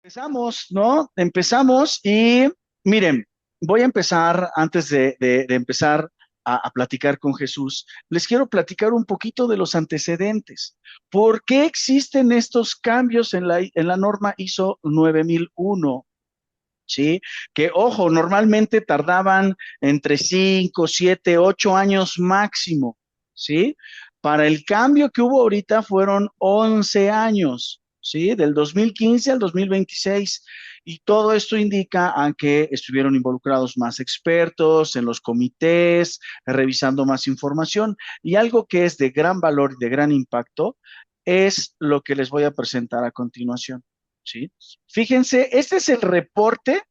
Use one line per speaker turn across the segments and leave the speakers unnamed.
Empezamos, ¿no? Empezamos y miren, voy a empezar antes de empezar a platicar con Jesús. Les quiero platicar un poquito de los antecedentes. ¿Por qué existen estos cambios en la norma ISO 9001? ¿Sí? Que, ojo, normalmente tardaban entre 5, 7, 8 años máximo, ¿sí? Para el cambio que hubo ahorita fueron 11 años, ¿sí? Del 2015 al 2026. Y todo esto indica a que estuvieron involucrados más expertos en los comités, revisando más información. Y algo que es de gran valor y de gran impacto es lo que les voy a presentar a continuación, ¿sí? Fíjense, este es el reporte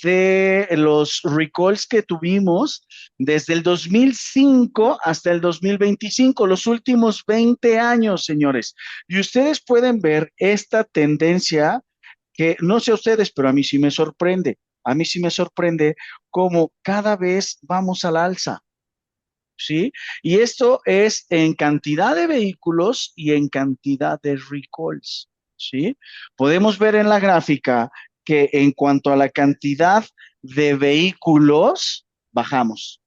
de los recalls que tuvimos desde el 2005 hasta el 2025, los últimos 20 años, señores. Y ustedes pueden ver esta tendencia que no sé a ustedes, pero a mí sí me sorprende. A mí sí me sorprende cómo cada vez vamos al alza. ¿Sí? Y esto es en cantidad de vehículos y en cantidad de recalls, ¿sí? Podemos ver en la gráfica que en cuanto a la cantidad de vehículos, bajamos,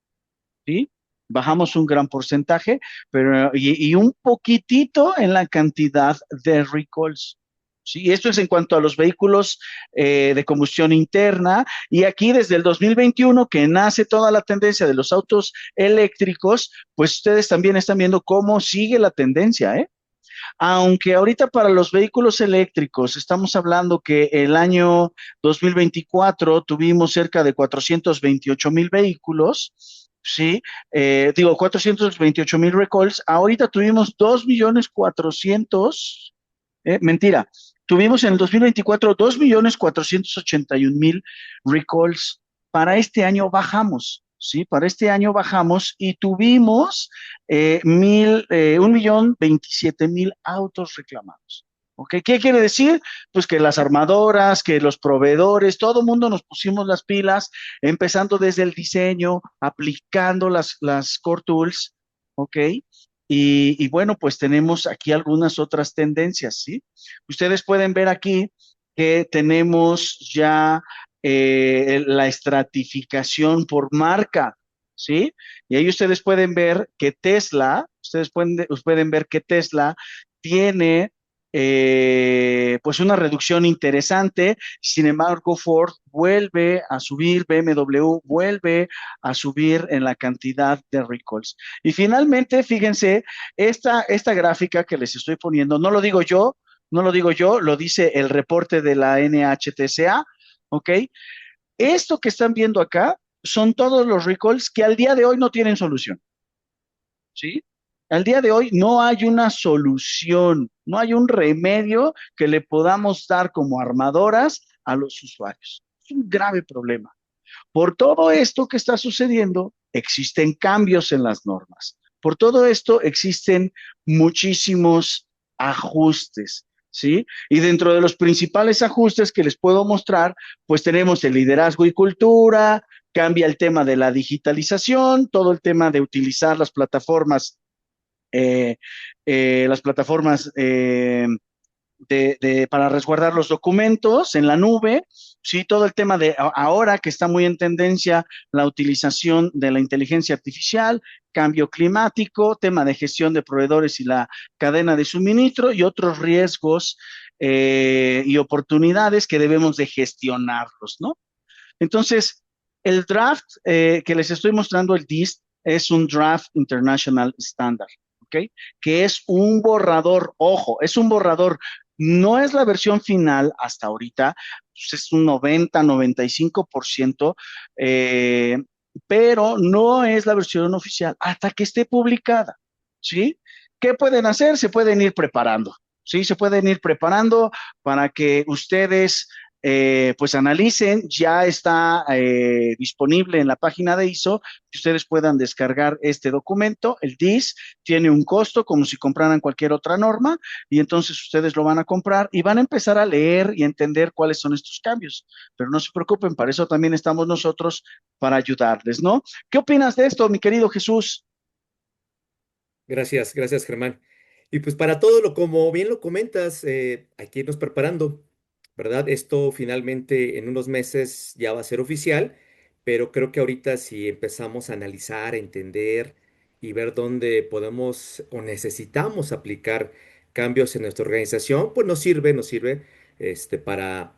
¿sí? Bajamos un gran porcentaje, pero y un poquitito en la cantidad de recalls. Sí, esto es en cuanto a los vehículos de combustión interna. Y aquí desde el 2021, que nace toda la tendencia de los autos eléctricos, pues ustedes también están viendo cómo sigue la tendencia, ¿eh? Aunque ahorita para los vehículos eléctricos estamos hablando que el año 2024 tuvimos cerca de 428,000 vehículos, ¿sí? Digo, 428,000 recalls. Ahorita tuvimos 2,400,000, mentira, tuvimos en el 2024 2,481,000 recalls. Para este año bajamos, ¿sí? Para este año bajamos y tuvimos 1,027,000 autos reclamados. ¿Ok? ¿Qué quiere decir? Pues que las armadoras, que los proveedores, todo el mundo nos pusimos las pilas, empezando desde el diseño, aplicando las Core Tools, ¿ok? Y bueno, pues tenemos aquí algunas otras tendencias, ¿sí? Ustedes pueden ver aquí que tenemos ya la estratificación por marca, ¿sí? Y ahí ustedes pueden ver que Tesla tiene pues una reducción interesante. Sin embargo, Ford vuelve a subir, BMW vuelve a subir en la cantidad de recalls. Y finalmente, fíjense, esta gráfica que les estoy poniendo, no lo digo yo, no lo digo yo, lo dice el reporte de la NHTSA, ¿ok? Esto que están viendo acá son todos los recalls que al día de hoy no tienen solución, ¿sí? Al día de hoy no hay una solución, no hay un remedio que le podamos dar como armadoras a los usuarios. Es un grave problema. Por todo esto que está sucediendo, existen cambios en las normas. Por todo esto existen muchísimos ajustes, ¿sí? Y dentro de los principales ajustes que les puedo mostrar, pues tenemos el liderazgo y cultura, cambia el tema de la digitalización, todo el tema de utilizar eh, las plataformas para resguardar los documentos en la nube, sí, todo el tema de ahora que está muy en tendencia la utilización de la inteligencia artificial, cambio climático, tema de gestión de proveedores y la cadena de suministro y otros riesgos y oportunidades que debemos de gestionarlos, ¿no? Entonces, el draft que les estoy mostrando, el DIST, es un Draft International Standard, ¿ok? Que es un borrador, ojo, es un borrador, no es la versión final hasta ahorita, pues es un 90-95%, eh, pero no es la versión oficial hasta que esté publicada, ¿sí? ¿Qué pueden hacer? Se pueden ir preparando, ¿sí? Se pueden ir preparando para que ustedes pues analicen, ya está disponible en la página de ISO, que ustedes puedan descargar este documento. El DIS tiene un costo como si compraran cualquier otra norma y entonces ustedes lo van a comprar y van a empezar a leer y entender cuáles son estos cambios. Pero no se preocupen, para eso también estamos nosotros para ayudarles, ¿no? ¿Qué opinas de esto, mi querido Jesús?
Gracias, gracias, Germán. Y pues para todo lo, como bien lo comentas, hay que irnos preparando, ¿verdad? Esto finalmente en unos meses ya va a ser oficial, pero creo que ahorita si empezamos a analizar, a entender y ver dónde podemos o necesitamos aplicar cambios en nuestra organización, pues nos sirve para,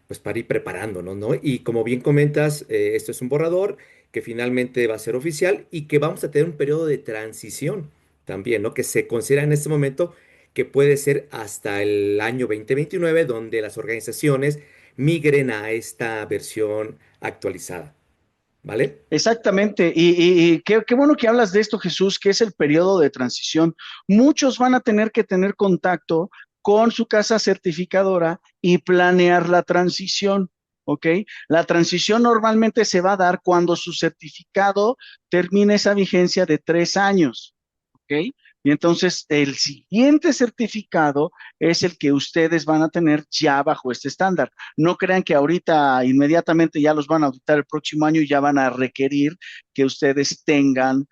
pues para ir preparándonos, ¿no? Y como bien comentas, esto es un borrador que finalmente va a ser oficial y que vamos a tener un periodo de transición también, ¿no? Que se considera en este momento que puede ser hasta el año 2029, donde las organizaciones migren a esta versión actualizada, ¿vale?
Exactamente, y qué bueno que hablas de esto, Jesús, que es el periodo de transición. Muchos van a tener que tener contacto con su casa certificadora y planear la transición, ¿ok? La transición normalmente se va a dar cuando su certificado termine esa vigencia de 3 años. ¿Ok? Y entonces el siguiente certificado es el que ustedes van a tener ya bajo este estándar. No crean que ahorita inmediatamente ya los van a auditar el próximo año y ya van a requerir que ustedes tengan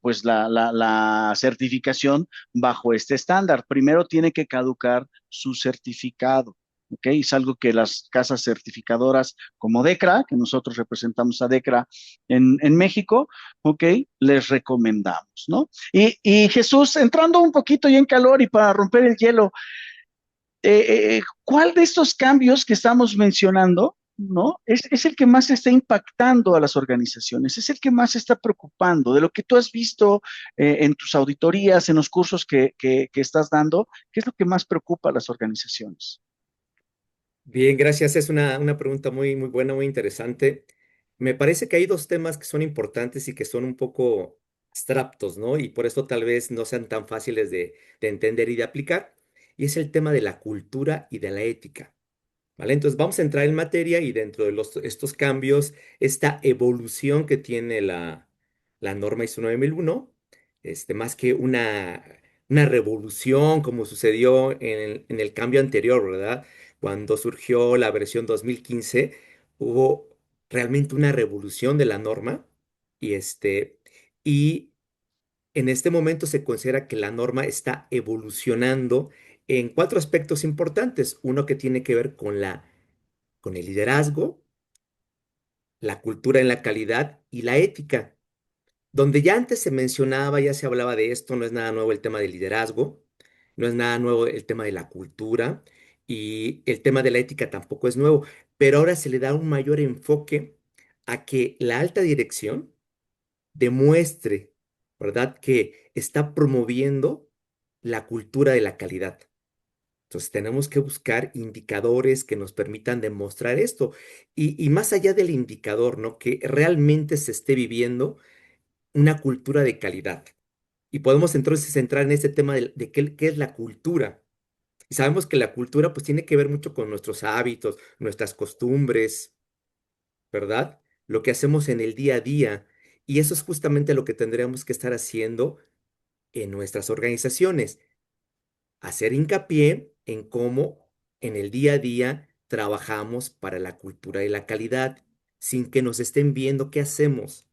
pues la certificación bajo este estándar. Primero tiene que caducar su certificado. ¿Ok? Es algo que las casas certificadoras como DECRA, que nosotros representamos a DECRA en México, ¿ok? Les recomendamos, ¿no? Y Jesús, entrando un poquito ya en calor y para romper el hielo, ¿cuál de estos cambios que estamos mencionando, ¿no? Es el que más está impactando a las organizaciones, es el que más está preocupando de lo que tú has visto en tus auditorías, en los cursos que estás dando, ¿qué es lo que más preocupa a las organizaciones?
Bien, gracias. Es una pregunta muy, muy buena, muy interesante. Me parece que hay dos temas que son importantes y que son un poco abstractos, ¿no? Y por eso tal vez no sean tan fáciles de entender y de aplicar. Y es el tema de la cultura y de la ética. ¿Vale? Entonces vamos a entrar en materia y dentro de estos cambios, esta evolución que tiene la norma ISO 9001, más que una revolución como sucedió en el cambio anterior, ¿verdad? Cuando surgió la versión 2015, hubo realmente una revolución de la norma y, y en este momento se considera que la norma está evolucionando en cuatro aspectos importantes. Uno que tiene que ver con el liderazgo, la cultura en la calidad y la ética. Donde ya antes se mencionaba, ya se hablaba de esto, no es nada nuevo el tema del liderazgo, no es nada nuevo el tema de la cultura y el tema de la ética tampoco es nuevo, pero ahora se le da un mayor enfoque a que la alta dirección demuestre, ¿verdad?, que está promoviendo la cultura de la calidad. Entonces tenemos que buscar indicadores que nos permitan demostrar esto. Y más allá del indicador, ¿no? Que realmente se esté viviendo una cultura de calidad. Y podemos entonces entrar en este tema de qué es la cultura. Y sabemos que la cultura pues tiene que ver mucho con nuestros hábitos, nuestras costumbres, ¿verdad? Lo que hacemos en el día a día. Y eso es justamente lo que tendríamos que estar haciendo en nuestras organizaciones, hacer hincapié en cómo en el día a día trabajamos para la cultura y la calidad, sin que nos estén viendo qué hacemos.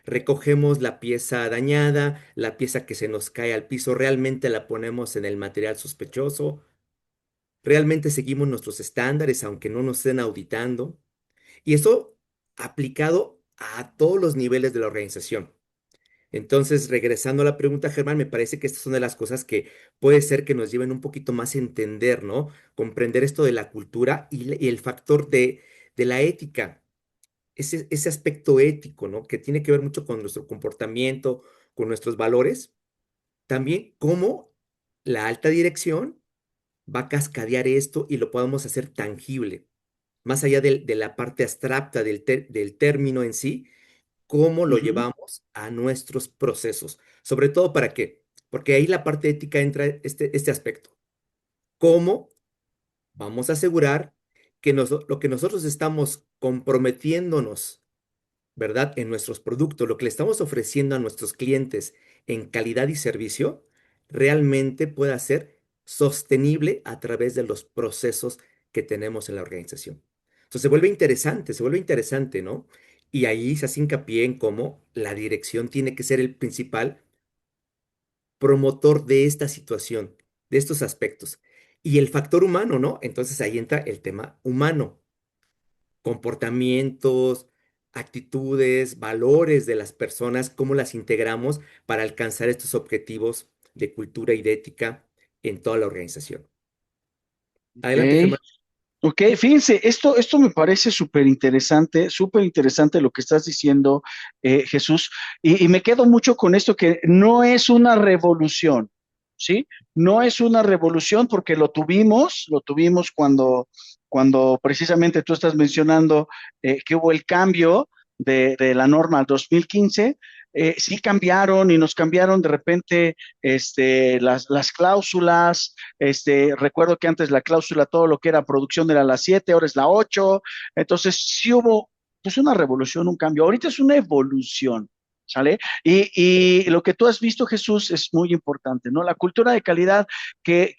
Recogemos la pieza dañada, la pieza que se nos cae al piso, realmente la ponemos en el material sospechoso, realmente seguimos nuestros estándares aunque no nos estén auditando. Y eso aplicado a todos los niveles de la organización. Entonces, regresando a la pregunta, Germán, me parece que estas son de las cosas que puede ser que nos lleven un poquito más a entender, ¿no? Comprender esto de la cultura y el factor de la ética, ese aspecto ético, ¿no? Que tiene que ver mucho con nuestro comportamiento, con nuestros valores. También cómo la alta dirección va a cascadear esto y lo podemos hacer tangible, más allá de la parte abstracta del término en sí, cómo lo
Ujú.
llevamos a nuestros procesos. Sobre todo para qué, porque ahí la parte ética entra este aspecto. ¿Cómo vamos a asegurar que lo que nosotros estamos comprometiéndonos, ¿verdad? En nuestros productos, lo que le estamos ofreciendo a nuestros clientes en calidad y servicio, realmente pueda ser sostenible a través de los procesos que tenemos en la organización? Entonces se vuelve interesante, ¿no? Y ahí se hace hincapié en cómo la dirección tiene que ser el principal promotor de esta situación, de estos aspectos. Y el factor humano, ¿no? Entonces ahí entra el tema humano, comportamientos, actitudes, valores de las personas, cómo las integramos para alcanzar estos objetivos de cultura y de ética en toda la organización. Adelante,
Ok.
Germán.
Ok, fíjense, esto me parece súper interesante lo que estás diciendo, Jesús, y me quedo mucho con esto que no es una revolución, ¿sí? No es una revolución porque lo tuvimos cuando precisamente tú estás mencionando que hubo el cambio de la norma al 2015. Sí cambiaron y nos cambiaron de repente las cláusulas. Recuerdo que antes la cláusula, todo lo que era producción era las 7, ahora es la 8. Entonces, sí hubo pues una revolución, un cambio. Ahorita es una evolución, ¿sale? Y lo que tú has visto, Jesús, es muy importante, ¿no? La cultura de calidad, que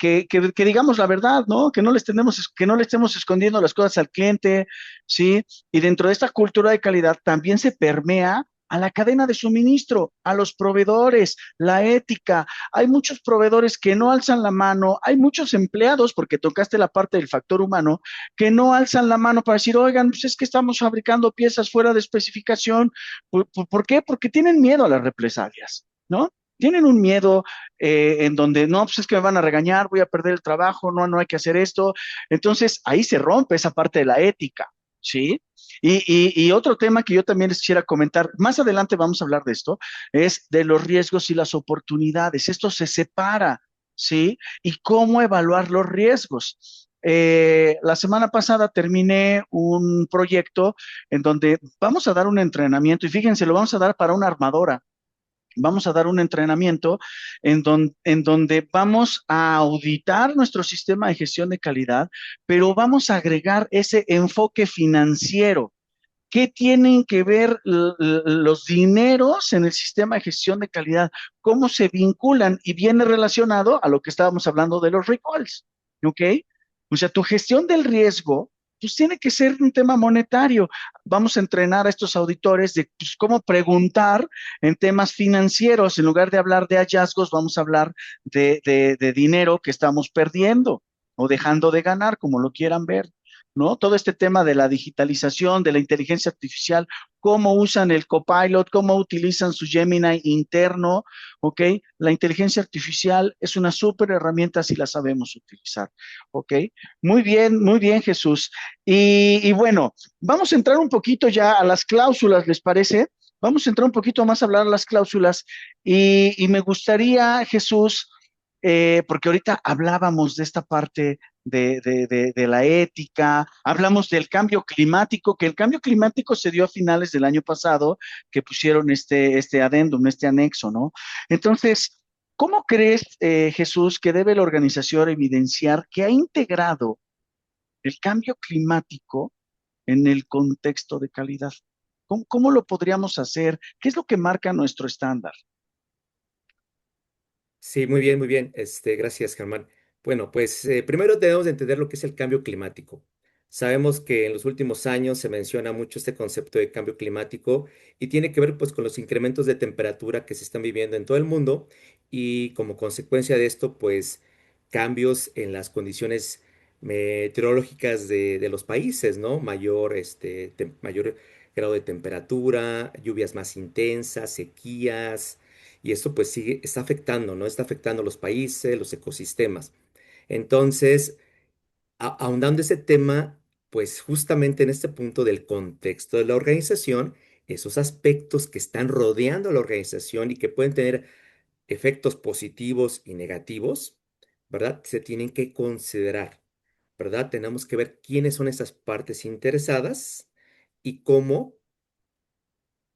digamos la verdad, ¿no? Que no le estemos escondiendo las cosas al cliente, ¿sí? Y dentro de esta cultura de calidad también se permea a la cadena de suministro, a los proveedores, la ética. Hay muchos proveedores que no alzan la mano, hay muchos empleados, porque tocaste la parte del factor humano, que no alzan la mano para decir, oigan, pues es que estamos fabricando piezas fuera de especificación. ¿Por qué? Porque tienen miedo a las represalias, ¿no? Tienen un miedo en donde, no, pues es que me van a regañar, voy a perder el trabajo, no, no hay que hacer esto. Entonces, ahí se rompe esa parte de la ética, ¿sí? Y otro tema que yo también les quisiera comentar, más adelante vamos a hablar de esto, es de los riesgos y las oportunidades. Esto se separa, ¿sí? Y cómo evaluar los riesgos. La semana pasada terminé un proyecto en donde vamos a dar un entrenamiento y fíjense, lo vamos a dar para una armadora. Vamos a dar un entrenamiento en donde vamos a auditar nuestro sistema de gestión de calidad, pero vamos a agregar ese enfoque financiero. ¿Qué tienen que ver los dineros en el sistema de gestión de calidad? ¿Cómo se vinculan? Y viene relacionado a lo que estábamos hablando de los recalls, ¿ok? O sea, tu gestión del riesgo, pues tiene que ser un tema monetario. Vamos a entrenar a estos auditores de pues, cómo preguntar en temas financieros. En lugar de hablar de hallazgos, vamos a hablar de dinero que estamos perdiendo o dejando de ganar, como lo quieran ver. ¿No? Todo este tema de la digitalización, de la inteligencia artificial, cómo usan el Copilot, cómo utilizan su Gemini interno, ¿ok? La inteligencia artificial es una súper herramienta si la sabemos utilizar, ¿ok? Muy bien, Jesús. Y bueno, vamos a entrar un poquito ya a las cláusulas, ¿les parece? Vamos a entrar un poquito más a hablar de las cláusulas y me gustaría, Jesús, porque ahorita hablábamos de esta parte de la ética, hablamos del cambio climático, que el cambio climático se dio a finales del año pasado, que pusieron este adendum, este anexo, ¿no? Entonces, ¿cómo crees, Jesús, que debe la organización evidenciar que ha integrado el cambio climático en el contexto de calidad? ¿Cómo lo podríamos hacer? ¿Qué es lo que marca nuestro estándar?
Sí, muy bien, muy bien. Gracias, Germán. Bueno, pues primero debemos de entender lo que es el cambio climático. Sabemos que en los últimos años se menciona mucho este concepto de cambio climático y tiene que ver pues con los incrementos de temperatura que se están viviendo en todo el mundo y como consecuencia de esto pues cambios en las condiciones meteorológicas de los países, ¿no? Mayor grado de temperatura, lluvias más intensas, sequías y esto pues sigue, está afectando, ¿no? Está afectando a los países, los ecosistemas. Entonces, ahondando ese tema, pues justamente en este punto del contexto de la organización, esos aspectos que están rodeando a la organización y que pueden tener efectos positivos y negativos, ¿verdad? Se tienen que considerar, ¿verdad? Tenemos que ver quiénes son esas partes interesadas y cómo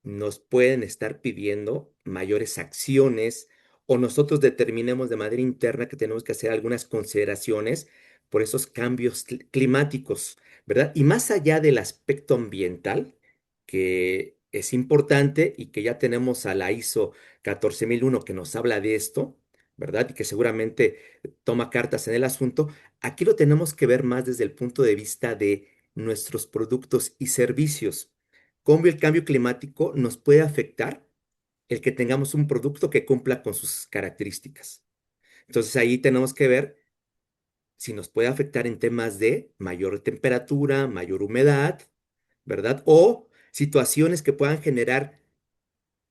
nos pueden estar pidiendo mayores acciones o nosotros determinemos de manera interna que tenemos que hacer algunas consideraciones por esos cambios climáticos, ¿verdad? Y más allá del aspecto ambiental, que es importante y que ya tenemos a la ISO 14001 que nos habla de esto, ¿verdad? Y que seguramente toma cartas en el asunto, aquí lo tenemos que ver más desde el punto de vista de nuestros productos y servicios cómo el cambio climático nos puede afectar el que tengamos un producto que cumpla con sus características. Entonces ahí tenemos que ver si nos puede afectar en temas de mayor temperatura, mayor humedad, ¿verdad? O situaciones que puedan generar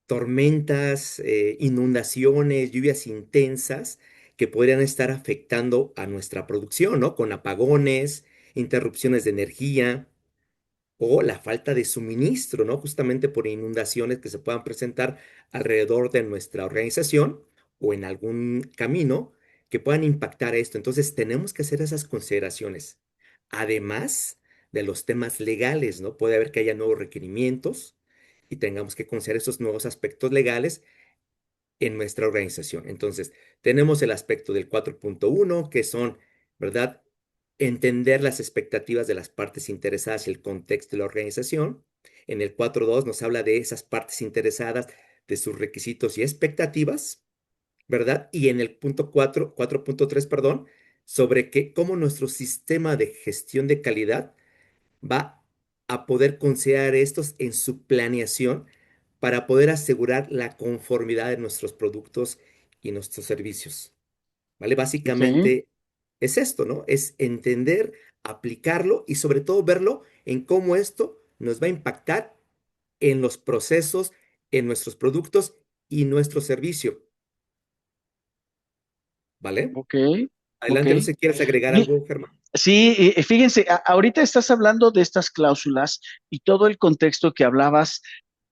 tormentas, inundaciones, lluvias intensas que podrían estar afectando a nuestra producción, ¿no? Con apagones, interrupciones de energía o la falta de suministro, ¿no? Justamente por inundaciones que se puedan presentar alrededor de nuestra organización o en algún camino que puedan impactar esto. Entonces, tenemos que hacer esas consideraciones. Además de los temas legales, ¿no? Puede haber que haya nuevos requerimientos y tengamos que considerar esos nuevos aspectos legales en nuestra organización. Entonces, tenemos el aspecto del 4.1, que son, ¿verdad? Entender las expectativas de las partes interesadas y el contexto de la organización. En el 4.2 nos habla de esas partes interesadas, de sus requisitos y expectativas, ¿verdad? Y en el punto 4.3, perdón, sobre cómo nuestro sistema de gestión de calidad va a poder considerar estos en su planeación para poder asegurar la conformidad de nuestros productos y nuestros servicios. ¿Vale?
Ok,
Básicamente es esto, ¿no? Es entender, aplicarlo y sobre todo verlo en cómo esto nos va a impactar en los procesos, en nuestros productos y nuestro servicio. ¿Vale?
ok, ok.
Adelante, no sé si quieres agregar
Bi-
algo, Germán.
Sí, fíjense, ahorita estás hablando de estas cláusulas y todo el contexto que hablabas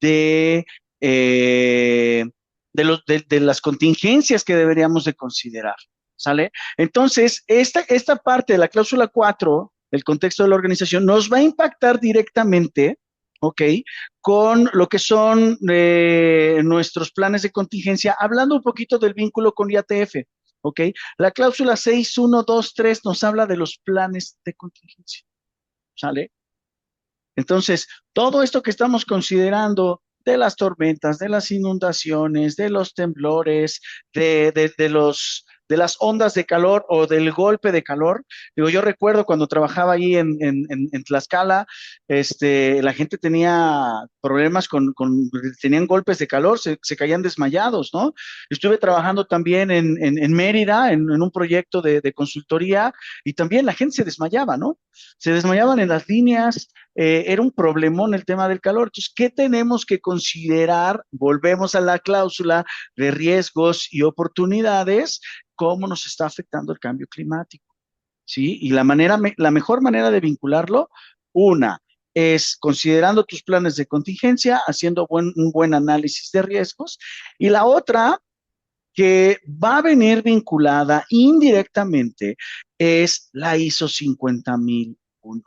de, eh, de las contingencias que deberíamos de considerar, ¿sale? Entonces, esta parte de la cláusula 4, el contexto de la organización, nos va a impactar directamente, ¿ok? Con lo que son nuestros planes de contingencia, hablando un poquito del vínculo con IATF. ¿Ok? La cláusula 6123 nos habla de los planes de contingencia, ¿sale? Entonces, todo esto que estamos considerando de las tormentas, de las inundaciones, de los temblores, de las ondas de calor o del golpe de calor. Digo, yo recuerdo cuando trabajaba ahí en Tlaxcala, la gente tenía problemas tenían golpes de calor, se caían desmayados, ¿no? Estuve trabajando también en Mérida, en un proyecto de consultoría, y también la gente se desmayaba, ¿no? Se desmayaban en las líneas, era un problemón el tema del calor. Entonces, ¿qué tenemos que considerar? Volvemos a la cláusula de riesgos y oportunidades, cómo nos está afectando el cambio climático, ¿sí? Y la mejor manera de vincularlo, una, es considerando tus planes de contingencia, haciendo un buen análisis de riesgos, y la otra, que va a venir vinculada indirectamente, es la ISO 50001,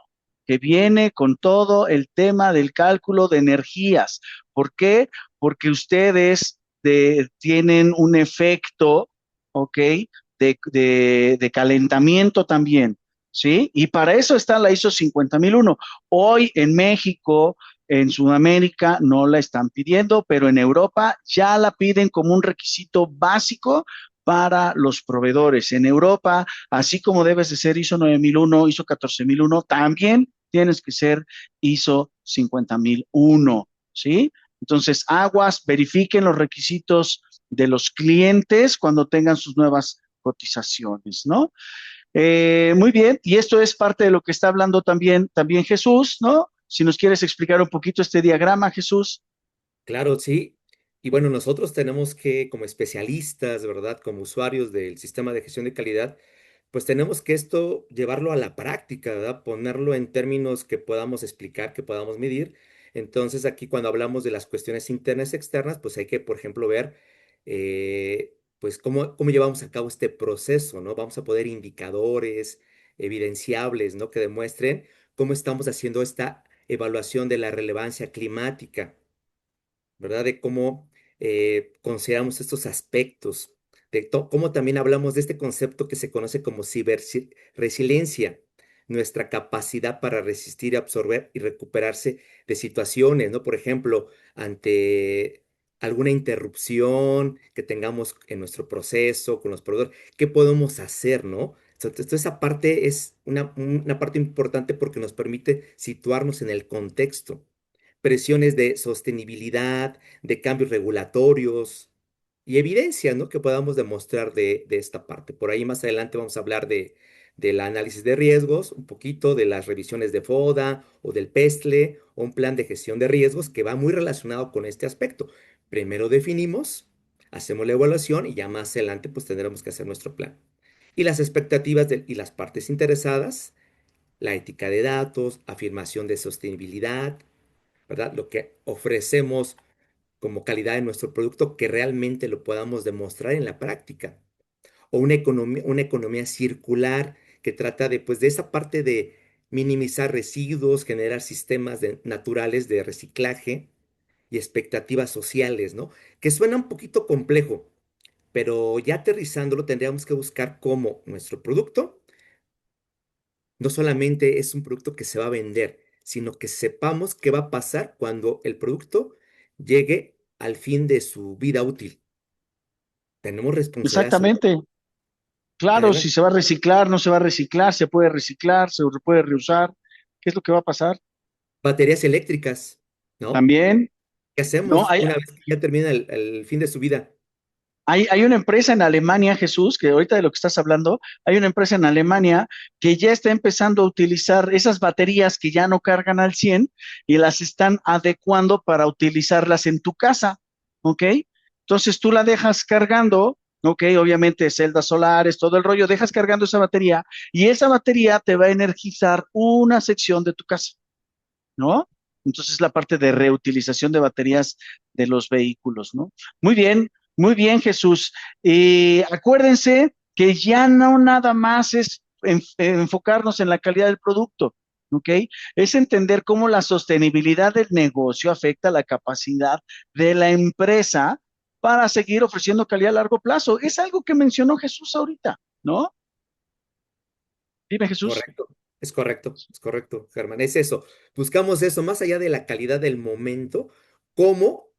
que viene con todo el tema del cálculo de energías. ¿Por qué? Porque ustedes tienen un efecto, ¿ok? De calentamiento también, ¿sí? Y para eso está la ISO 50001. Hoy en México, en Sudamérica no la están pidiendo, pero en Europa ya la piden como un requisito básico para los proveedores. En Europa, así como debes de ser ISO 9001, ISO 14001, también tienes que ser ISO 50001, ¿sí? Entonces, aguas, verifiquen los requisitos de los clientes cuando tengan sus nuevas cotizaciones, ¿no? Muy bien, y esto es parte de lo que está hablando también Jesús, ¿no? Si nos quieres explicar un poquito este diagrama, Jesús.
Claro, sí. Y bueno, nosotros tenemos que, como especialistas, ¿verdad? Como usuarios del sistema de gestión de calidad, pues tenemos que esto llevarlo a la práctica, ¿verdad? Ponerlo en términos que podamos explicar, que podamos medir. Entonces, aquí cuando hablamos de las cuestiones internas y externas, pues hay que, por ejemplo, ver, pues, cómo llevamos a cabo este proceso, ¿no? Vamos a poder indicadores evidenciables, ¿no? Que demuestren cómo estamos haciendo esta evaluación de la relevancia climática, ¿verdad? De cómo consideramos estos aspectos, de cómo también hablamos de este concepto que se conoce como ciberresiliencia, nuestra capacidad para resistir, absorber y recuperarse de situaciones, ¿no? Por ejemplo, ante alguna interrupción que tengamos en nuestro proceso con los proveedores, ¿qué podemos hacer, ¿no? Entonces, esa parte es una parte importante porque nos permite situarnos en el contexto. presiones de sostenibilidad, de cambios regulatorios y evidencia, ¿no? Que podamos demostrar de esta parte. Por ahí más adelante vamos a hablar del análisis de riesgos, un poquito de las revisiones de FODA o del PESTLE o un plan de gestión de riesgos que va muy relacionado con este aspecto. Primero definimos, hacemos la evaluación y ya más adelante pues tendremos que hacer nuestro plan. Y las expectativas y las partes interesadas, la ética de datos, afirmación de sostenibilidad, ¿verdad? Lo que ofrecemos como calidad de nuestro producto, que realmente lo podamos demostrar en la práctica. O una economía circular que trata de, pues, de esa parte de minimizar residuos, generar sistemas naturales de reciclaje y expectativas sociales, ¿no? Que suena un poquito complejo, pero ya aterrizándolo tendríamos que buscar cómo nuestro producto no solamente es un producto que se va a vender, sino que sepamos qué va a pasar cuando el producto llegue al fin de su vida útil. Tenemos responsabilidad sobre...
Exactamente. Claro, si
Adelante.
se va a reciclar, no se va a reciclar, se puede reusar. ¿Qué es lo que va a pasar?
Baterías eléctricas, ¿no?
También,
¿Qué
¿no?
hacemos una vez que ya termina el fin de su vida?
Hay una empresa en Alemania, Jesús, que ahorita de lo que estás hablando, hay una empresa en Alemania que ya está empezando a utilizar esas baterías que ya no cargan al 100 y las están adecuando para utilizarlas en tu casa, ¿ok? Entonces tú la dejas cargando, ¿ok? Obviamente celdas solares, todo el rollo, dejas cargando esa batería y esa batería te va a energizar una sección de tu casa, ¿no? Entonces la parte de reutilización de baterías de los vehículos, ¿no? Muy bien, Jesús. Acuérdense que ya no nada más es enfocarnos en la calidad del producto, ¿ok? Es entender cómo la sostenibilidad del negocio afecta la capacidad de la empresa para seguir ofreciendo calidad a largo plazo. Es algo que mencionó Jesús ahorita, ¿no? Dime, Jesús.
Es correcto, Germán. Es eso. Buscamos eso, más allá de la calidad del momento, cómo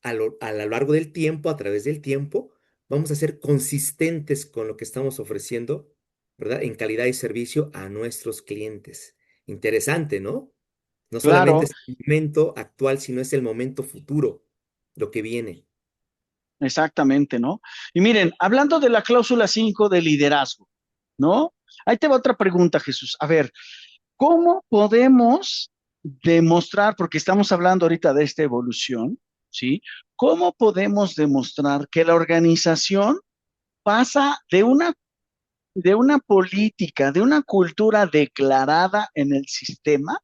a lo largo del tiempo, a través del tiempo, vamos a ser consistentes con lo que estamos ofreciendo, ¿verdad? En calidad y servicio a nuestros clientes. Interesante, ¿no? No solamente
Claro,
es el momento actual, sino es el momento futuro, lo que viene.
exactamente, ¿no? Y miren, hablando de la cláusula 5 de liderazgo, ¿no? Ahí te va otra pregunta, Jesús. A ver, ¿cómo podemos demostrar, porque estamos hablando ahorita de esta evolución, ¿sí? ¿Cómo podemos demostrar que la organización pasa de una política, de una cultura declarada en el sistema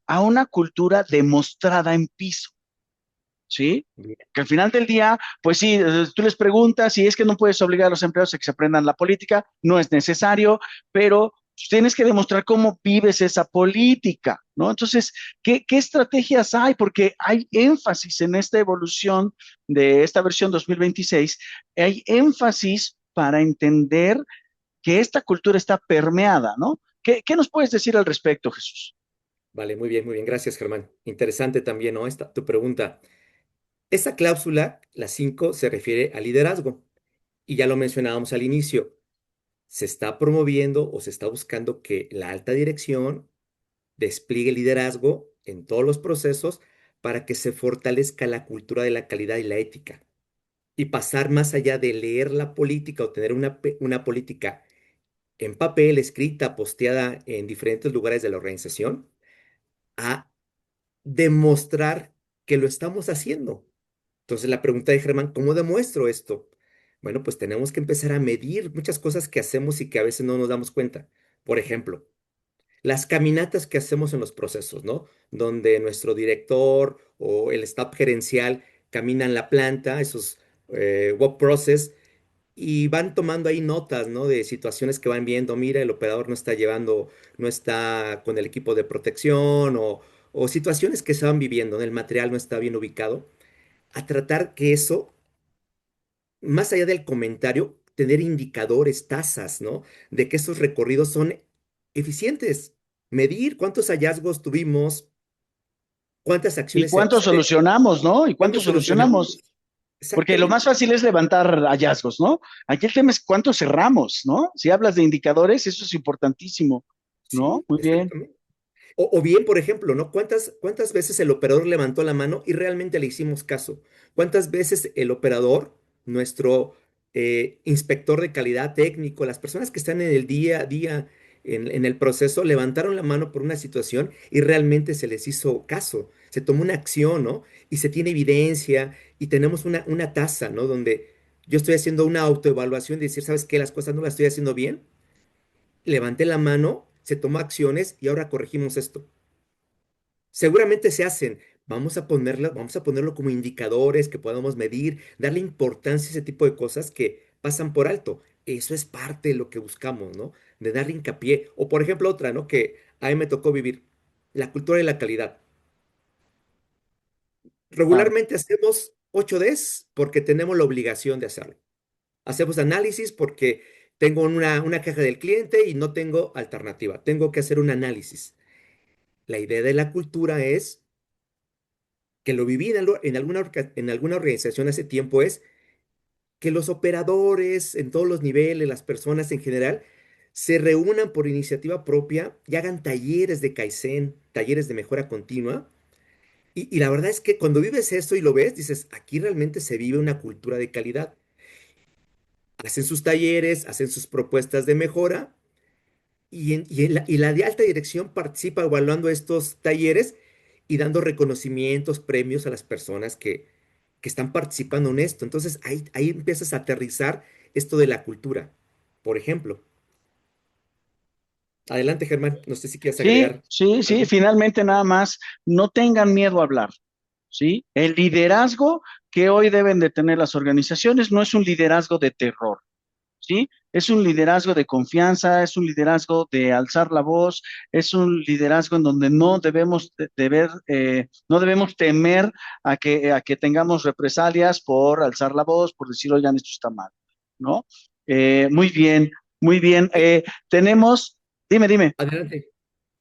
a una cultura demostrada en piso? ¿Sí?
Bien.
Que al final del día, pues sí, tú les preguntas si es que no puedes obligar a los empleados a que se aprendan la política, no es necesario, pero tienes que demostrar cómo vives esa política, ¿no? Entonces, ¿qué estrategias hay? Porque hay énfasis en esta evolución de esta versión 2026, hay énfasis para entender que esta cultura está permeada, ¿no? ¿Qué nos puedes decir al respecto, Jesús?
Vale, muy bien, muy bien. Gracias, Germán. Interesante también, ¿no? Tu pregunta. Esta cláusula, la 5, se refiere al liderazgo. Y ya lo mencionábamos al inicio. Se está promoviendo o se está buscando que la alta dirección despliegue liderazgo en todos los procesos para que se fortalezca la cultura de la calidad y la ética. Y pasar más allá de leer la política o tener una política en papel, escrita, posteada en diferentes lugares de la organización, a demostrar que lo estamos haciendo. Entonces la pregunta de Germán, ¿cómo demuestro esto? Bueno, pues tenemos que empezar a medir muchas cosas que hacemos y que a veces no nos damos cuenta. Por ejemplo, las caminatas que hacemos en los procesos, ¿no? Donde nuestro director o el staff gerencial caminan la planta, esos work process, y van tomando ahí notas, ¿no? De situaciones que van viendo, mira, el operador no está llevando, no está con el equipo de protección o situaciones que se van viviendo, ¿no? El material no está bien ubicado. A tratar que eso, más allá del comentario, tener indicadores, tasas, ¿no? De que esos recorridos son eficientes. Medir cuántos hallazgos tuvimos, cuántas
¿Y
acciones
cuánto solucionamos, no? ¿Y cuánto
cuántos solucionamos.
solucionamos? Porque lo más
Exactamente.
fácil es levantar hallazgos, ¿no? Aquí el tema es cuánto cerramos, ¿no? Si hablas de indicadores, eso es importantísimo, ¿no?
Sí,
Muy bien.
exactamente. O bien, por ejemplo, ¿no? ¿Cuántas veces el operador levantó la mano y realmente le hicimos caso? ¿Cuántas veces el operador, nuestro inspector de calidad técnico, las personas que están en el día a día en el proceso, levantaron la mano por una situación y realmente se les hizo caso? Se tomó una acción, ¿no? Y se tiene evidencia y tenemos una tasa, ¿no? Donde yo estoy haciendo una autoevaluación de decir, ¿sabes qué? Las cosas no las estoy haciendo bien. Levanté la mano, se tomó acciones y ahora corregimos esto. Seguramente se hacen. Vamos a ponerlo como indicadores que podamos medir, darle importancia a ese tipo de cosas que pasan por alto. Eso es parte de lo que buscamos, ¿no? De darle hincapié. O por ejemplo, otra, ¿no? Que a mí me tocó vivir, la cultura y la calidad.
Claro,
Regularmente hacemos 8Ds porque tenemos la obligación de hacerlo. Hacemos análisis porque tengo una queja del cliente y no tengo alternativa. Tengo que hacer un análisis. La idea de la cultura es que lo viví en alguna organización hace tiempo, es que los operadores en todos los niveles, las personas en general, se reúnan por iniciativa propia y hagan talleres de Kaizen, talleres de mejora continua. Y la verdad es que cuando vives eso y lo ves, dices, aquí realmente se vive una cultura de calidad. Hacen sus talleres, hacen sus propuestas de mejora y la de alta dirección participa evaluando estos talleres y dando reconocimientos, premios a las personas que están participando en esto. Entonces ahí empiezas a aterrizar esto de la cultura. Por ejemplo, adelante Germán, no sé si quieres
sí,
agregar
sí, sí,
algo.
finalmente nada más, no tengan miedo a hablar, ¿sí? El liderazgo que hoy deben de tener las organizaciones no es un liderazgo de terror. ¿Sí? Es un liderazgo de confianza, es un liderazgo de alzar la voz, es un liderazgo en donde no debemos no debemos temer a que tengamos represalias por alzar la voz, por decir, oigan, esto está mal, ¿no? Muy bien, muy bien.
Y
Tenemos, dime, dime.
adelante.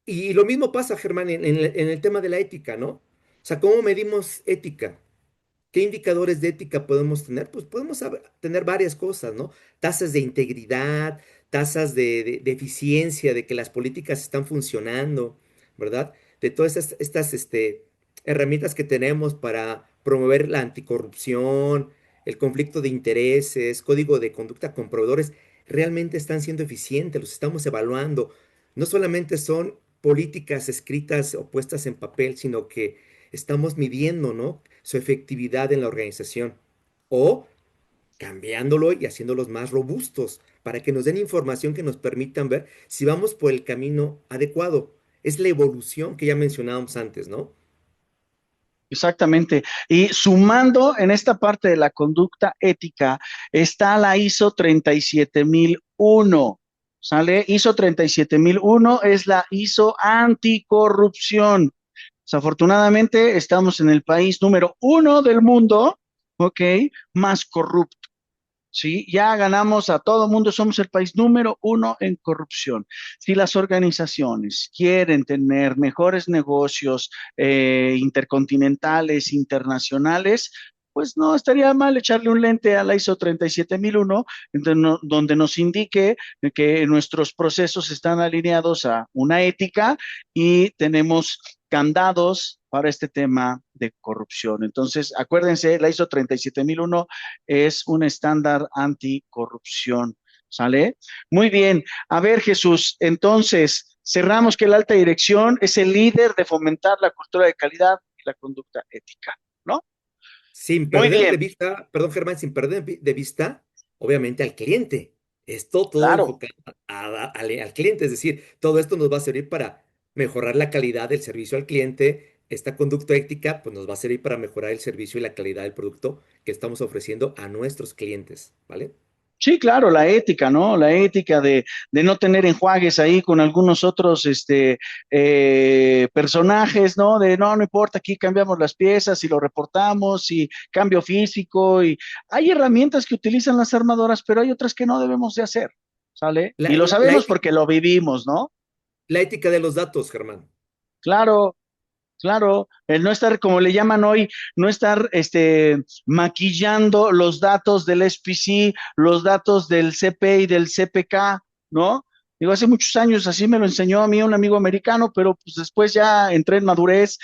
Y lo mismo pasa, Germán, en el tema de la ética, ¿no? O sea, ¿cómo medimos ética? ¿Qué indicadores de ética podemos tener? Pues podemos tener varias cosas, ¿no? Tasas de integridad, tasas de eficiencia, de que las políticas están funcionando, ¿verdad? De todas estas herramientas que tenemos para promover la anticorrupción, el conflicto de intereses, código de conducta con proveedores, realmente están siendo eficientes, los estamos evaluando. No solamente son políticas escritas o puestas en papel, sino que estamos midiendo, ¿no? Su efectividad en la organización o cambiándolo y haciéndolos más robustos para que nos den información que nos permitan ver si vamos por el camino adecuado. Es la evolución que ya mencionábamos antes, ¿no?
Exactamente. Y sumando en esta parte de la conducta ética está la ISO 37001. ¿Sale? ISO 37001 es la ISO anticorrupción. Desafortunadamente, estamos en el país número uno del mundo, ¿ok? Más corrupto. ¿Sí? Ya ganamos a todo mundo, somos el país número uno en corrupción. Si las organizaciones quieren tener mejores negocios intercontinentales, internacionales, pues no estaría mal echarle un lente a la ISO 37001, donde nos indique que nuestros procesos están alineados a una ética y tenemos candados para este tema de corrupción. Entonces, acuérdense, la ISO 37001 es un estándar anticorrupción. ¿Sale? Muy bien. A ver, Jesús, entonces cerramos que la alta dirección es el líder de fomentar la cultura de calidad y la conducta ética, ¿no?
Sin
Muy
perder de
bien,
vista, perdón Germán, sin perder de vista, obviamente al cliente. Esto todo
claro.
enfocado al cliente, es decir, todo esto nos va a servir para mejorar la calidad del servicio al cliente. Esta conducta ética, pues nos va a servir para mejorar el servicio y la calidad del producto que estamos ofreciendo a nuestros clientes, ¿vale?
Sí, claro, la ética, ¿no? La ética de no tener enjuagues ahí con algunos otros personajes, ¿no? De no, no importa, aquí cambiamos las piezas y lo reportamos y cambio físico y hay herramientas que utilizan las armadoras, pero hay otras que no debemos de hacer, ¿sale?
La,
Y lo
la, la
sabemos
ética,
porque lo vivimos, ¿no?
la ética de los datos, Germán.
Claro, claro, el no estar, como le llaman hoy, no estar maquillando los datos del SPC, los datos del CP y del CPK, ¿no? Digo, hace muchos años así me lo enseñó a mí un amigo americano, pero pues después ya entré en madurez,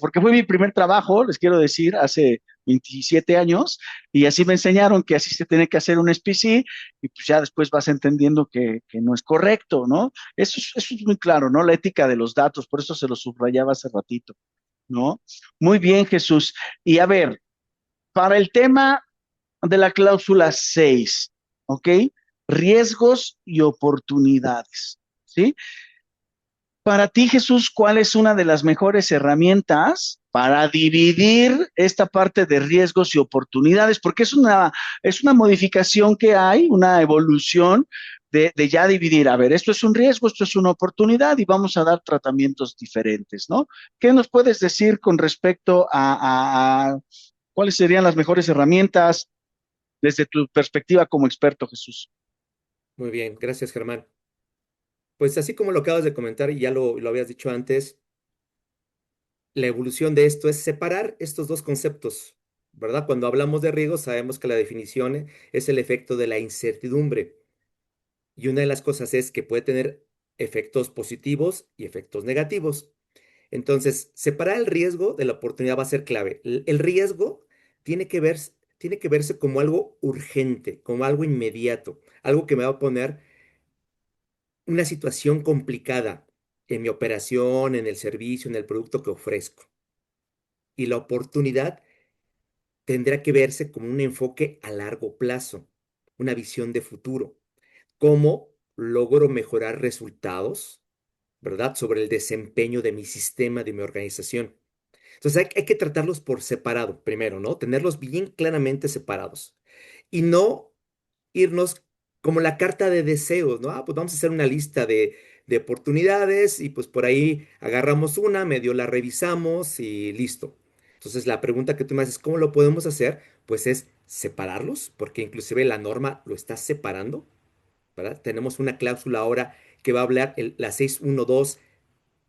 porque fue mi primer trabajo, les quiero decir, hace 27 años, y así me enseñaron que así se tiene que hacer un SPC, y pues ya después vas entendiendo que no es correcto, ¿no? Eso es muy claro, ¿no? La ética de los datos, por eso se lo subrayaba hace ratito, ¿no? Muy bien, Jesús. Y a ver, para el tema de la cláusula 6, ¿ok? Riesgos y oportunidades, ¿sí? Para ti, Jesús, ¿cuál es una de las mejores herramientas para dividir esta parte de riesgos y oportunidades? Porque es una modificación que hay, una evolución de ya dividir. A ver, esto es un riesgo, esto es una oportunidad y vamos a dar tratamientos diferentes, ¿no? ¿Qué nos puedes decir con respecto a cuáles serían las mejores herramientas desde tu perspectiva como experto, Jesús?
Muy bien, gracias, Germán. Pues así como lo acabas de comentar y ya lo habías dicho antes, la evolución de esto es separar estos dos conceptos, ¿verdad? Cuando hablamos de riesgo, sabemos que la definición es el efecto de la incertidumbre. Y una de las cosas es que puede tener efectos positivos y efectos negativos. Entonces, separar el riesgo de la oportunidad va a ser clave. El riesgo tiene que tiene que verse como algo urgente, como algo inmediato, algo que me va a poner una situación complicada en mi operación, en el servicio, en el producto que ofrezco. Y la oportunidad tendrá que verse como un enfoque a largo plazo, una visión de futuro. ¿Cómo logro mejorar resultados, verdad? Sobre el desempeño de mi sistema, de mi organización. Entonces hay que tratarlos por separado primero, ¿no? Tenerlos bien claramente separados. Y no irnos como la carta de deseos, ¿no? Ah, pues vamos a hacer una lista de oportunidades y pues por ahí agarramos una, medio la revisamos y listo. Entonces la pregunta que tú me haces, ¿cómo lo podemos hacer? Pues es separarlos, porque inclusive la norma lo está separando, ¿verdad? Tenemos una cláusula ahora que va a hablar, la 612,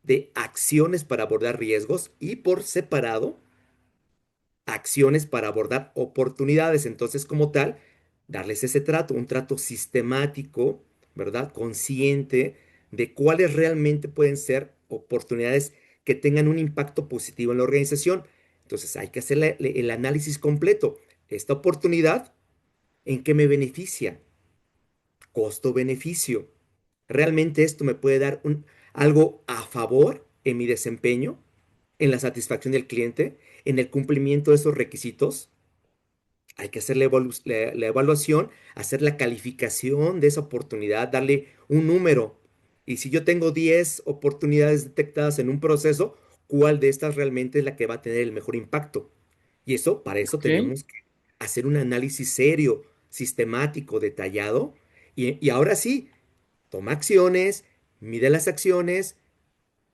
de acciones para abordar riesgos y por separado acciones para abordar oportunidades. Entonces, como tal, darles ese trato, un trato sistemático, ¿verdad? Consciente de cuáles realmente pueden ser oportunidades que tengan un impacto positivo en la organización. Entonces, hay que hacer el análisis completo. Esta oportunidad, ¿en qué me beneficia? Costo-beneficio. ¿Realmente esto me puede dar algo a favor en mi desempeño, en la satisfacción del cliente, en el cumplimiento de esos requisitos? Hay que hacer la evaluación, hacer la calificación de esa oportunidad, darle un número. Y si yo tengo 10 oportunidades detectadas en un proceso, ¿cuál de estas realmente es la que va a tener el mejor impacto? Y eso, para eso
Ok.
tenemos que hacer un análisis serio, sistemático, detallado. Y ahora sí, toma acciones, mide las acciones,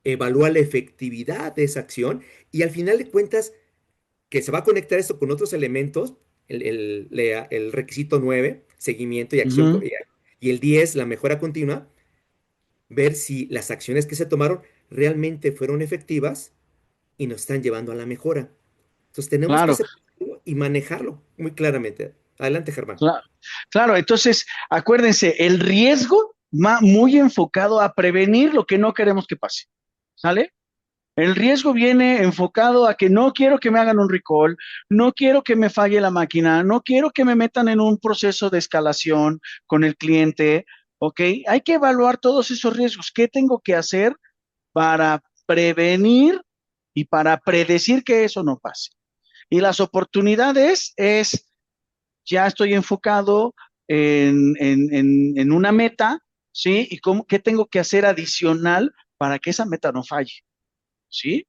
evalúa la efectividad de esa acción y al final de cuentas que se va a conectar esto con otros elementos, el requisito 9 seguimiento y acción,
Ujú.
y el 10 la mejora continua, ver si las acciones que se tomaron realmente fueron efectivas y nos están llevando a la mejora. Entonces tenemos que
Claro,
separarlo y manejarlo muy claramente. Adelante, Germán.
claro, claro. Entonces, acuérdense, el riesgo va muy enfocado a prevenir lo que no queremos que pase. ¿Sale? El riesgo viene enfocado a que no quiero que me hagan un recall, no quiero que me falle la máquina, no quiero que me metan en un proceso de escalación con el cliente, ¿ok? Hay que evaluar todos esos riesgos. ¿Qué tengo que hacer para prevenir y para predecir que eso no pase? Y las oportunidades es, ya estoy enfocado en una meta, ¿sí? ¿Y qué tengo que hacer adicional para que esa meta no falle? ¿Sí?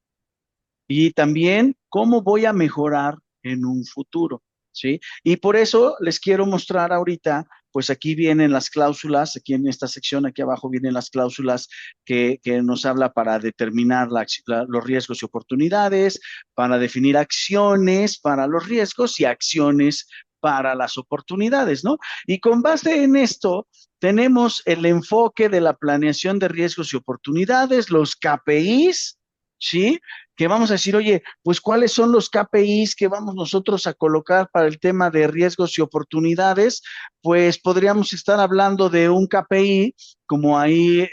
Y también cómo voy a mejorar en un futuro, ¿sí? Y por eso les quiero mostrar ahorita, pues aquí vienen las cláusulas, aquí en esta sección, aquí abajo vienen las cláusulas que nos habla para determinar los riesgos y oportunidades, para definir acciones para los riesgos y acciones para las oportunidades, ¿no? Y con base en esto, tenemos el enfoque de la planeación de riesgos y oportunidades, los KPIs, ¿sí? que vamos a decir, oye, pues cuáles son los KPIs que vamos nosotros a colocar para el tema de riesgos y oportunidades, pues podríamos estar hablando de un KPI, como ahí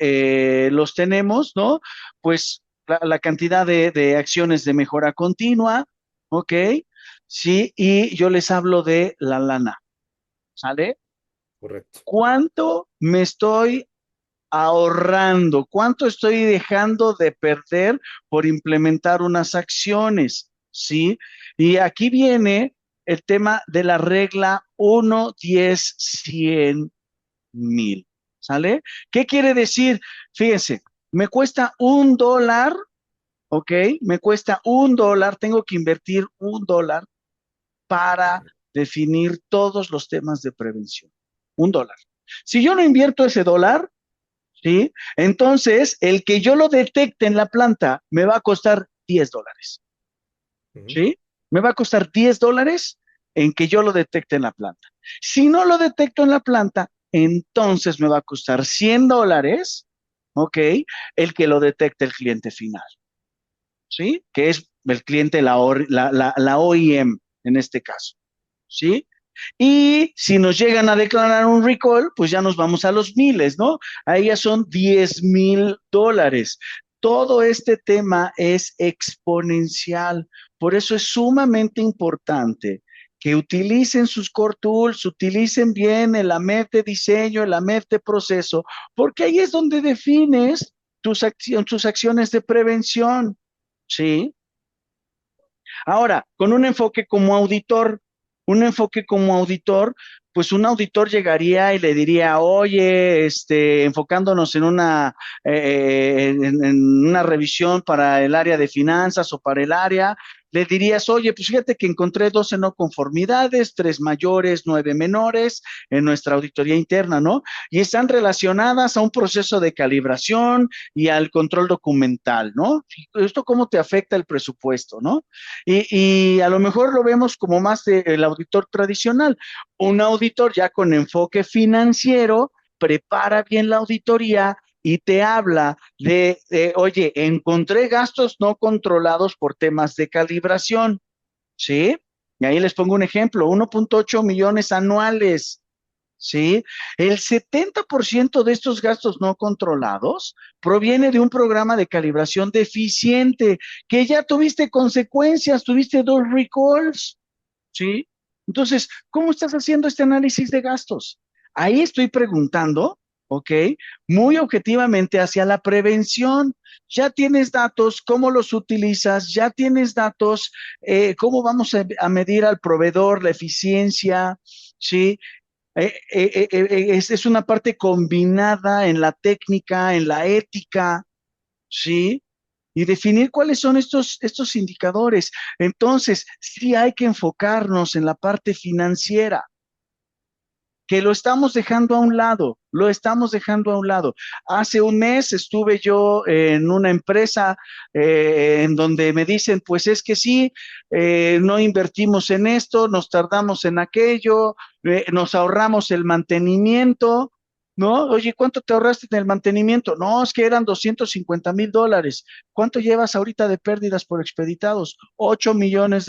los tenemos, ¿no? Pues la cantidad de acciones de mejora continua, ¿ok? Sí, y yo les hablo de la lana, ¿sale?
correcto.
¿Cuánto me estoy ahorrando? ¿Cuánto estoy dejando de perder por implementar unas acciones? ¿Sí? Y aquí viene el tema de la regla 1, 10, 100, 1000. ¿Sale? ¿Qué quiere decir? Fíjense, me cuesta $1, ¿ok? Me cuesta $1, tengo que invertir $1 para definir todos los temas de prevención. $1. Si yo no invierto ese dólar, ¿sí? Entonces, el que yo lo detecte en la planta me va a costar $10,
Ujú.
¿sí? Me va a costar $10 en que yo lo detecte en la planta. Si no lo detecto en la planta, entonces me va a costar $100, ¿ok? El que lo detecte el cliente final, ¿sí? Que es el cliente, la OEM en este caso, ¿sí? Y si nos llegan a declarar un recall, pues ya nos vamos a los miles, ¿no? Ahí ya son $10,000. Todo este tema es exponencial. Por eso es sumamente importante que utilicen sus core tools, utilicen bien el AMET de diseño, el AMET de proceso, porque ahí es donde defines tus acciones de prevención, ¿sí? Ahora, con un enfoque como auditor, pues un auditor llegaría y le diría, oye, enfocándonos en una revisión para el área de finanzas o para el área, le dirías, oye, pues fíjate que encontré 12 no conformidades, 3 mayores, 9 menores en nuestra auditoría interna, ¿no? Y están relacionadas a un proceso de calibración y al control documental, ¿no? ¿Esto cómo te afecta el presupuesto, ¿no? Y a lo mejor lo vemos como más el auditor tradicional. Un auditor ya con enfoque financiero prepara bien la auditoría y te habla oye, encontré gastos no controlados por temas de calibración, ¿sí? Y ahí les pongo un ejemplo, 1.8 millones anuales. ¿Sí? El 70% de estos gastos no controlados proviene de un programa de calibración deficiente, que ya tuviste consecuencias, tuviste 2 recalls, ¿sí? Entonces, ¿cómo estás haciendo este análisis de gastos? Ahí estoy preguntando, ¿ok? Muy objetivamente hacia la prevención. Ya tienes datos, ¿cómo los utilizas? Ya tienes datos, ¿cómo vamos a medir al proveedor la eficiencia? ¿Sí? Es una parte combinada en la técnica, en la ética, ¿sí? Y definir cuáles son estos indicadores. Entonces, sí hay que enfocarnos en la parte financiera, que lo estamos dejando a un lado, lo estamos dejando a un lado. Hace un mes estuve yo en una empresa en donde me dicen, pues es que sí, no invertimos en esto, nos tardamos en aquello, nos ahorramos el mantenimiento, ¿no? Oye, ¿cuánto te ahorraste en el mantenimiento? No, es que eran $250,000. ¿Cuánto llevas ahorita de pérdidas por expeditados? $8 millones,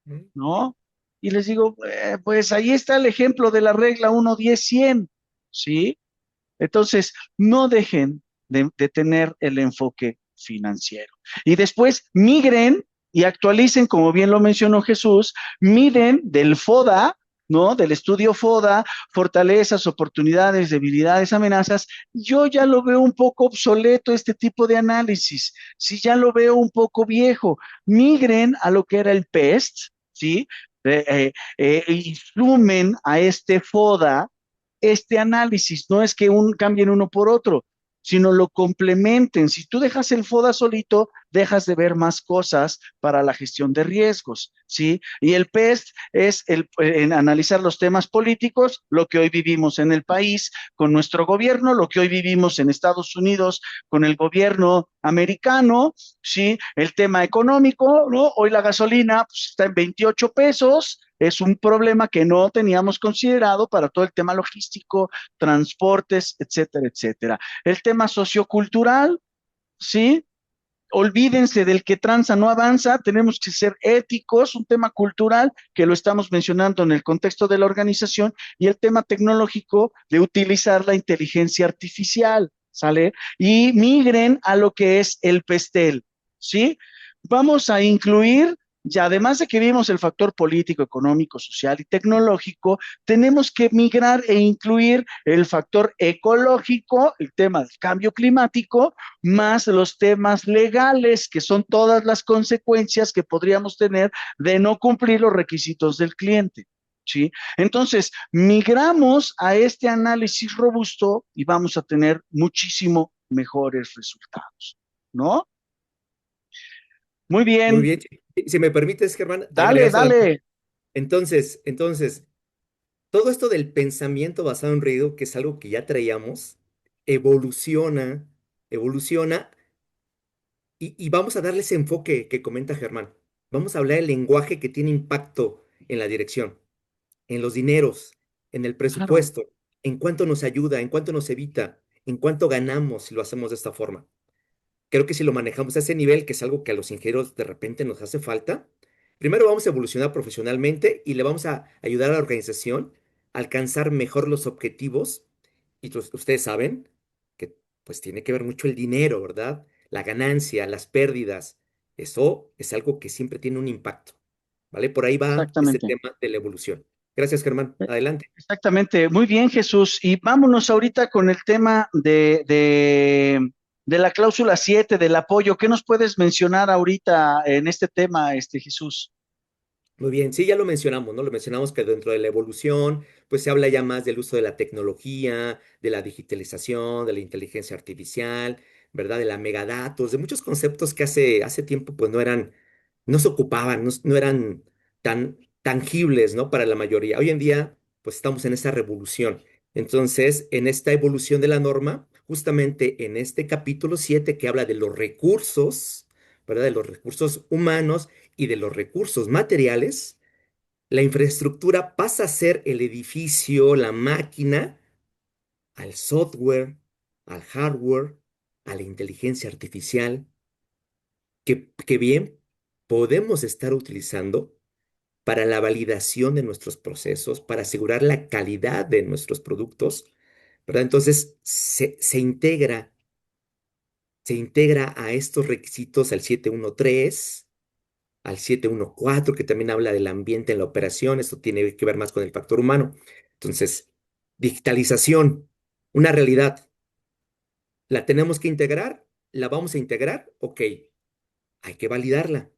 Mm.
¿no? Y les digo, pues ahí está el ejemplo de la regla 1, 10, 100, ¿sí? Entonces, no dejen de tener el enfoque financiero. Y después migren y actualicen, como bien lo mencionó Jesús, miden del FODA, ¿no? Del estudio FODA, fortalezas, oportunidades, debilidades, amenazas. Yo ya lo veo un poco obsoleto este tipo de análisis. Sí, ya lo veo un poco viejo. Migren a lo que era el PEST, ¿sí? Y sumen a este FODA este análisis. No es que cambien uno por otro, sino lo complementen. Si tú dejas el FODA solito, dejas de ver más cosas para la gestión de riesgos, ¿sí? Y el PEST es en analizar los temas políticos, lo que hoy vivimos en el país con nuestro gobierno, lo que hoy vivimos en Estados Unidos con el gobierno americano, ¿sí? El tema económico, ¿no? Hoy la gasolina pues, está en 28 pesos, es un problema que no teníamos considerado para todo el tema logístico, transportes, etcétera, etcétera. El tema sociocultural, ¿sí? olvídense del que tranza no avanza, tenemos que ser éticos, un tema cultural que lo estamos mencionando en el contexto de la organización y el tema tecnológico de utilizar la inteligencia artificial, ¿sale? Y migren a lo que es el PESTEL, ¿sí? Vamos a incluir, ya además de que vimos el factor político, económico, social y tecnológico, tenemos que migrar e incluir el factor ecológico, el tema del cambio climático, más los temas legales, que son todas las consecuencias que podríamos tener de no cumplir los requisitos del cliente. ¿Sí? Entonces, migramos a este análisis robusto y vamos a tener muchísimo mejores resultados, ¿no? Muy
Muy
bien,
bien. Si me permites, Germán,
dale,
agregar solamente.
dale.
Entonces, todo esto del pensamiento basado en ruido, que es algo que ya traíamos, evoluciona, evoluciona, y vamos a darle ese enfoque que comenta Germán. Vamos a hablar del lenguaje que tiene impacto en la dirección, en los dineros, en el
Claro,
presupuesto, en cuánto nos ayuda, en cuánto nos evita, en cuánto ganamos si lo hacemos de esta forma. Creo que si lo manejamos a ese nivel, que es algo que a los ingenieros de repente nos hace falta, primero vamos a evolucionar profesionalmente y le vamos a ayudar a la organización a alcanzar mejor los objetivos. Y ustedes saben que pues tiene que ver mucho el dinero, ¿verdad? La ganancia, las pérdidas. Eso es algo que siempre tiene un impacto, ¿vale? Por ahí va este
exactamente.
tema de la evolución. Gracias, Germán. Adelante.
Exactamente. Muy bien, Jesús. Y vámonos ahorita con el tema de la cláusula 7 del apoyo. ¿Qué nos puedes mencionar ahorita en este tema, Jesús?
Muy bien, sí, ya lo mencionamos, ¿no? Lo mencionamos que dentro de la evolución, pues se habla ya más del uso de la tecnología, de la digitalización, de la inteligencia artificial, ¿verdad? De la megadatos, de muchos conceptos que hace tiempo pues no se ocupaban, no eran tan tangibles, ¿no? Para la mayoría. Hoy en día, pues estamos en esa revolución. Entonces, en esta evolución de la norma, justamente en este capítulo 7 que habla de los recursos, ¿verdad? De los recursos humanos y de los recursos materiales, la infraestructura pasa a ser el edificio, la máquina, al software, al hardware, a la inteligencia artificial, que bien podemos estar utilizando para la validación de nuestros procesos, para asegurar la calidad de nuestros productos, ¿verdad? Entonces se integra a estos requisitos al 713, al 714, que también habla del ambiente en la operación. Esto tiene que ver más con el factor humano. Entonces, digitalización, una realidad. ¿La tenemos que integrar? ¿La vamos a integrar? Ok, hay que validarla.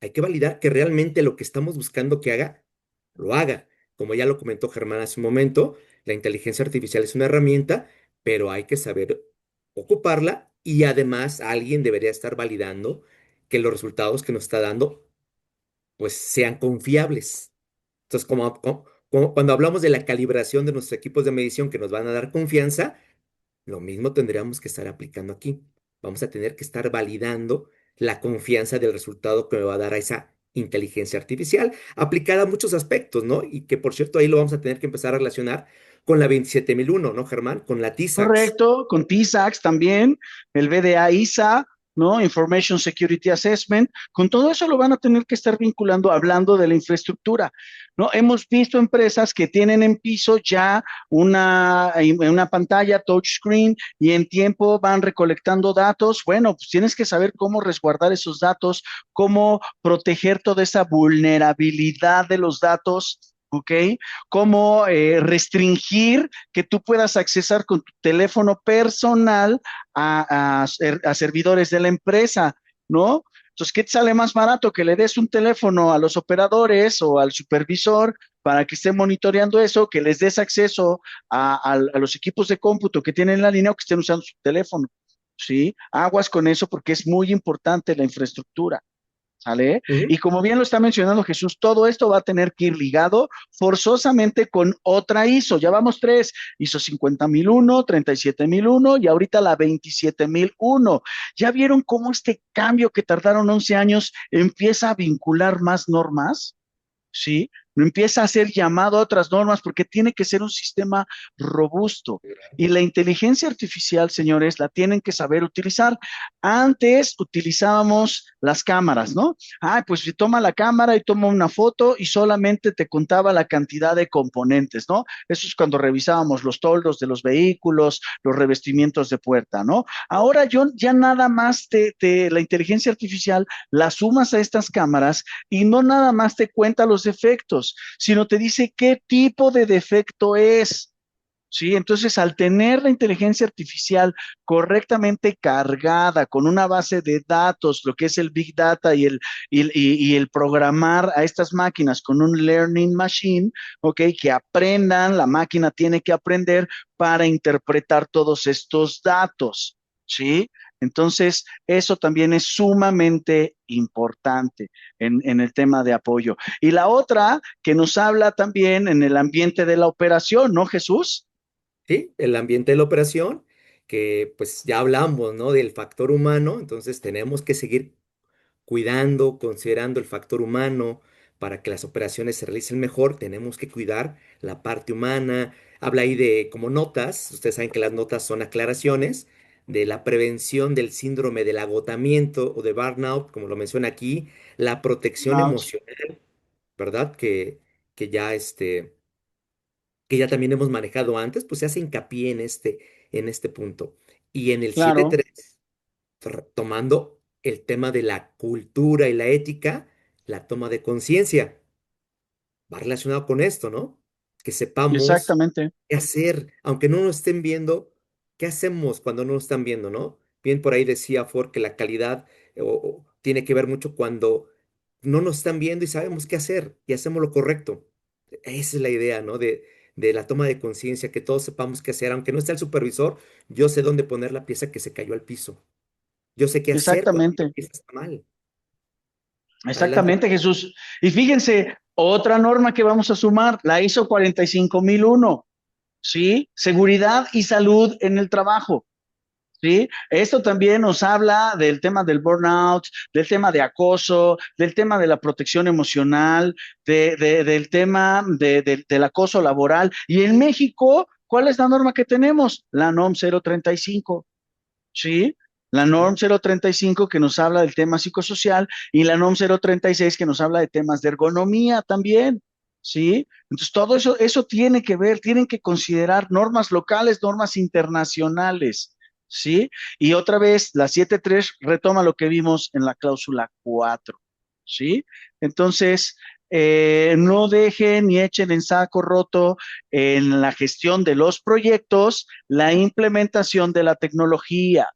Hay que validar que realmente lo que estamos buscando que haga, lo haga. Como ya lo comentó Germán hace un momento, la inteligencia artificial es una herramienta, pero hay que saber ocuparla y además alguien debería estar validando que los resultados que nos está dando pues sean confiables. Entonces, como cuando hablamos de la calibración de nuestros equipos de medición que nos van a dar confianza, lo mismo tendríamos que estar aplicando aquí. Vamos a tener que estar validando la confianza del resultado que me va a dar a esa inteligencia artificial, aplicada a muchos aspectos, ¿no? Y que, por cierto, ahí lo vamos a tener que empezar a relacionar con la 27001, ¿no, Germán? Con la TISAX.
Correcto, con TISAX también, el VDA ISA, ¿no? Information Security Assessment, con todo eso lo van a tener que estar vinculando, hablando de la infraestructura, ¿no? Hemos visto empresas que tienen en piso ya una pantalla touchscreen y en tiempo van recolectando datos. Bueno, pues tienes que saber cómo resguardar esos datos, cómo proteger toda esa vulnerabilidad de los datos. ¿Ok? Cómo restringir que tú puedas accesar con tu teléfono personal a servidores de la empresa, ¿no? Entonces, ¿qué te sale más barato? Que le des un teléfono a los operadores o al supervisor para que esté monitoreando eso, que les des acceso a los equipos de cómputo que tienen en la línea o que estén usando su teléfono, ¿sí? Aguas con eso porque es muy importante la infraestructura. ¿Sale?
Ujú.
Y como bien lo está mencionando Jesús, todo esto va a tener que ir ligado forzosamente con otra ISO. Ya vamos tres, ISO 50001, 37001 y ahorita la 27001. ¿Ya vieron cómo este cambio que tardaron 11 años empieza a vincular más normas? ¿Sí? no empieza a hacer llamado a otras normas porque tiene que ser un sistema robusto. Y la inteligencia artificial, señores, la tienen que saber utilizar. Antes utilizábamos las cámaras, ¿no? Ah, pues si toma la cámara y toma una foto y solamente te contaba la cantidad de componentes, ¿no? Eso es cuando revisábamos los toldos de los vehículos, los revestimientos de puerta, ¿no? Ahora yo ya nada más la inteligencia artificial la sumas a estas cámaras y no nada más te cuenta los defectos, sino te dice qué tipo de defecto es. Sí, entonces al tener la inteligencia artificial correctamente cargada con una base de datos, lo que es el Big Data y el programar a estas máquinas con un learning machine, ok, que aprendan, la máquina tiene que aprender para interpretar todos estos datos, ¿sí? Entonces, eso también es sumamente importante en el tema de apoyo. Y la otra que nos habla también en el ambiente de la operación, ¿no, Jesús?
¿Sí? El ambiente de la operación, que pues ya hablamos, ¿no? Del factor humano, entonces tenemos que seguir cuidando, considerando el factor humano para que las operaciones se realicen mejor, tenemos que cuidar la parte humana. Habla ahí de como notas, ustedes saben que las notas son aclaraciones de la prevención del síndrome del agotamiento o de burnout, como lo menciona aquí, la protección
Out.
emocional, ¿verdad? Que ya que ya también hemos manejado antes, pues se hace hincapié en este punto. Y en el siete
Claro,
tres tomando el tema de la cultura y la ética, la toma de conciencia, va relacionado con esto, ¿no? Que sepamos
exactamente,
qué hacer, aunque no nos estén viendo, ¿qué hacemos cuando no nos están viendo, no? Bien, por ahí decía Ford que la calidad tiene que ver mucho cuando no nos están viendo y sabemos qué hacer y hacemos lo correcto. Esa es la idea, ¿no? De la toma de conciencia, que todos sepamos qué hacer, aunque no esté el supervisor, yo sé dónde poner la pieza que se cayó al piso. Yo sé qué hacer cuando mi
exactamente,
pieza está mal. Adelante.
exactamente, Jesús. Y fíjense, otra norma que vamos a sumar, la ISO 45001, ¿sí? Seguridad y salud en el trabajo. ¿Sí? Esto también nos habla del tema del burnout, del tema de acoso, del tema de la protección emocional, del tema del acoso laboral. Y en México, ¿cuál es la norma que tenemos? La NOM 035. ¿Sí? La
Ujú.
NORM 035 que nos habla del tema psicosocial y la NORM 036 que nos habla de temas de ergonomía también, ¿sí? Entonces, todo eso tiene que ver, tienen que considerar normas locales, normas internacionales, ¿sí? Y otra vez, la 7.3 retoma lo que vimos en la cláusula 4, ¿sí? Entonces, no dejen ni echen en saco roto en la gestión de los proyectos la implementación de la tecnología,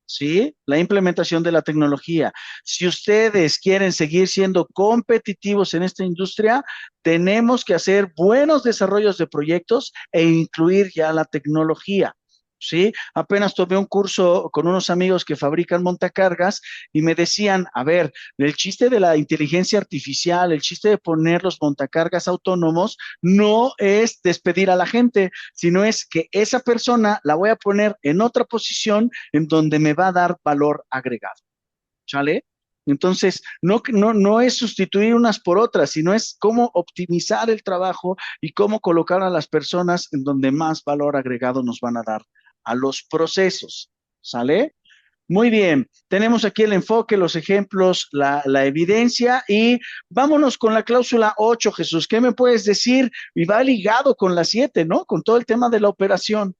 ¿sí? La implementación de la tecnología. Si ustedes quieren seguir siendo competitivos en esta industria, tenemos que hacer buenos desarrollos de proyectos e incluir ya la tecnología. ¿Sí? Apenas tomé un curso con unos amigos que fabrican montacargas y me decían, a ver, el chiste de la inteligencia artificial, el chiste de poner los montacargas autónomos, no es despedir a la gente, sino es que esa persona la voy a poner en otra posición en donde me va a dar valor agregado. ¿Sale? Entonces, no es sustituir unas por otras, sino es cómo optimizar el trabajo y cómo colocar a las personas en donde más valor agregado nos van a dar a los procesos. ¿Sale? Muy bien, tenemos aquí el enfoque, los ejemplos, la evidencia y vámonos con la cláusula 8, Jesús. ¿Qué me puedes decir? Y va ligado con la 7, ¿no? Con todo el tema de la operación.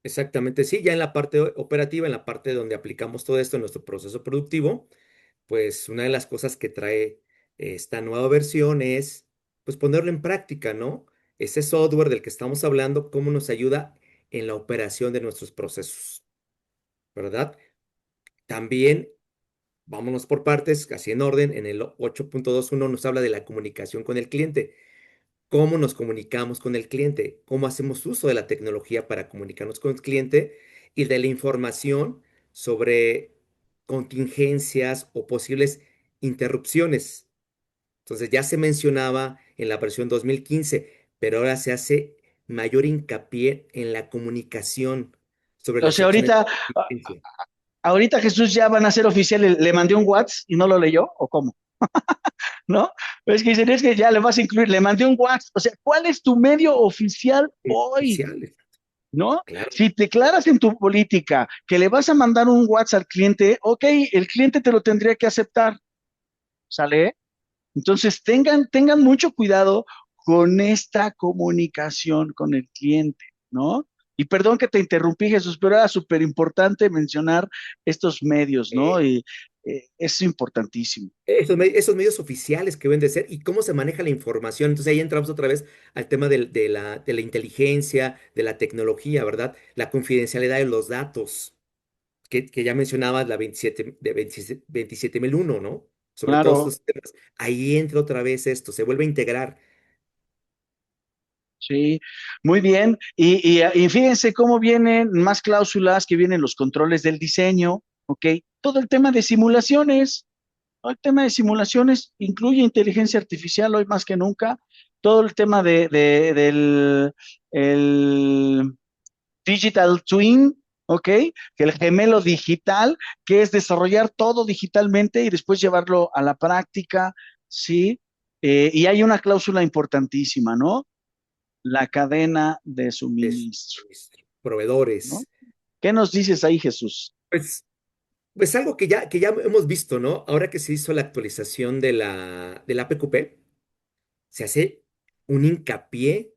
Exactamente, sí, ya en la parte operativa, en la parte donde aplicamos todo esto en nuestro proceso productivo, pues una de las cosas que trae esta nueva versión es pues ponerlo en práctica, ¿no? Ese software del que estamos hablando, cómo nos ayuda en la operación de nuestros procesos, ¿verdad? También, vámonos por partes, casi en orden, en el 8.21 nos habla de la comunicación con el cliente. ¿Cómo nos comunicamos con el cliente? ¿Cómo hacemos uso de la tecnología para comunicarnos con el cliente? Y de la información sobre contingencias o posibles interrupciones. Entonces ya se mencionaba en la versión 2015, pero ahora se hace mayor hincapié en la comunicación sobre
O
las
sea,
opciones
ahorita,
de contingencia.
ahorita Jesús ya van a ser oficiales. ¿Le mandé un WhatsApp y no lo leyó o cómo? ¿no? Pero es que dicen, es que ya le vas a incluir, le mandé un WhatsApp, o sea, ¿cuál es tu medio oficial hoy?
Oficiales,
¿No?
claro.
Si declaras en tu política que le vas a mandar un WhatsApp al cliente, ok, el cliente te lo tendría que aceptar, ¿sale? Entonces, tengan mucho cuidado con esta comunicación con el cliente, ¿no? Y perdón que te interrumpí, Jesús, pero era súper importante mencionar estos medios, ¿no?
Eh,
Y es importantísimo.
esos medios oficiales que deben de ser y cómo se maneja la información. Entonces ahí entramos otra vez al tema de la inteligencia, de la tecnología, ¿verdad? La confidencialidad de los datos, que ya mencionabas la 27001, ¿no? Sobre todos
Claro,
estos temas. Ahí entra otra vez esto, se vuelve a integrar.
sí, muy bien. Y fíjense cómo vienen más cláusulas, que vienen los controles del diseño, ¿ok? Todo el tema de simulaciones. El tema de simulaciones incluye inteligencia artificial hoy más que nunca. Todo el tema del el digital twin, ¿ok? Que el gemelo digital, que es desarrollar todo digitalmente y después llevarlo a la práctica, ¿sí? Y hay una cláusula importantísima, ¿no? La cadena de
de
suministro,
suministro,
¿no?
proveedores.
¿Qué nos dices ahí, Jesús?
Pues, pues algo que ya hemos visto, ¿no? Ahora que se hizo la actualización de la APQP, se hace un hincapié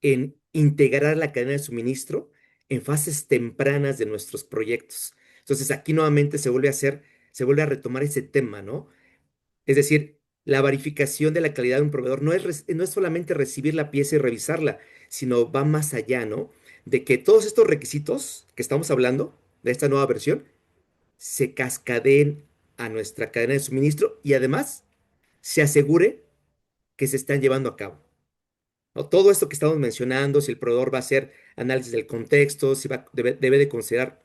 en integrar la cadena de suministro en fases tempranas de nuestros proyectos. Entonces, aquí nuevamente se vuelve a retomar ese tema, ¿no? Es decir, la verificación de la calidad de un proveedor no es solamente recibir la pieza y revisarla, sino va más allá, ¿no? De que todos estos requisitos que estamos hablando de esta nueva versión se cascadeen a nuestra cadena de suministro y además se asegure que se están llevando a cabo, ¿no? Todo esto que estamos mencionando, si el proveedor va a hacer análisis del contexto, si debe de considerar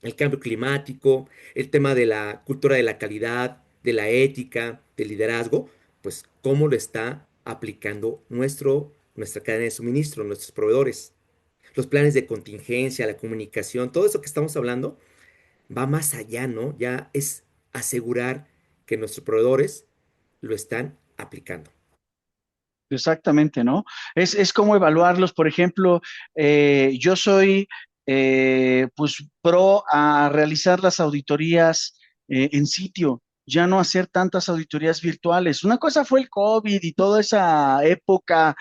el cambio climático, el tema de la cultura de la calidad, de la ética, del liderazgo, pues cómo lo está aplicando nuestra cadena de suministro, nuestros proveedores. Los planes de contingencia, la comunicación, todo eso que estamos hablando va más allá, ¿no? Ya es asegurar que nuestros proveedores lo están aplicando.
Exactamente, ¿no? Es como evaluarlos, por ejemplo, yo soy pues pro a realizar las auditorías en sitio, ya no hacer tantas auditorías virtuales. Una cosa fue el COVID y toda esa época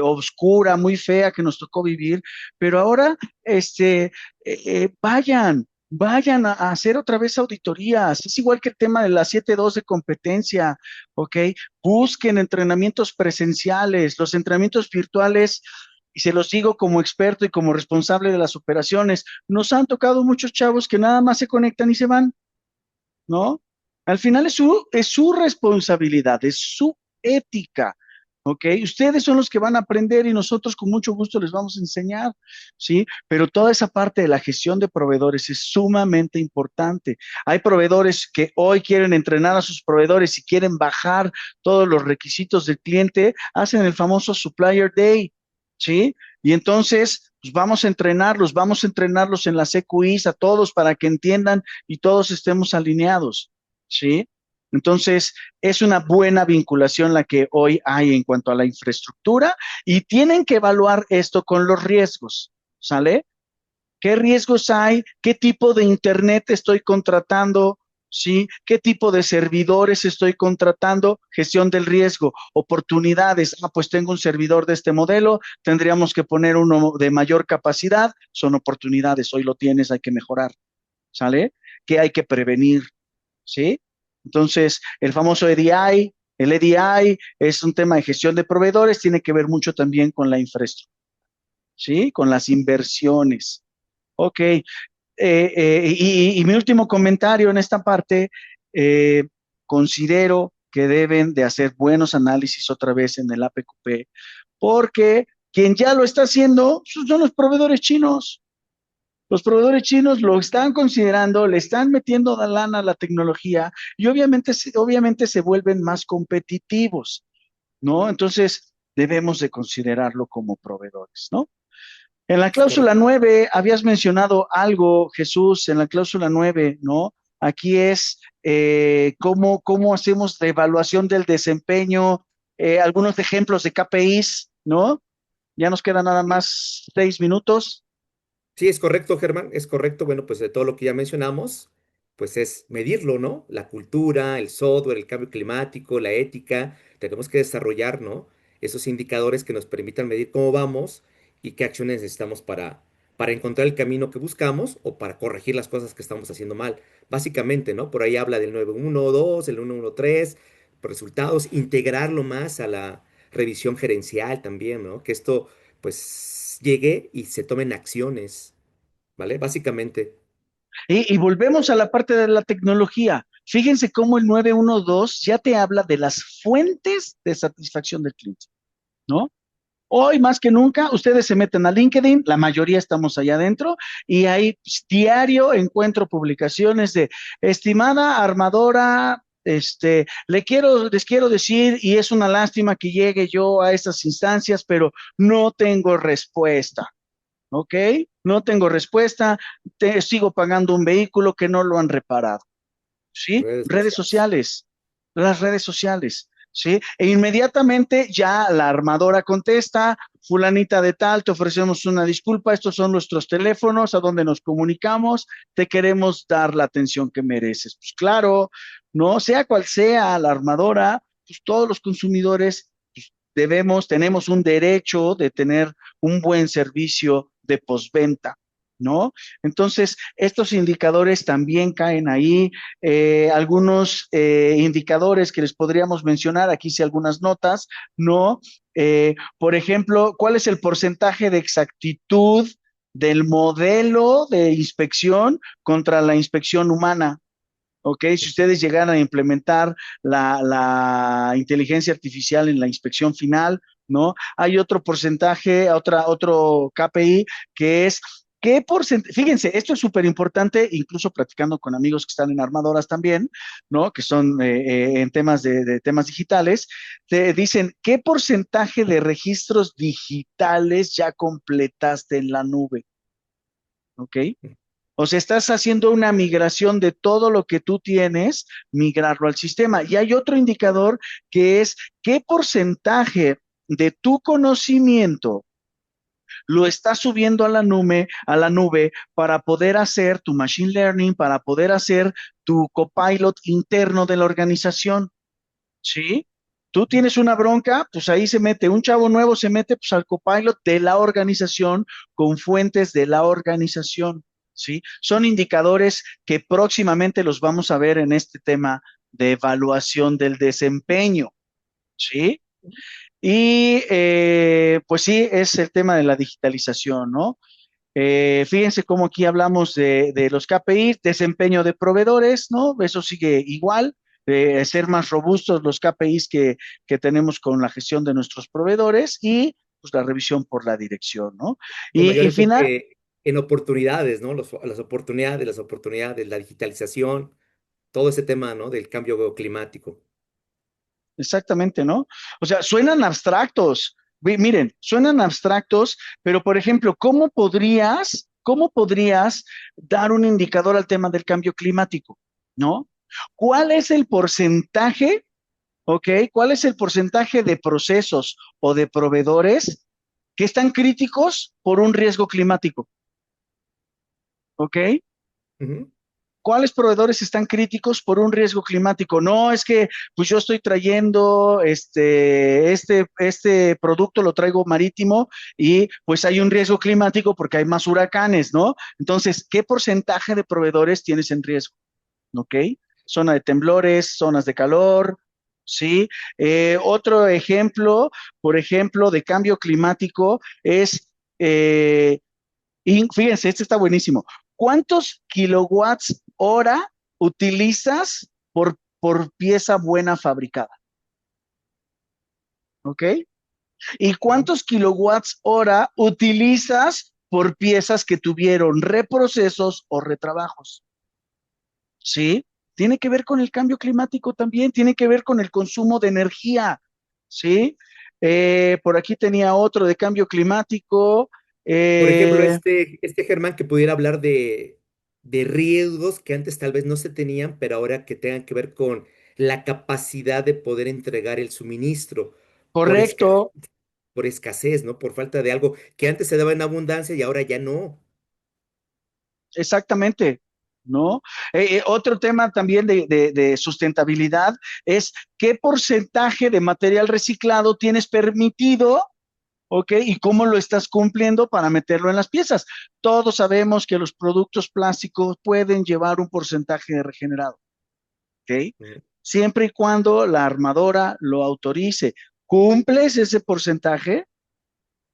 oscura, muy fea que nos tocó vivir, pero ahora vayan a hacer otra vez auditorías. Es igual que el tema de la 7.2 de competencia, ¿ok? Busquen entrenamientos presenciales, los entrenamientos virtuales, y se los digo como experto y como responsable de las operaciones, nos han tocado muchos chavos que nada más se conectan y se van, ¿no? Al final es su responsabilidad, es su ética, ¿ok? Ustedes son los que van a aprender y nosotros con mucho gusto les vamos a enseñar, ¿sí? Pero toda esa parte de la gestión de proveedores es sumamente importante. Hay proveedores que hoy quieren entrenar a sus proveedores y quieren bajar todos los requisitos del cliente, hacen el famoso Supplier Day, ¿sí? Y entonces, pues vamos a entrenarlos en las EQIs a todos para que entiendan y todos estemos alineados, ¿sí? Entonces, es una buena vinculación la que hoy hay en cuanto a la infraestructura y tienen que evaluar esto con los riesgos, ¿sale? ¿Qué riesgos hay? ¿Qué tipo de internet estoy contratando? ¿Sí? ¿Qué tipo de servidores estoy contratando? Gestión del riesgo, oportunidades. Ah, pues tengo un servidor de este modelo, tendríamos que poner uno de mayor capacidad. Son oportunidades, hoy lo tienes, hay que mejorar. ¿Sale? ¿Qué hay que prevenir? ¿Sí? Entonces, el famoso EDI, el EDI es un tema de gestión de proveedores, tiene que ver mucho también con la infraestructura, ¿sí? Con las inversiones. Ok, y mi último comentario en esta parte, eh, considero que deben de hacer buenos análisis otra vez en el APQP, porque quien ya lo está haciendo son los proveedores chinos. Los proveedores chinos lo están considerando, le están metiendo la lana a la tecnología y obviamente se vuelven más competitivos, ¿no? Entonces debemos de considerarlo como proveedores, ¿no? En la
Es
cláusula
correcto.
9 habías mencionado algo, Jesús, en la cláusula 9, ¿no? aquí es cómo hacemos la evaluación del desempeño, algunos ejemplos de KPIs, ¿no? Ya nos quedan nada más 6 minutos.
Sí, es correcto, Germán, es correcto. Bueno, pues de todo lo que ya mencionamos, pues es medirlo, ¿no? La cultura, el software, el cambio climático, la ética, tenemos que desarrollar, ¿no? Esos indicadores que nos permitan medir cómo vamos y qué acciones necesitamos para encontrar el camino que buscamos o para corregir las cosas que estamos haciendo mal. Básicamente, ¿no? Por ahí habla del 9.1.2, el 1.1.3, resultados, integrarlo más a la revisión gerencial también, ¿no? Que esto pues llegue y se tomen acciones, ¿vale? Básicamente,
Y volvemos a la parte de la tecnología. Fíjense cómo el 912 ya te habla de las fuentes de satisfacción del cliente, ¿no? Hoy más que nunca, ustedes se meten a LinkedIn, la mayoría estamos allá adentro, y ahí pues, diario encuentro publicaciones de estimada armadora, les quiero decir, y es una lástima que llegue yo a estas instancias, pero no tengo respuesta. ¿Ok? No tengo respuesta, sigo pagando un vehículo que no lo han reparado. ¿Sí?
redes
Redes
sociales.
sociales, las redes sociales, ¿sí? E inmediatamente ya la armadora contesta, fulanita de tal, te ofrecemos una disculpa, estos son nuestros teléfonos, a donde nos comunicamos, te queremos dar la atención que mereces. Pues claro, no sea cual sea la armadora, pues todos los consumidores tenemos un derecho de tener un buen servicio de postventa, ¿no? Entonces, estos indicadores también caen ahí. Algunos indicadores que les podríamos mencionar, aquí hice algunas notas, ¿no? Por ejemplo, ¿cuál es el porcentaje de exactitud del modelo de inspección contra la inspección humana? ¿Ok? Si ustedes llegaran a implementar la inteligencia artificial en la inspección final, ¿no? Hay otro porcentaje, otro KPI que es qué porcentaje, fíjense, esto es súper importante, incluso platicando con amigos que están en armadoras también, ¿no? Que son en temas de temas digitales, te dicen, ¿qué porcentaje de registros digitales ya completaste en la nube? ¿Ok? O sea, estás haciendo una migración de todo lo que tú tienes, migrarlo al sistema. Y hay otro indicador que es qué porcentaje de tu conocimiento lo estás subiendo a la nube para poder hacer tu machine learning, para poder hacer tu copilot interno de la organización. ¿Sí? Tú tienes una bronca, pues ahí se mete, un chavo nuevo se mete pues, al copilot de la organización con fuentes de la organización, ¿sí? Son indicadores que próximamente los vamos a ver en este tema de evaluación del desempeño, ¿sí? Y pues sí, es el tema de la digitalización, ¿no? Fíjense cómo aquí hablamos de los KPI, desempeño de proveedores, ¿no? Eso sigue igual, ser más robustos los KPIs que tenemos con la gestión de nuestros proveedores y pues la revisión por la dirección, ¿no?
Un mayor
Y final,
enfoque en oportunidades, ¿no? Las oportunidades, la digitalización, todo ese tema, ¿no? Del cambio climático.
exactamente, ¿no? O sea, suenan abstractos, miren, suenan abstractos, pero por ejemplo, cómo podrías dar un indicador al tema del cambio climático, ¿no? ¿Cuál es el porcentaje? ¿Ok? ¿Cuál es el porcentaje de procesos o de proveedores que están críticos por un riesgo climático? ¿Ok?
Ujú.
¿Cuáles proveedores están críticos por un riesgo climático? No, es que pues yo estoy trayendo este producto, lo traigo marítimo y pues hay un riesgo climático porque hay más huracanes, ¿no? Entonces, ¿qué porcentaje de proveedores tienes en riesgo? ¿Ok? Zona de temblores, zonas de calor, ¿sí? Otro ejemplo, por ejemplo, de cambio climático es, fíjense, este está buenísimo. ¿Cuántos kilowatts hora utilizas por pieza buena fabricada? ¿Ok? ¿Y
Ujú.
cuántos kilowatts hora utilizas por piezas que tuvieron reprocesos o retrabajos? ¿Sí? Tiene que ver con el cambio climático también, tiene que ver con el consumo de energía, ¿sí? Por aquí tenía otro de cambio climático.
Por ejemplo,
eh,
este Germán que pudiera hablar de riesgos que antes tal vez no se tenían, pero ahora que tengan que ver con la capacidad de poder entregar el suministro por
Correcto,
por escasez, ¿no? Por falta de algo que antes se daba en abundancia y ahora ya no.
exactamente, ¿no? Otro tema también de sustentabilidad es qué porcentaje de material reciclado tienes permitido. ¿Ok? ¿Y cómo lo estás cumpliendo para meterlo en las piezas? Todos sabemos que los productos plásticos pueden llevar un porcentaje de regenerado, ¿ok?
Mm,
Siempre y cuando la armadora lo autorice. ¿Cumples ese porcentaje?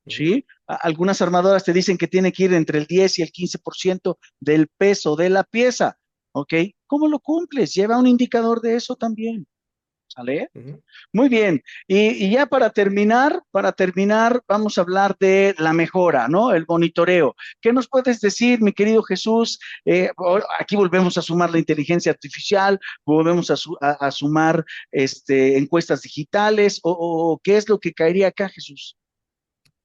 mm,
¿Sí? Algunas armadoras te dicen que tiene que ir entre el 10 y el 15% del peso de la pieza, ¿ok? ¿Cómo lo cumples? Lleva un indicador de eso también, ¿sale?
mm.
Muy bien, y ya para terminar, vamos a hablar de la mejora, ¿no? El monitoreo. ¿Qué nos puedes decir, mi querido Jesús? Aquí volvemos a sumar la inteligencia artificial, volvemos a sumar encuestas digitales, o ¿qué es lo que caería acá, Jesús?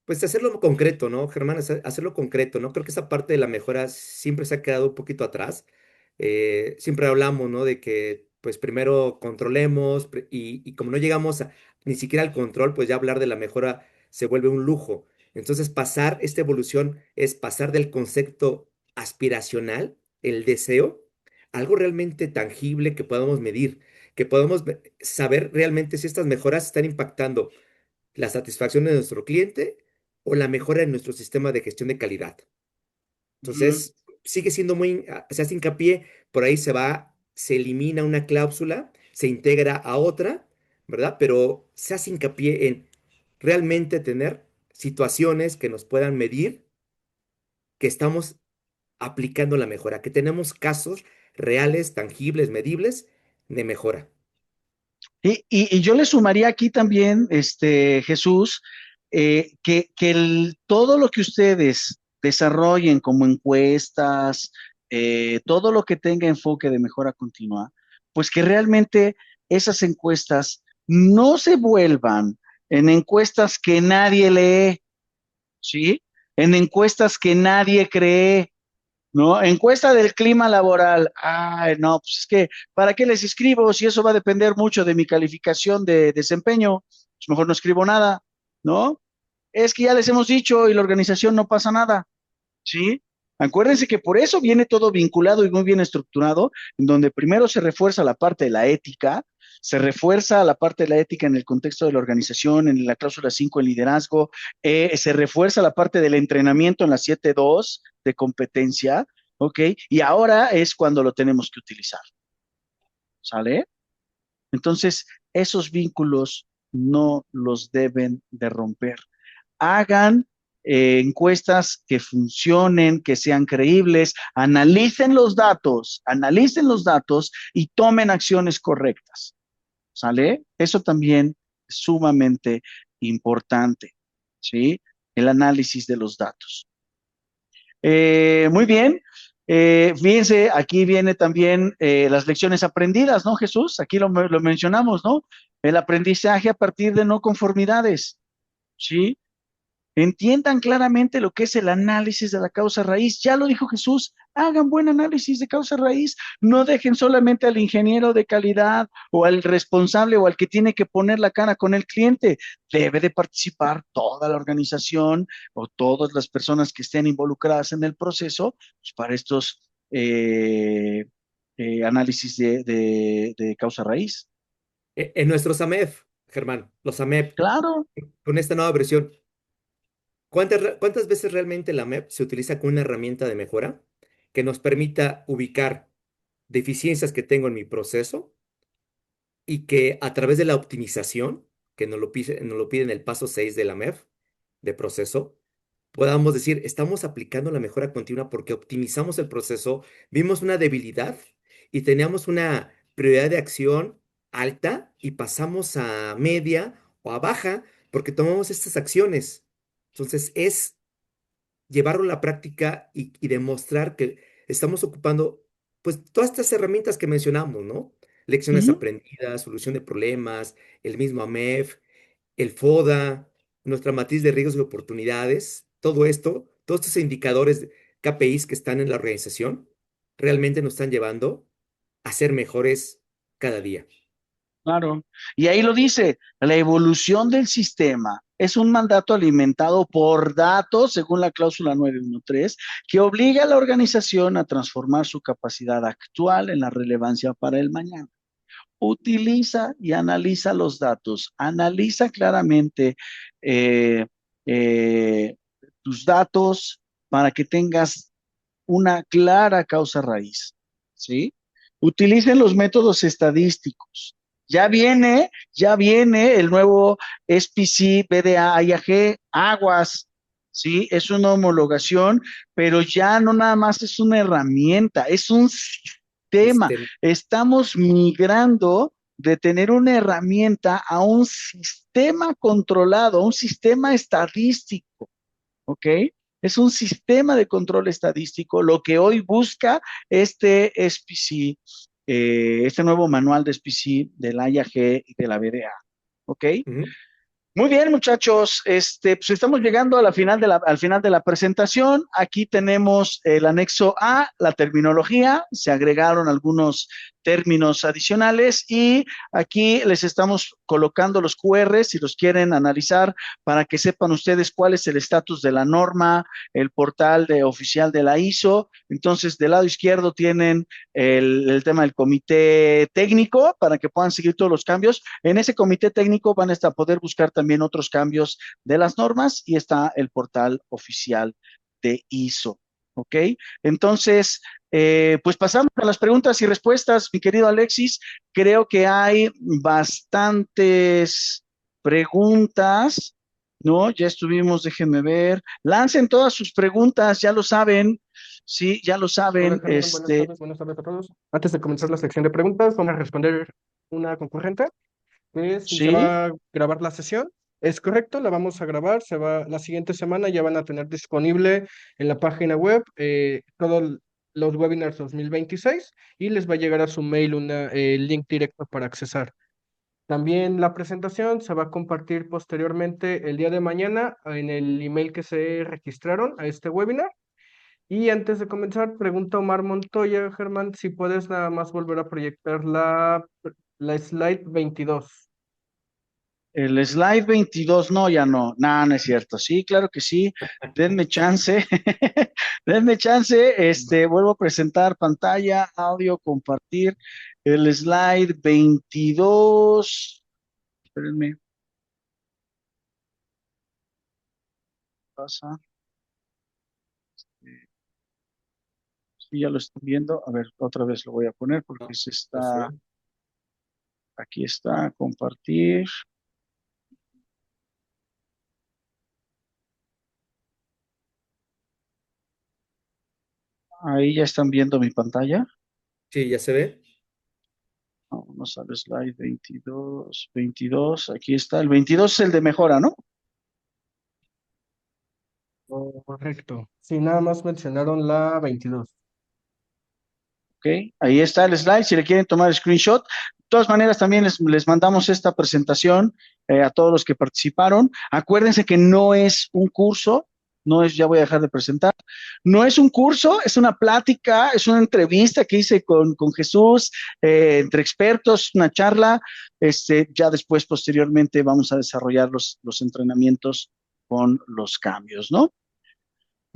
Pues hacerlo concreto, ¿no, Germán? Hacerlo concreto, ¿no? Creo que esa parte de la mejora siempre se ha quedado un poquito atrás. Siempre hablamos, ¿no? De que, pues primero controlemos y como no llegamos ni siquiera al control, pues ya hablar de la mejora se vuelve un lujo. Entonces, esta evolución es pasar del concepto aspiracional, el deseo, a algo realmente tangible que podamos medir, que podamos saber realmente si estas mejoras están impactando la satisfacción de nuestro cliente o la mejora en nuestro sistema de gestión de calidad.
Ujú.
Entonces, sigue siendo se hace hincapié, por ahí se elimina una cláusula, se integra a otra, ¿verdad? Pero se hace hincapié en realmente tener situaciones que nos puedan medir que estamos aplicando la mejora, que tenemos casos reales, tangibles, medibles de mejora.
Y yo le sumaría aquí también, Jesús, que todo lo que ustedes desarrollen como encuestas, todo lo que tenga enfoque de mejora continua, pues que realmente esas encuestas no se vuelvan en encuestas que nadie lee, ¿sí? En encuestas que nadie cree, ¿no? Encuesta del clima laboral. Ay, no, pues es que, ¿para qué les escribo si eso va a depender mucho de mi calificación de desempeño? Pues mejor no escribo nada, ¿no? Es que ya les hemos dicho y la organización no pasa nada, ¿sí? Acuérdense que por eso viene todo vinculado y muy bien estructurado, en donde primero se refuerza la parte de la ética, se refuerza la parte de la ética en el contexto de la organización, en la cláusula 5 en liderazgo, se refuerza la parte del entrenamiento en la 7.2 de competencia, ¿ok? Y ahora es cuando lo tenemos que utilizar, ¿sale? Entonces, esos vínculos no los deben de romper. Hagan encuestas que funcionen, que sean creíbles, analicen los datos y tomen acciones correctas. ¿Sale? Eso también es sumamente importante, ¿sí? El análisis de los datos. Muy bien. Fíjense, aquí viene también las lecciones aprendidas, ¿no, Jesús? Aquí lo mencionamos, ¿no? El aprendizaje a partir de no conformidades, ¿sí? Entiendan claramente lo que es el análisis de la causa raíz. Ya lo dijo Jesús, hagan buen análisis de causa raíz. No dejen solamente al ingeniero de calidad o al responsable o al que tiene que poner la cara con el cliente. Debe de participar toda la organización o todas las personas que estén involucradas en el proceso pues, para estos análisis de causa raíz.
En nuestros AMEF, Germán, los AMEF,
Claro.
con esta nueva versión, cuántas veces realmente la MEP se utiliza como una herramienta de mejora que nos permita ubicar deficiencias que tengo en mi proceso y que a través de la optimización, que nos lo pide en el paso 6 de la MEF, de proceso, podamos decir, estamos aplicando la mejora continua porque optimizamos el proceso, vimos una debilidad y teníamos una prioridad de acción alta y pasamos a media o a baja porque tomamos estas acciones. Entonces, es llevarlo a la práctica y demostrar que estamos ocupando, pues, todas estas herramientas que mencionamos, ¿no? Lecciones
Ujú.
aprendidas, solución de problemas, el mismo AMEF, el FODA, nuestra matriz de riesgos y oportunidades, todo esto, todos estos indicadores KPIs que están en la organización, realmente nos están llevando a ser mejores cada día.
Claro. Y ahí lo dice, la evolución del sistema es un mandato alimentado por datos, según la cláusula 913, que obliga a la organización a transformar su capacidad actual en la relevancia para el mañana. Utiliza y analiza los datos, analiza claramente eh, eh, tus datos para que tengas una clara causa raíz, ¿sí? Utilicen los métodos estadísticos. Ya viene el nuevo SPC, BDA, IAG, Aguas, ¿sí? Es una homologación, pero ya no nada más es una herramienta, es un sistema.
Sistema.
Estamos migrando de tener una herramienta a un sistema controlado, a un sistema estadístico. ¿Ok? Es un sistema de control estadístico lo que hoy busca este SPC, este nuevo manual de SPC de la IAG y de la BDA. ¿Ok?
Ujú.
Muy bien, muchachos. Pues estamos llegando a al final de la presentación. Aquí tenemos el anexo A, la terminología. Se agregaron algunos términos adicionales y aquí les estamos colocando los QR si los quieren analizar para que sepan ustedes cuál es el estatus de la norma, el portal oficial de la ISO. Entonces, del lado izquierdo tienen el tema del comité técnico para que puedan seguir todos los cambios. En ese comité técnico van a poder buscar también otros cambios de las normas y está el portal oficial de ISO. ¿Ok? Entonces, pues pasamos a las preguntas y respuestas, mi querido Alexis. Creo que hay bastantes preguntas, ¿no? Ya estuvimos, déjenme ver. Lancen todas sus preguntas, ya lo saben. Sí, ya lo
Hola
saben.
Germán, buenas tardes a todos. Antes de comenzar la sección de preguntas, vamos a responder una concurrente, que si se
Sí,
va a grabar la sesión. Es correcto, la vamos a grabar, la siguiente semana ya van a tener disponible en la página web todos los webinars 2026 y les va a llegar a su mail el link directo para accesar. También la presentación se va a compartir posteriormente el día de mañana en el email que se registraron a este webinar. Y antes de comenzar, pregunta Omar Montoya, Germán, si puedes nada más volver a proyectar la slide 22.
el slide 22, no, ya no. No, no es cierto. Sí, claro que sí. Denme chance. Denme chance. Vuelvo a presentar pantalla, audio, compartir. El slide 22. Espérenme. Pasa. Sí, ya lo están viendo. A ver, otra vez lo voy a poner porque
No,
se
no se
está.
ve.
Aquí está, compartir. Ahí ya están viendo mi pantalla.
Sí, ya se ve.
Vamos al slide 22, 22. Aquí está. El 22 es el de mejora, ¿no?
Correcto. Sí, nada más mencionaron la 22.
Ok, ahí está el slide, si le quieren tomar screenshot. De todas maneras, también les mandamos esta presentación a todos los que participaron. Acuérdense que no es un curso, no es, ya voy a dejar de presentar, no es un curso, es una plática, es una entrevista que hice con Jesús, entre expertos, una charla. Ya después, posteriormente, vamos a desarrollar los entrenamientos con los cambios, ¿no?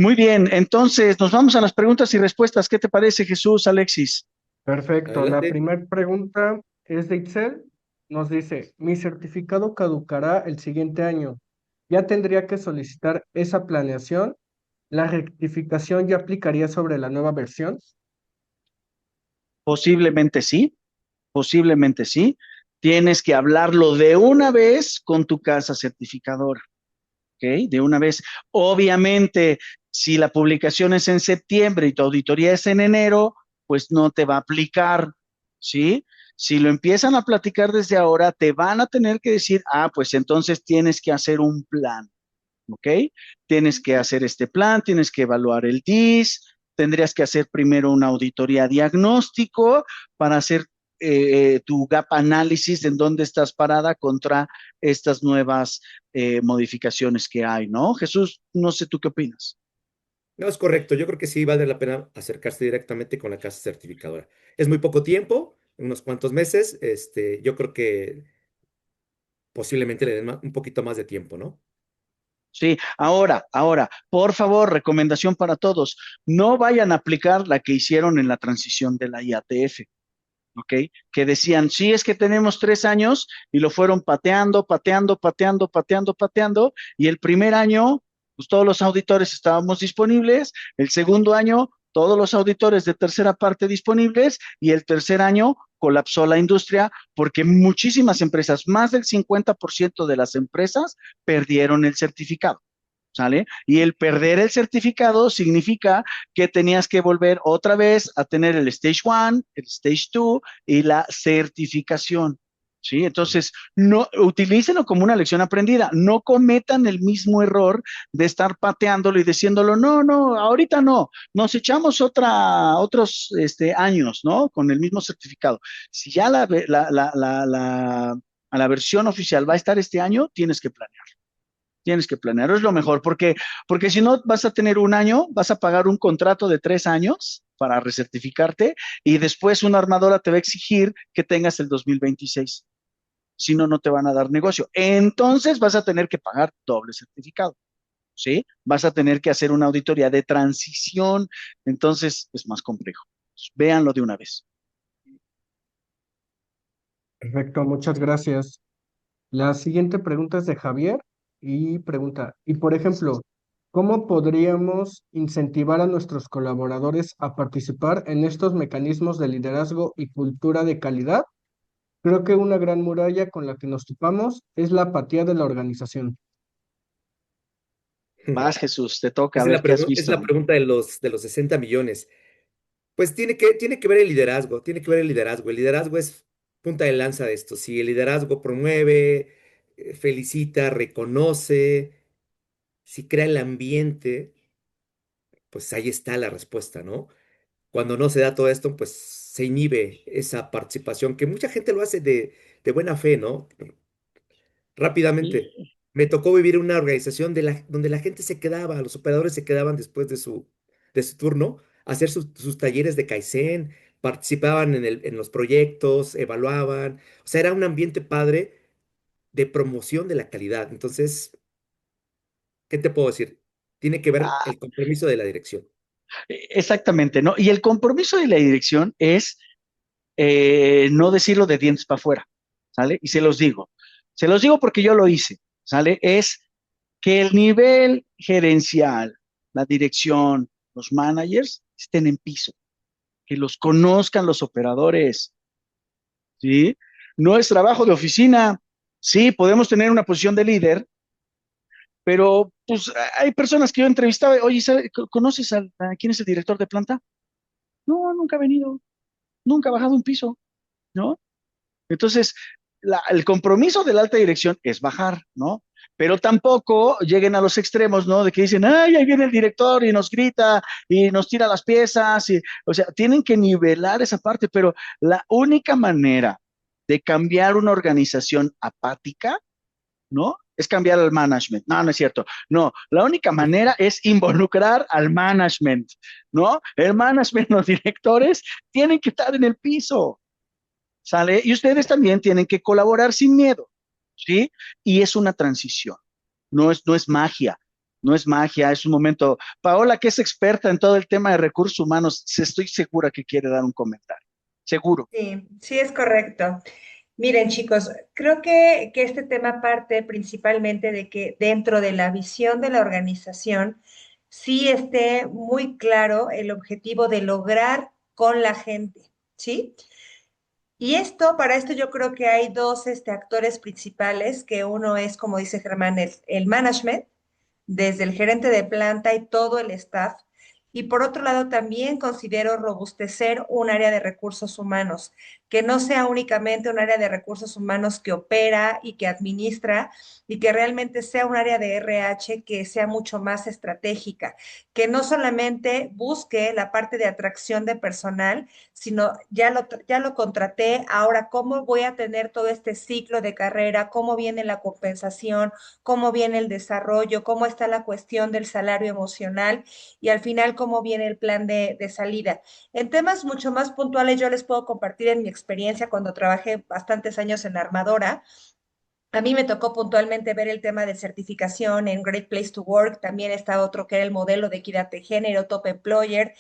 Muy bien, entonces nos vamos a las preguntas y respuestas. ¿Qué te parece, Jesús, Alexis?
Perfecto. La
Adelante.
primera pregunta es de Itzel. Nos dice, mi certificado caducará el siguiente año. ¿Ya tendría que solicitar esa planeación? ¿La rectificación ya aplicaría sobre la nueva versión?
Posiblemente sí, posiblemente sí. Tienes que hablarlo de una vez con tu casa certificadora, ¿ok? De una vez. Obviamente, si la publicación es en septiembre y tu auditoría es en enero, pues no te va a aplicar, ¿sí? Si lo empiezan a platicar desde ahora, te van a tener que decir, pues entonces tienes que hacer un plan. ¿Ok? Tienes que hacer este plan, tienes que evaluar el DIS, tendrías que hacer primero una auditoría diagnóstico para hacer tu gap análisis de en dónde estás parada contra estas nuevas modificaciones que hay, ¿no? Jesús, no sé tú qué opinas.
No, es correcto. Yo creo que sí vale la pena acercarse directamente con la casa certificadora. Es muy poco tiempo, unos cuantos meses. Yo creo que posiblemente le den un poquito más de tiempo, ¿no?
Sí, ahora, por favor, recomendación para todos, no vayan a aplicar la que hicieron en la transición de la IATF. ¿Ok? Que decían, sí, es que tenemos 3 años y lo fueron pateando, pateando, pateando, pateando, pateando, y el primer año, pues todos los auditores estábamos disponibles, el segundo año, todos los auditores de tercera parte disponibles, y el tercer año colapsó la industria porque muchísimas empresas, más del 50% de las empresas, perdieron el certificado. ¿Sale? Y el perder el certificado significa que tenías que volver otra vez a tener el Stage 1, el Stage 2 y la certificación. ¿Sí? Entonces, no, utilícenlo como una lección aprendida. No cometan el mismo error de estar pateándolo y diciéndolo, no, no, ahorita no. Nos echamos otros años, ¿no? Con el mismo certificado. Si ya a la versión oficial va a estar este año, tienes que planear. Tienes que planear, es lo mejor, porque si no vas a tener un año, vas a pagar un contrato de 3 años para recertificarte y después una armadora te va a exigir que tengas el 2026. Si no, no te van a dar negocio. Entonces vas a tener que pagar doble certificado, ¿sí? Vas a tener que hacer una auditoría de transición, entonces es más complejo. Véanlo de una vez.
Perfecto, muchas gracias. La siguiente pregunta es de Javier y pregunta, y por ejemplo, ¿cómo podríamos incentivar a nuestros colaboradores a participar en estos mecanismos de liderazgo y cultura de calidad? Creo que una gran muralla con la que nos topamos es la apatía de la organización.
Vas, Jesús, te toca a
Esa
ver qué has
es la
visto.
pregunta de los 60 millones. Pues tiene que ver el liderazgo, tiene que ver el liderazgo. El liderazgo es punta de lanza de esto. Si el liderazgo promueve, felicita, reconoce, si crea el ambiente, pues ahí está la respuesta, ¿no? Cuando no se da todo esto, pues se inhibe esa participación, que mucha gente lo hace de buena fe, ¿no? Rápidamente.
Sí.
Me tocó vivir en una organización donde la gente se quedaba, los operadores se quedaban después de su turno a hacer sus talleres de Kaizen, participaban en los proyectos, evaluaban. O sea, era un ambiente padre de promoción de la calidad. Entonces, ¿qué te puedo decir? Tiene que ver el compromiso de la dirección.
Exactamente, ¿no? Y el compromiso de la dirección es no decirlo de dientes para afuera, ¿sale? Y se los digo porque yo lo hice, ¿sale? Es que el nivel gerencial, la dirección, los managers estén en piso, que los conozcan los operadores, ¿sí? No es trabajo de oficina, sí, podemos tener una posición de líder, pero pues hay personas que yo entrevistaba, oye, ¿conoces a quién es el director de planta? No, nunca ha venido, nunca ha bajado un piso, ¿no? Entonces, el compromiso de la alta dirección es bajar, ¿no? Pero tampoco lleguen a los extremos, ¿no? De que dicen, ay, ahí viene el director y nos grita y nos tira las piezas. O sea, tienen que nivelar esa parte, pero la única manera de cambiar una organización apática, ¿no? Es cambiar al management. No, no es cierto. No, la única manera es involucrar al management, ¿no? El management, los directores tienen que estar en el piso. ¿Sale? Y ustedes también tienen que colaborar sin miedo, ¿sí? Y es una transición, no es magia, no es magia, es un momento. Paola, que es experta en todo el tema de recursos humanos, estoy segura que quiere dar un comentario, seguro.
Sí, sí es correcto. Miren, chicos, creo que este tema parte principalmente de que dentro de la visión de la organización sí esté muy claro el objetivo de lograr con la gente, ¿sí? Y esto, para esto yo creo que hay dos actores principales, que uno es, como dice Germán, el management, desde el gerente de planta y todo el staff, Y por otro lado, también considero robustecer un área de recursos humanos, que no sea únicamente un área de recursos humanos que opera y que administra, y que realmente sea un área de RH que sea mucho más estratégica, que no solamente busque la parte de atracción de personal, sino ya lo contraté, ahora cómo voy a tener todo este ciclo de carrera, cómo viene la compensación, cómo viene el desarrollo, cómo está la cuestión del salario emocional y al final cómo viene el plan de salida. En temas mucho más puntuales, yo les puedo compartir en mi experiencia cuando trabajé bastantes años en la armadora. A mí me tocó puntualmente ver el tema de certificación en Great Place to Work, también está otro que era el modelo de equidad de género, Top Employer,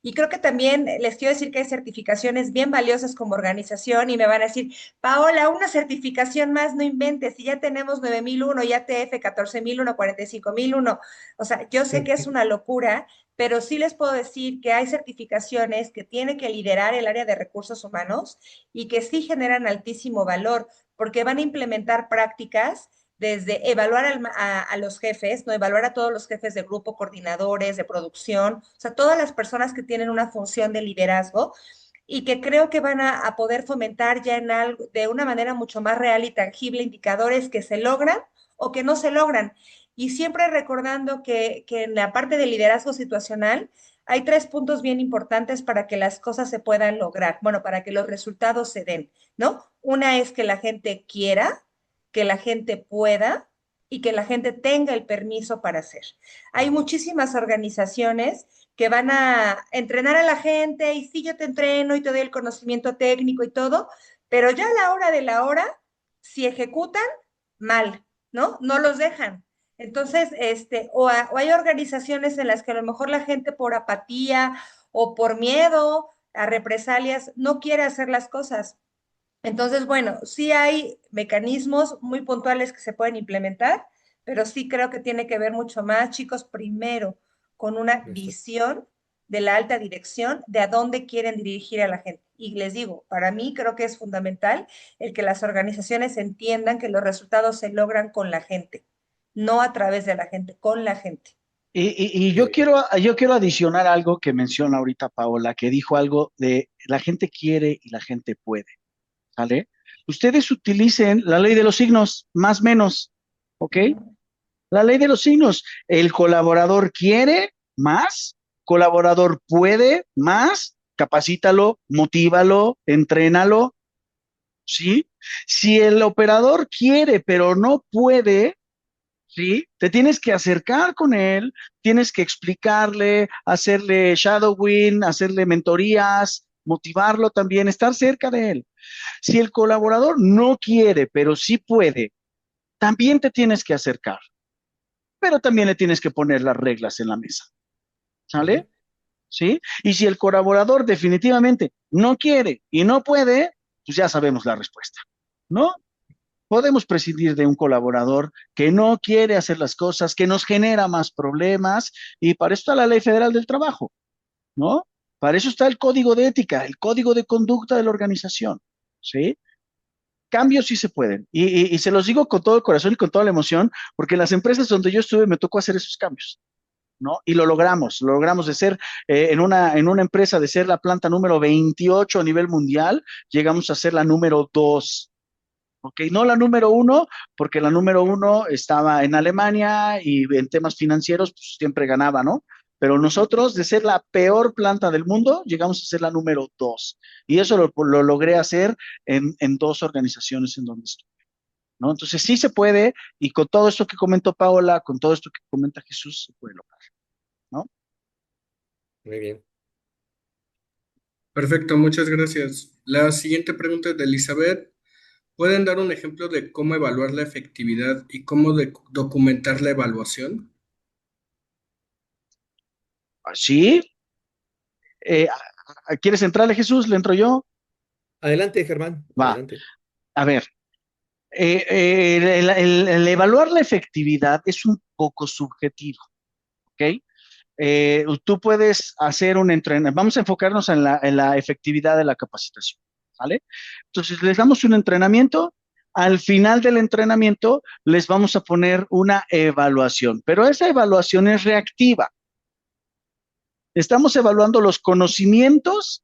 y creo que también les quiero decir que hay certificaciones bien valiosas como organización y me van a decir, Paola, una certificación más, no inventes, si ya tenemos 9001, ya TF 14001, 45001, o sea, yo sé que es una locura, pero sí les puedo decir que hay certificaciones que tiene que liderar el área de recursos humanos y que sí generan altísimo valor porque van a implementar prácticas desde evaluar a los jefes, ¿no? Evaluar a todos los jefes de grupo, coordinadores, de producción, o sea, todas las personas que tienen una función de liderazgo y que creo que van a poder fomentar ya en algo, de una manera mucho más real y tangible indicadores que se logran o que no se logran. Y siempre recordando que en la parte de liderazgo situacional hay tres puntos bien importantes para que las cosas se puedan lograr, bueno, para que los resultados se den, ¿no? Una es que la gente quiera, que la gente pueda y que la gente tenga el permiso para hacer. Hay muchísimas organizaciones que van a entrenar a la gente y sí, yo te entreno y te doy el conocimiento técnico y todo, pero ya a la hora de la hora, si ejecutan, mal, ¿no? No los dejan. Entonces, o hay organizaciones en las que a lo mejor la gente por apatía o por miedo a represalias no quiere hacer las cosas. Entonces, bueno, sí hay mecanismos muy puntuales que se pueden implementar, pero sí creo que tiene que ver mucho más, chicos, primero con una
Esto-
visión de la alta dirección de a dónde quieren dirigir a la gente. Y les digo, para mí creo que es fundamental el que las organizaciones entiendan que los resultados se logran con la gente, no a través de la gente, con la gente.
Y
Muy bien.
yo quiero adicionar algo que menciona ahorita Paola, que dijo algo de la gente quiere y la gente puede, ¿sale? Ustedes utilicen la ley de los signos, más menos, ¿ok?
Ujú.
La ley de los signos. El colaborador quiere más, colaborador puede más, capacítalo, motívalo, entrénalo, ¿sí? Si el operador quiere pero no puede, ¿sí? Te tienes que acercar con él, tienes que explicarle, hacerle shadowing, hacerle mentorías, motivarlo también, estar cerca de él. Si el colaborador no quiere pero sí puede, también te tienes que acercar, pero también le tienes que poner las reglas en la mesa,
Ujú.
¿sale? ¿Sí? Y si el colaborador definitivamente no quiere y no puede, pues ya sabemos la respuesta, ¿no? Podemos prescindir de un colaborador que no quiere hacer las cosas, que nos genera más problemas, y para eso está la Ley Federal del Trabajo, ¿no? Para eso está el código de ética, el código de conducta de la organización, ¿sí? Cambios sí se pueden, y se los digo con todo el corazón y con toda la emoción, porque en las empresas donde yo estuve me tocó hacer esos cambios. ¿No? Y lo logramos de ser en una empresa de ser la planta número 28 a nivel mundial, llegamos a ser la número 2, ¿ok? No la número 1, porque la número 1 estaba en Alemania y en temas financieros pues, siempre ganaba, ¿no? Pero nosotros, de ser la peor planta del mundo, llegamos a ser la número 2. Y eso lo logré hacer en dos organizaciones en donde estuve, ¿no? Entonces sí se puede, y con todo esto que comentó Paola, con todo esto que comenta Jesús, se puede lograr, ¿no?
Muy bien.
Perfecto, muchas gracias. La siguiente pregunta es de Elizabeth. ¿Pueden dar un ejemplo de cómo evaluar la efectividad y cómo documentar la evaluación?
Sí. ¿Quieres entrarle, Jesús? ¿Le entro yo?
Adelante, Germán,
Va.
adelante.
A ver, el evaluar la efectividad es un poco subjetivo, ¿ok? Tú puedes hacer un entrenamiento. Vamos a enfocarnos en la efectividad de la capacitación, ¿vale? Entonces, les damos un entrenamiento. Al final del entrenamiento, les vamos a poner una evaluación, pero esa evaluación es reactiva. Estamos evaluando los conocimientos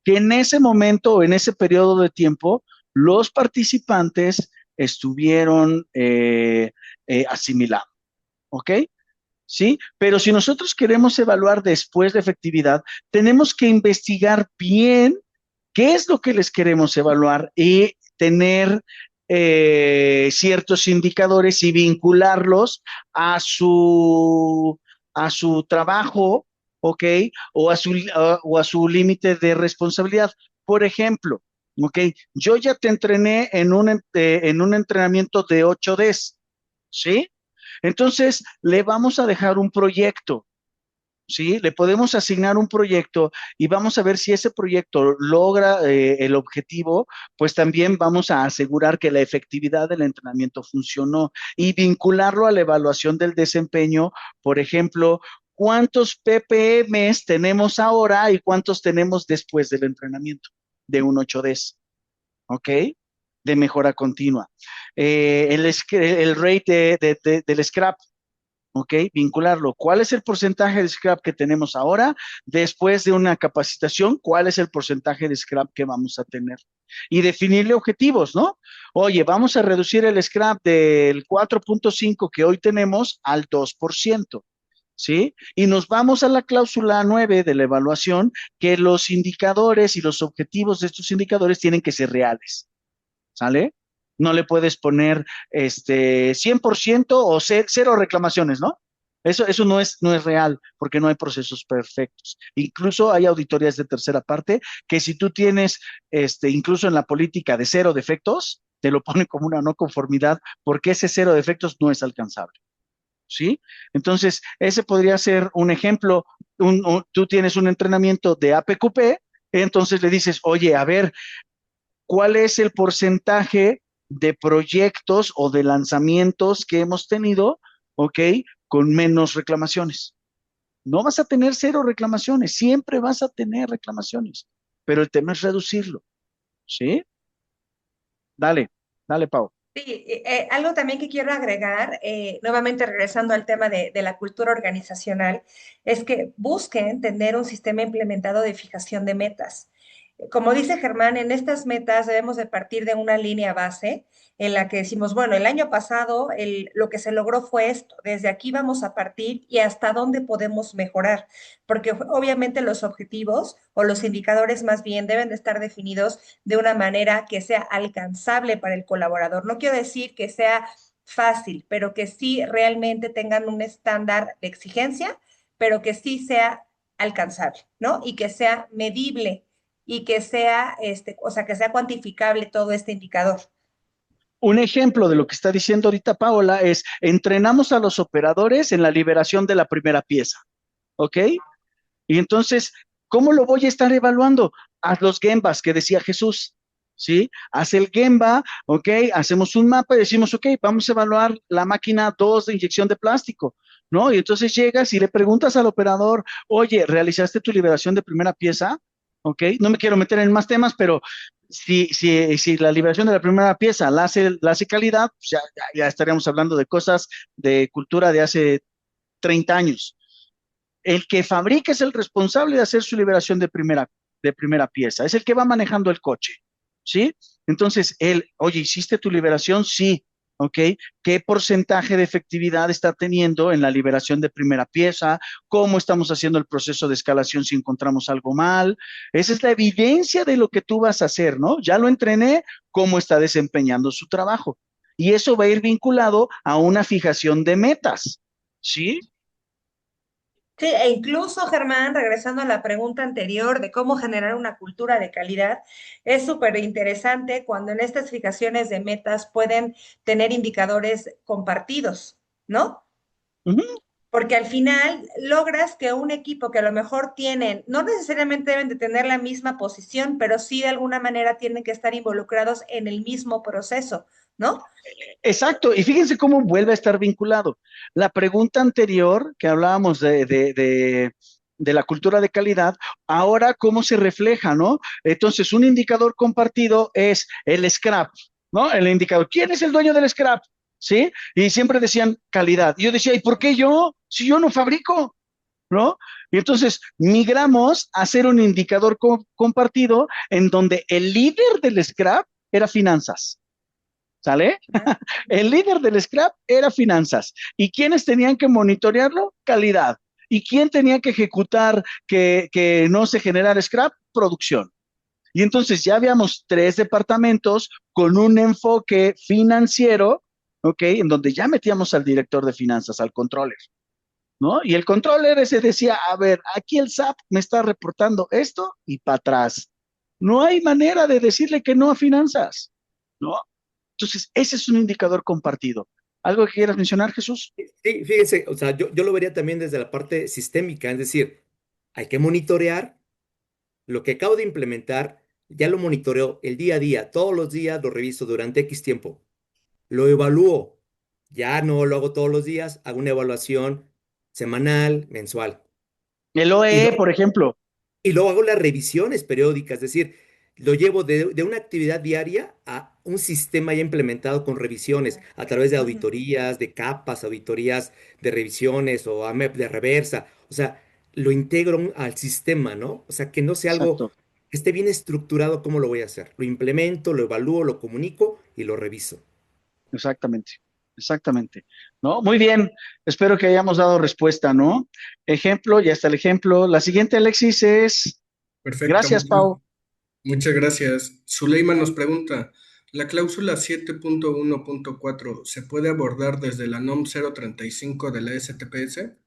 que en ese momento o en ese periodo de tiempo los participantes estuvieron asimilando, ¿ok? ¿Sí? Pero si nosotros queremos evaluar después la efectividad, tenemos que investigar bien qué es lo que les queremos evaluar y tener ciertos indicadores y vincularlos a a su trabajo, ¿ok? O a su límite de responsabilidad. Por ejemplo, ¿ok? Yo ya te entrené en un entrenamiento de 8Ds, ¿sí? Entonces, le vamos a dejar un proyecto, ¿sí? Le podemos asignar un proyecto y vamos a ver si ese proyecto logra el objetivo, pues también vamos a asegurar que la efectividad del entrenamiento funcionó y vincularlo a la evaluación del desempeño, por ejemplo, ¿cuántos ppms tenemos ahora y cuántos tenemos después del entrenamiento de un 8D? ¿Ok? De mejora continua. El rate del scrap, ¿ok? Vincularlo. ¿Cuál es el porcentaje de scrap que tenemos ahora? Después de una capacitación, ¿cuál es el porcentaje de scrap que vamos a tener? Y definirle objetivos, ¿no? Oye, vamos a reducir el scrap del 4.5 que hoy tenemos al 2%. ¿Sí? Y nos vamos a la cláusula 9 de la evaluación, que los indicadores y los objetivos de estos indicadores tienen que ser reales. ¿Sale? No le puedes poner 100% o cero reclamaciones, ¿no? Eso no es real porque no hay procesos perfectos. Incluso hay auditorías de tercera parte que si tú tienes, incluso en la política de cero defectos, te lo ponen como una no conformidad porque ese cero defectos no es alcanzable. ¿Sí? Entonces, ese podría ser un ejemplo. Tú tienes un entrenamiento de APQP, entonces le dices, oye, a ver, ¿cuál es el porcentaje de proyectos o de lanzamientos que hemos tenido, ok, con menos reclamaciones? No vas a tener cero reclamaciones, siempre vas a tener reclamaciones, pero el tema es reducirlo, ¿sí? Dale, dale, Pau.
Sí, algo también que quiero agregar, nuevamente regresando al tema de la cultura organizacional, es que busquen tener un sistema implementado de fijación de metas. Como dice Germán, en estas metas debemos de partir de una línea base en la que decimos, bueno, el año pasado lo que se logró fue esto, desde aquí vamos a partir y hasta dónde podemos mejorar, porque obviamente los objetivos o los indicadores más bien deben de estar definidos de una manera que sea alcanzable para el colaborador. No quiero decir que sea fácil, pero que sí realmente tengan un estándar de exigencia, pero que sí sea alcanzable, ¿no? Y que sea medible y que sea, o sea, que sea cuantificable todo este indicador.
Un ejemplo de lo que está diciendo ahorita Paola es, entrenamos a los operadores en la liberación de la primera pieza, ¿ok? Y entonces, ¿cómo lo voy a estar evaluando? Haz los Gembas que decía Jesús, ¿sí? Haz el Gemba, ¿ok? Hacemos un mapa y decimos, ok, vamos a evaluar la máquina 2 de inyección de plástico, ¿no? Y entonces llegas y le preguntas al operador, oye, ¿realizaste tu liberación de primera pieza? ¿Ok? No me quiero meter en más temas, pero si la liberación de la primera pieza la hace calidad, pues ya estaríamos hablando de cosas de cultura de hace 30 años. El que fabrica es el responsable de hacer su liberación de primera pieza, es el que va manejando el coche, ¿sí? Entonces, él, oye, ¿hiciste tu liberación? Sí, ¿ok? ¿Qué porcentaje de efectividad está teniendo en la liberación de primera pieza? ¿Cómo estamos haciendo el proceso de escalación si encontramos algo mal? Esa es la evidencia de lo que tú vas a hacer, ¿no? Ya lo entrené, ¿cómo está desempeñando su trabajo? Y eso va a ir vinculado a una fijación de metas, ¿sí?
Sí, e incluso, Germán, regresando a la pregunta anterior de cómo generar una cultura de calidad, es súper interesante cuando en estas fijaciones de metas pueden tener indicadores compartidos, ¿no?
Ujú.
Porque al final logras que un equipo que a lo mejor tienen, no necesariamente deben de tener la misma posición, pero sí de alguna manera tienen que estar involucrados en el mismo proceso, ¿no?
Exacto, y fíjense cómo vuelve a estar vinculado. La pregunta anterior que hablábamos de la cultura de calidad, ahora cómo se refleja, ¿no? Entonces, un indicador compartido es el scrap, ¿no? El indicador, ¿quién es el dueño del scrap? ¿Sí? Y siempre decían calidad. Y yo decía, ¿y por qué yo? Si yo no fabrico. ¿no? Y entonces migramos a hacer un indicador compartido en donde el líder del scrap era finanzas. ¿Sale?
Ah,
El líder del scrap era finanzas. ¿Y quiénes tenían que monitorearlo? Calidad. ¿Y quién tenía que ejecutar que no se generara scrap? Producción. Y entonces ya habíamos tres departamentos con un enfoque financiero, ¿ok? En donde ya metíamos al director de finanzas, al controller, ¿no? Y el controller ese decía, a ver, aquí el SAP me está reportando esto y para atrás. No hay manera de decirle que no a finanzas, ¿no? Entonces, ese es un indicador compartido. ¿Algo que quieras mencionar, Jesús?
Sí, fíjense, o sea, yo lo vería también desde la parte sistémica, es decir, hay que monitorear lo que acabo de implementar, ya lo monitoreo el día a día, todos los días lo reviso durante X tiempo, lo evalúo, ya no lo hago todos los días, hago una evaluación semanal, mensual.
El
Y
OEE,
luego
por ejemplo.
Y luego hago las revisiones periódicas, es decir, lo llevo de una actividad diaria a un sistema ya implementado con revisiones a través de
ujú.
auditorías, de capas, auditorías de revisiones o AMEP de reversa. O sea, lo integro al sistema, ¿no? O sea, que no sea algo
Exacto,
que esté bien estructurado cómo lo voy a hacer. Lo implemento, lo evalúo, lo comunico y lo reviso.
exactamente, exactamente. ¿No? Muy bien, espero que hayamos dado respuesta, ¿no? Ejemplo, ya está el ejemplo. La siguiente, Alexis, es,
Perfecto,
gracias, Pau.
muchas gracias. Zuleima nos pregunta, ¿la cláusula 7.1.4 se puede abordar desde la NOM 035 de la STPS?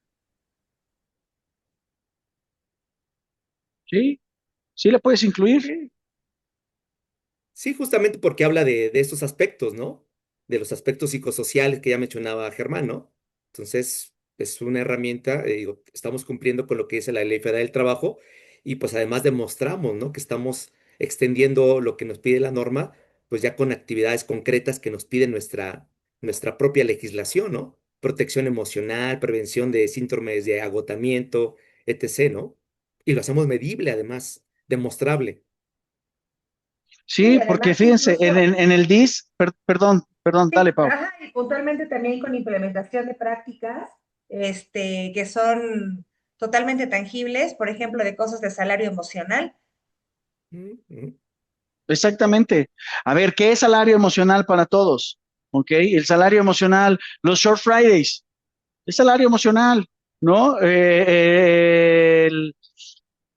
¿Sí? ¿Sí la puedes incluir?
Sí. Sí, justamente porque habla de estos aspectos, ¿no? De los aspectos psicosociales que ya mencionaba Germán, ¿no? Entonces, es una herramienta, digo, estamos cumpliendo con lo que dice la Ley Federal del Trabajo y pues además demostramos, ¿no? Que estamos extendiendo lo que nos pide la norma, pues ya con actividades concretas que nos pide nuestra propia legislación, ¿no? Protección emocional, prevención de síndromes de agotamiento, etc., ¿no? Y lo hacemos medible, además, demostrable.
Sí, y
Sí, porque
además
fíjense,
incluso,
en el DIS, perdón, dale,
sí,
Pau.
ajá, y puntualmente también con implementación de prácticas, que son totalmente tangibles, por ejemplo, de cosas de salario emocional.
Mm, mm.
Exactamente. A ver, ¿qué es salario emocional para todos? ¿Ok? El salario emocional, los short Fridays, es salario emocional, ¿no?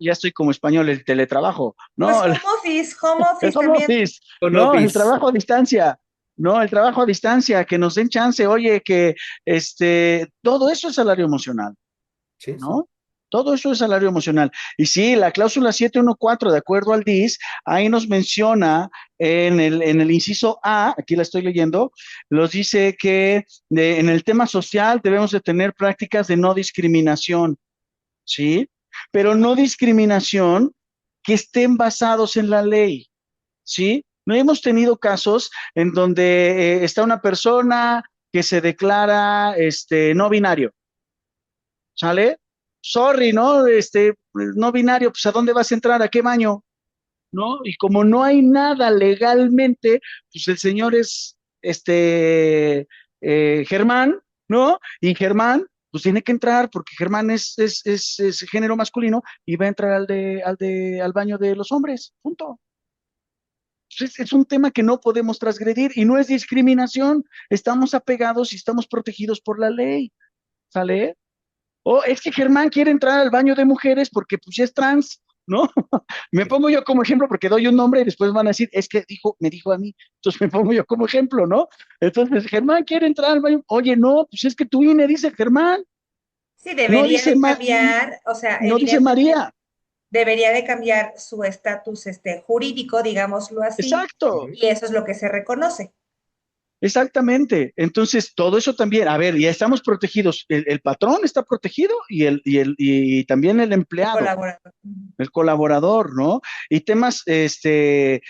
Ya estoy como español, el teletrabajo,
Pues
¿no?
home
El
office
home
también.
office,
Con
¿no? El
Office.
trabajo a distancia, ¿no? El trabajo a distancia, que nos den chance, oye, que todo eso es salario emocional.
Sí, sí.
¿No? Todo eso es salario emocional. Y sí, la cláusula 714, de acuerdo al DIS, ahí nos menciona en el inciso A, aquí la estoy leyendo, nos dice que en el tema social debemos de tener prácticas de no discriminación, ¿sí? Pero no discriminación que estén basados en la ley, ¿sí? No hemos tenido casos en donde está una persona que se declara no binario, ¿sale? Sorry, ¿no? No binario, pues ¿a dónde vas a entrar? ¿A qué baño? ¿No? Y como no hay nada legalmente, pues el señor es Germán, ¿no? Y Germán, pues tiene que entrar porque Germán es género masculino y va a entrar al baño de los hombres, punto. Pues es un tema que no podemos transgredir y no es discriminación. Estamos apegados y estamos protegidos por la ley, ¿sale? O es que Germán quiere entrar al baño de mujeres porque pues ya es trans, ¿no? Me pongo yo como ejemplo porque doy un nombre y después van a decir, es que me dijo a mí, entonces me pongo yo como ejemplo, ¿no? Entonces, Germán quiere entrar al baño, oye, no, pues es que tu INE dice Germán,
Sí,
no
debería
dice,
de cambiar, o sea,
no dice María,
debería de cambiar su estatus jurídico, digámoslo así,
exacto.
Ujú.
y eso es lo que se reconoce,
Exactamente. Entonces, todo eso también, a ver, ya estamos protegidos. El patrón está protegido y también el
el
empleado.
colaborador. Ujú.
El colaborador, ¿no? Y temas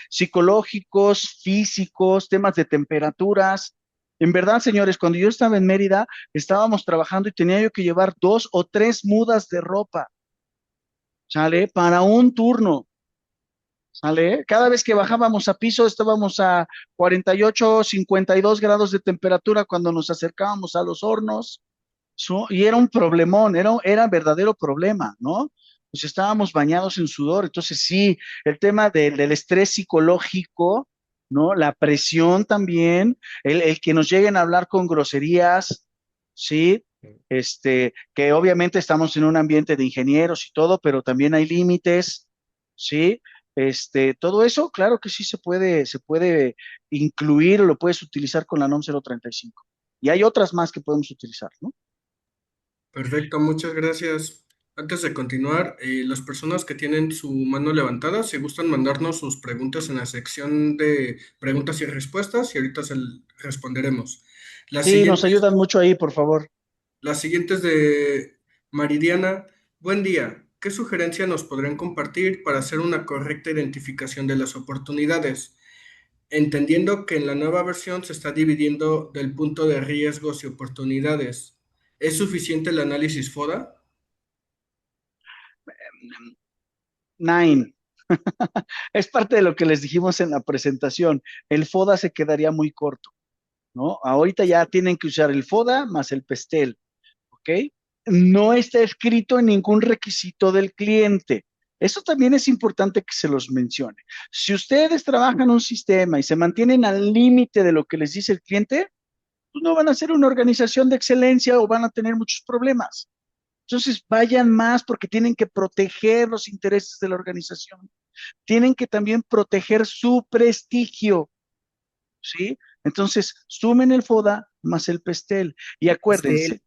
psicológicos, físicos, temas de temperaturas. En verdad, señores, cuando yo estaba en Mérida, estábamos trabajando y tenía yo que llevar 2 o 3 mudas de ropa, ¿sale? Para un turno, ¿sale? Cada vez que bajábamos a piso estábamos a 48, 52 grados de temperatura cuando nos acercábamos a los hornos. Y era un problemón, era verdadero problema, ¿no? Pues estábamos bañados en sudor, entonces sí, el tema del estrés psicológico, ¿no? La presión también, el que nos lleguen a hablar con groserías, ¿sí? Que obviamente estamos en un ambiente de ingenieros y todo, pero también hay límites, ¿sí? Todo eso, claro que sí se puede incluir o lo puedes utilizar con la NOM 035. Y hay otras más que podemos utilizar, ¿no?
Perfecto, muchas gracias. Antes de continuar, las personas que tienen su mano levantada, si gustan mandarnos sus preguntas en la sección de preguntas y respuestas y ahorita responderemos. La
Sí, nos
siguiente,
ayudan mucho ahí, por favor.
la siguiente es de Maridiana. Buen día. ¿Qué sugerencia nos podrían compartir para hacer una correcta identificación de las oportunidades? Entendiendo que en la nueva versión se está dividiendo del punto de riesgos y oportunidades. ¿Es suficiente el análisis FODA?
Nine. Es parte de lo que les dijimos en la presentación. El FODA se quedaría muy corto, ¿no? Ahorita ya tienen que usar el FODA más el PESTEL, ¿ok? No está escrito en ningún requisito del cliente. Eso también es importante que se los mencione. Si ustedes trabajan un sistema y se mantienen al límite de lo que les dice el cliente, pues no van a ser una organización de excelencia o van a tener muchos problemas. Entonces, vayan más porque tienen que proteger los intereses de la organización. Tienen que también proteger su prestigio, ¿sí? Entonces, sumen el FODA más el PESTEL. Y acuérdense,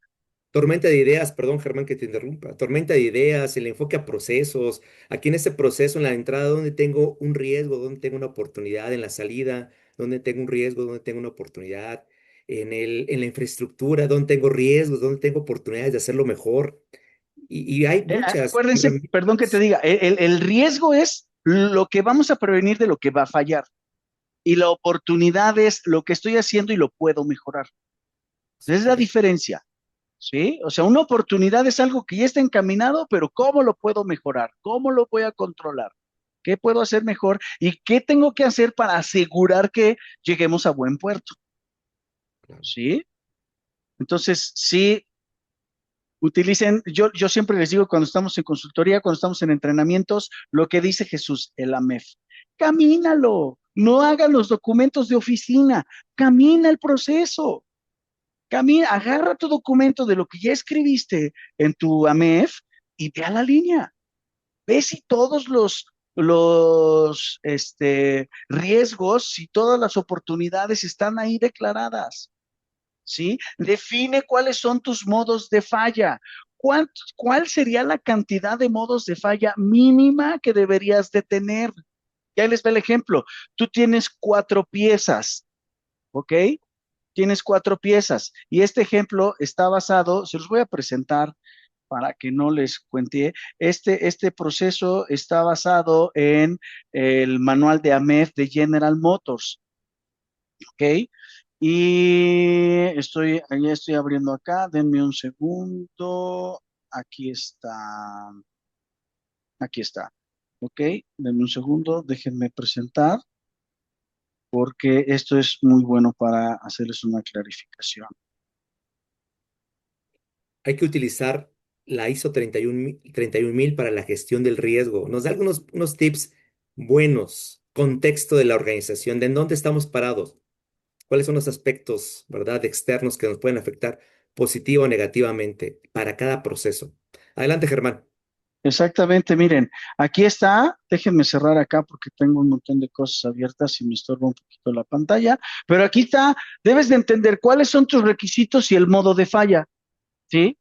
Tormenta de ideas, perdón, Germán, que te interrumpa. Tormenta de ideas, el enfoque a procesos. Aquí en este proceso, en la entrada, donde tengo un riesgo, donde tengo una oportunidad, en la salida, donde tengo un riesgo, donde tengo una oportunidad, en la infraestructura, donde tengo riesgos, donde tengo oportunidades de hacerlo mejor. Y hay muchas
acuérdense, perdón que te
herramientas.
diga, el riesgo es lo que vamos a prevenir de lo que va a fallar. Y la oportunidad es lo que estoy haciendo y lo puedo mejorar. Esa es la
Correcto.
diferencia. ¿Sí? O sea, una oportunidad es algo que ya está encaminado, pero ¿cómo lo puedo mejorar? ¿Cómo lo voy a controlar? ¿Qué puedo hacer mejor? ¿Y qué tengo que hacer para asegurar que lleguemos a buen puerto?
Claro.
¿Sí? Entonces, sí, utilicen, yo siempre les digo cuando estamos en consultoría, cuando estamos en entrenamientos, lo que dice Jesús, el AMEF. Camínalo, no hagan los documentos de oficina, camina el proceso. Camina, agarra tu documento de lo que ya escribiste en tu AMEF y ve a la línea. Ve si todos los riesgos, si todas las oportunidades están ahí declaradas, ¿sí? Define cuáles son tus modos de falla. ¿Cuál sería la cantidad de modos de falla mínima que deberías de tener? Ya les ve el ejemplo. Tú tienes 4 piezas, ¿ok? Tienes 4 piezas. Y este ejemplo está basado, se los voy a presentar para que no les cuente. Este proceso está basado en el manual de AMEF de General Motors, ¿ok? Y ya estoy abriendo acá, denme un segundo. Aquí está, aquí está, ¿ok? Denme un segundo, déjenme presentar porque esto es muy bueno para hacerles una clarificación.
Hay que utilizar la ISO 31000 para la gestión del riesgo. Nos da algunos unos tips buenos, contexto de la organización, de en dónde estamos parados, cuáles son los aspectos, ¿verdad?, externos que nos pueden afectar positiva o negativamente para cada proceso. Adelante, Germán.
Exactamente, miren, aquí está, déjenme cerrar acá porque tengo un montón de cosas abiertas y me estorba un poquito la pantalla, pero aquí está, debes de entender cuáles son tus requisitos y el modo de falla, ¿sí?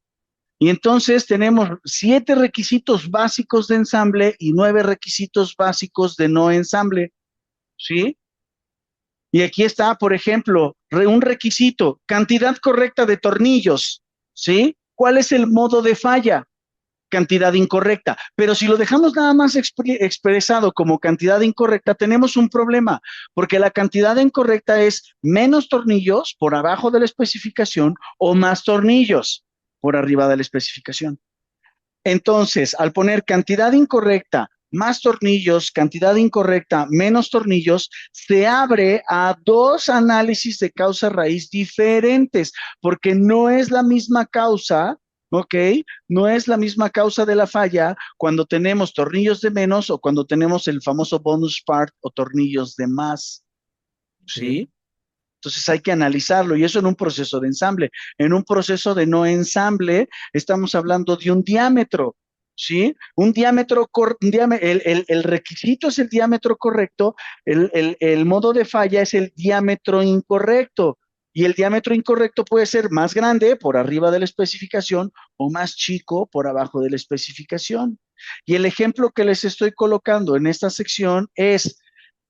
Y entonces tenemos 7 requisitos básicos de ensamble y 9 requisitos básicos de no ensamble, ¿sí? Y aquí está, por ejemplo, un requisito, cantidad correcta de tornillos, ¿sí? ¿Cuál es el modo de falla? Cantidad incorrecta. Pero si lo dejamos nada más expresado como cantidad incorrecta, tenemos un problema, porque la cantidad incorrecta es menos tornillos por abajo de la especificación o más tornillos por arriba de la especificación. Entonces, al poner cantidad incorrecta más tornillos, cantidad incorrecta, menos tornillos, se abre a dos análisis de causa raíz diferentes, porque no es la misma causa, ¿ok? No es la misma causa de la falla cuando tenemos tornillos de menos o cuando tenemos el famoso bonus part o tornillos de más, ¿sí? Entonces hay que analizarlo y eso en un proceso de ensamble. En un proceso de no ensamble, estamos hablando de un diámetro, ¿sí? Un diámetro, el requisito es el diámetro correcto, el modo de falla es el diámetro incorrecto. Y el diámetro incorrecto puede ser más grande por arriba de la especificación o más chico por abajo de la especificación. Y el ejemplo que les estoy colocando en esta sección es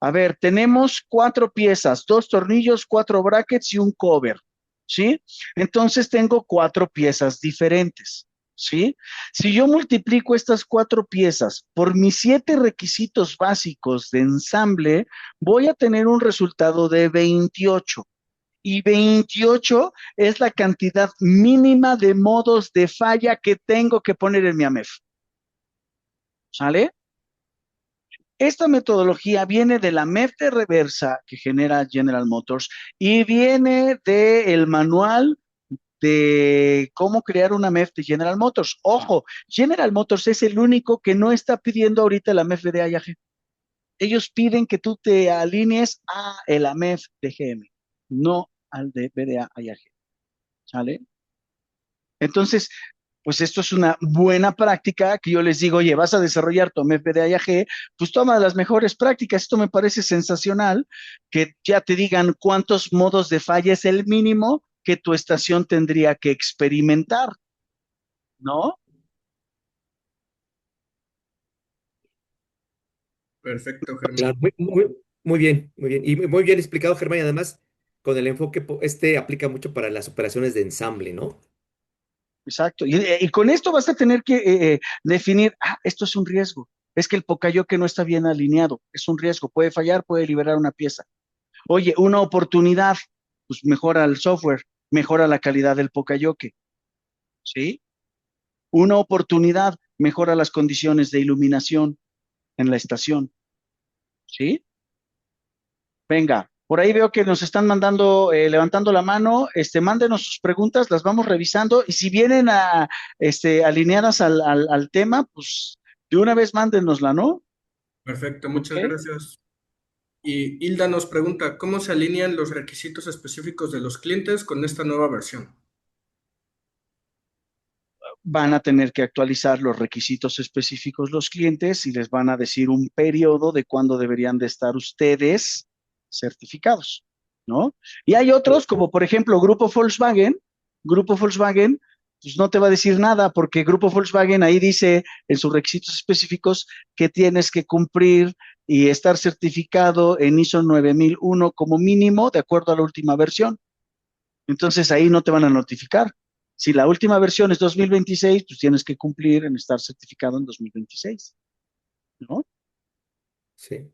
a ver, tenemos cuatro piezas, dos tornillos, cuatro brackets y un cover, ¿sí? Entonces tengo cuatro piezas diferentes, ¿sí? Si yo multiplico estas cuatro piezas por mis 7 requisitos básicos de ensamble, voy a tener un resultado de 28. Y 28 es la cantidad mínima de modos de falla que tengo que poner en mi AMEF. ¿Sale? Esta metodología viene de la MEF de reversa que genera General Motors y viene del manual de cómo crear una MEF de General Motors. Ojo, General Motors es el único que no está pidiendo ahorita la MEF de IAG. Ellos piden que tú te alinees a el AMEF de GM, no al de BDA IAG. ¿Sale? Entonces, pues esto es una buena práctica que yo les digo, oye, vas a desarrollar tu MEP de IAG, pues toma las mejores prácticas. Esto me parece sensacional, que ya te digan cuántos modos de falla es el mínimo que tu estación tendría que experimentar, ¿no?
Perfecto, Germán.
Claro, muy bien, muy bien. Y muy bien explicado, Germán, y además con el enfoque, aplica mucho para las operaciones de ensamble, ¿no?
Exacto. Y con esto vas a tener que definir, esto es un riesgo. Es que el pocayoke no está bien alineado. Es un riesgo. Puede fallar, puede liberar una pieza. Oye, una oportunidad, pues mejora el software, mejora la calidad del pocayoke, ¿sí? Una oportunidad, mejora las condiciones de iluminación en la estación, ¿sí? Venga, por ahí veo que nos están mandando, levantando la mano, mándenos sus preguntas, las vamos revisando y si vienen alineadas al tema, pues de una vez mándenosla, ¿no?
Perfecto,
¿Ok?
muchas gracias. Y Hilda nos pregunta, ¿cómo se alinean los requisitos específicos de los clientes con esta nueva versión?
Van a tener que actualizar los requisitos específicos los clientes y les van a decir un periodo de cuándo deberían de estar ustedes certificados, ¿no? Y hay otros, como por ejemplo Grupo Volkswagen, pues no te va a decir nada porque Grupo Volkswagen ahí dice en sus requisitos específicos que tienes que cumplir y estar certificado en ISO 9001 como mínimo de acuerdo a la última versión. Entonces ahí no te van a notificar. Si la última versión es 2026, pues tienes que cumplir en estar certificado en 2026, ¿no?
Sí.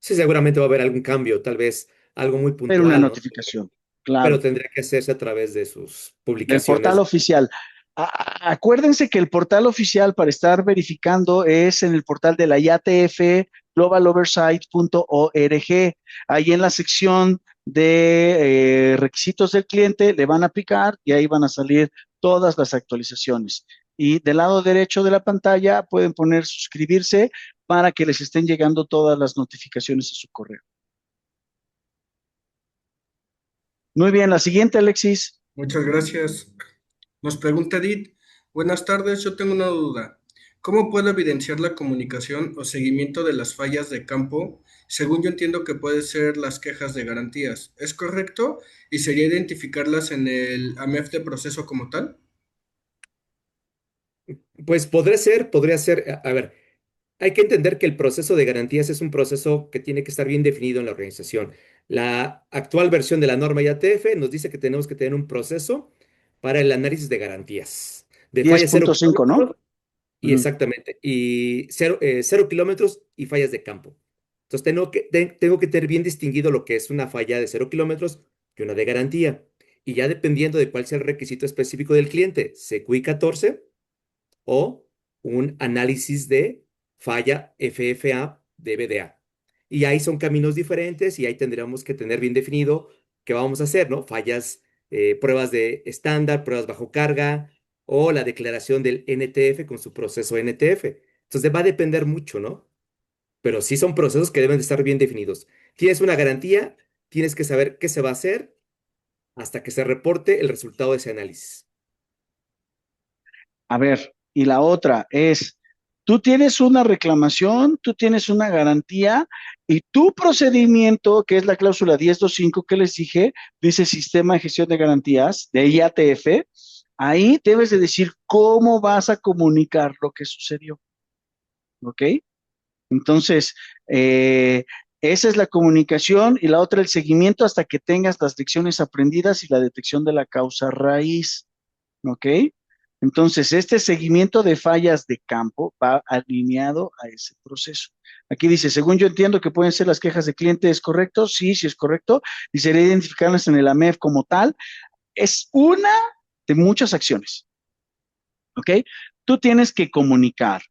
Sí, seguramente va a haber algún cambio, tal vez algo muy
Pero una
puntual, ¿no?
notificación,
Pero
claro,
tendría que hacerse a través de sus
del portal
publicaciones.
oficial. Acuérdense que el portal oficial para estar verificando es en el portal de la IATF, globaloversight.org. Ahí en la sección de requisitos del cliente le van a picar y ahí van a salir todas las actualizaciones. Y del lado derecho de la pantalla pueden poner suscribirse para que les estén llegando todas las notificaciones a su correo. Muy bien, la siguiente, Alexis.
Muchas gracias. Nos pregunta Edith, buenas tardes, yo tengo una duda. ¿Cómo puedo evidenciar la comunicación o seguimiento de las fallas de campo? Según yo entiendo que puede ser las quejas de garantías. ¿Es correcto? ¿Y sería identificarlas en el AMEF de proceso como tal?
Pues podría ser, a ver, hay que entender que el proceso de garantías es un proceso que tiene que estar bien definido en la organización. La actual versión de la norma IATF nos dice que tenemos que tener un proceso para el análisis de garantías, de fallas
10.5, ¿no?
y exactamente, y 0 kilómetros y fallas de campo. Entonces tengo que tener bien distinguido lo que es una falla de 0 kilómetros y una de garantía. Y ya dependiendo de cuál sea el requisito específico del cliente, CQI 14 o un análisis de falla FFA DVDA. Y ahí son caminos diferentes y ahí tendríamos que tener bien definido qué vamos a hacer, ¿no? Fallas, pruebas de estándar, pruebas bajo carga o la declaración del NTF con su proceso NTF. Entonces va a depender mucho, ¿no? Pero sí son procesos que deben de estar bien definidos. Tienes una garantía, tienes que saber qué se va a hacer hasta que se reporte el resultado de ese análisis.
A ver, y la otra es, tú tienes una reclamación, tú tienes una garantía y tu procedimiento, que es la cláusula 10.2.5 que les dije, dice Sistema de Gestión de Garantías, de IATF, ahí debes de decir cómo vas a comunicar lo que sucedió, ¿ok? Entonces, esa es la comunicación y la otra el seguimiento hasta que tengas las lecciones aprendidas y la detección de la causa raíz. ¿Ok? Entonces, este seguimiento de fallas de campo va alineado a ese proceso. Aquí dice, según yo entiendo que pueden ser las quejas de cliente, ¿es correcto? Sí, sí es correcto. Y sería identificarlas en el AMEF como tal. Es una de muchas acciones. ¿Ok? Tú tienes que comunicar.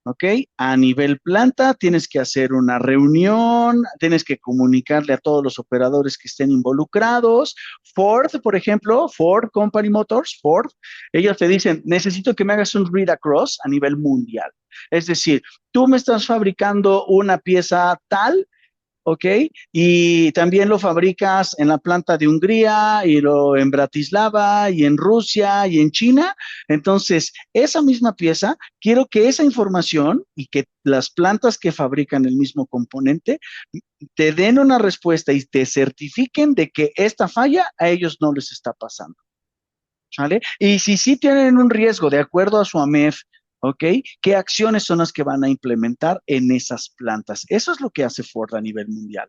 ¿Ok? A nivel planta tienes que hacer una reunión, tienes que comunicarle a todos los operadores que estén involucrados. Ford, por ejemplo, Ford Company Motors, Ford, ellos te dicen, necesito que me hagas un read across a nivel mundial. Es decir, tú me estás fabricando una pieza tal, ¿ok? Y también lo fabricas en la planta de Hungría y lo en Bratislava y en Rusia y en China. Entonces, esa misma pieza, quiero que esa información y que las plantas que fabrican el mismo componente te den una respuesta y te certifiquen de que esta falla a ellos no les está pasando. ¿Sale? Y si sí tienen un riesgo de acuerdo a su AMEF, ¿ok? ¿Qué acciones son las que van a implementar en esas plantas? Eso es lo que hace Ford a nivel mundial.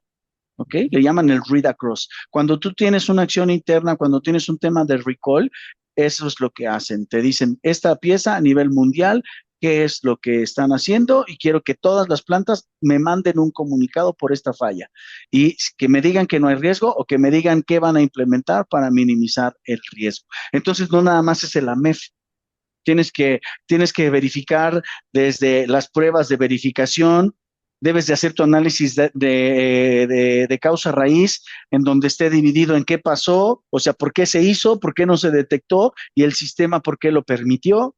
¿Ok? Le llaman el read across. Cuando tú tienes una acción interna, cuando tienes un tema de recall, eso es lo que hacen. Te dicen, esta pieza a nivel mundial, qué es lo que están haciendo y quiero que todas las plantas me manden un comunicado por esta falla y que me digan que no hay riesgo o que me digan qué van a implementar para minimizar el riesgo. Entonces, no nada más es el AMEF. Tienes que verificar desde las pruebas de verificación, debes de hacer tu análisis de causa raíz, en donde esté dividido en qué pasó, o sea, por qué se hizo, por qué no se detectó y el sistema por qué lo permitió.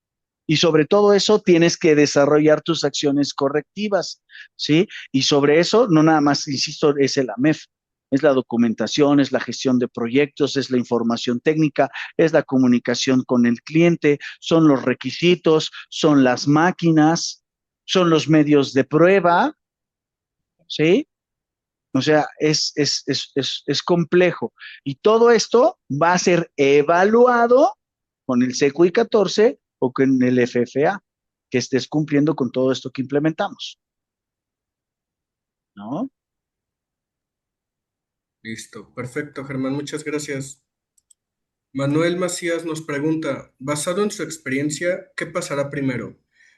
Y sobre todo eso tienes que desarrollar tus acciones correctivas, ¿sí? Y sobre eso, no nada más, insisto, es el AMEF, es la documentación, es la gestión de proyectos, es la información técnica, es la comunicación con el cliente, son los requisitos, son las máquinas, son los medios de prueba, ¿sí? O sea, es complejo. Y todo esto va a ser evaluado con el CQI 14 o con el FFA, que estés cumpliendo con todo esto que implementamos, ¿no?
Listo, perfecto, Germán, muchas gracias. Manuel Macías nos pregunta, basado en su experiencia, ¿qué pasará primero?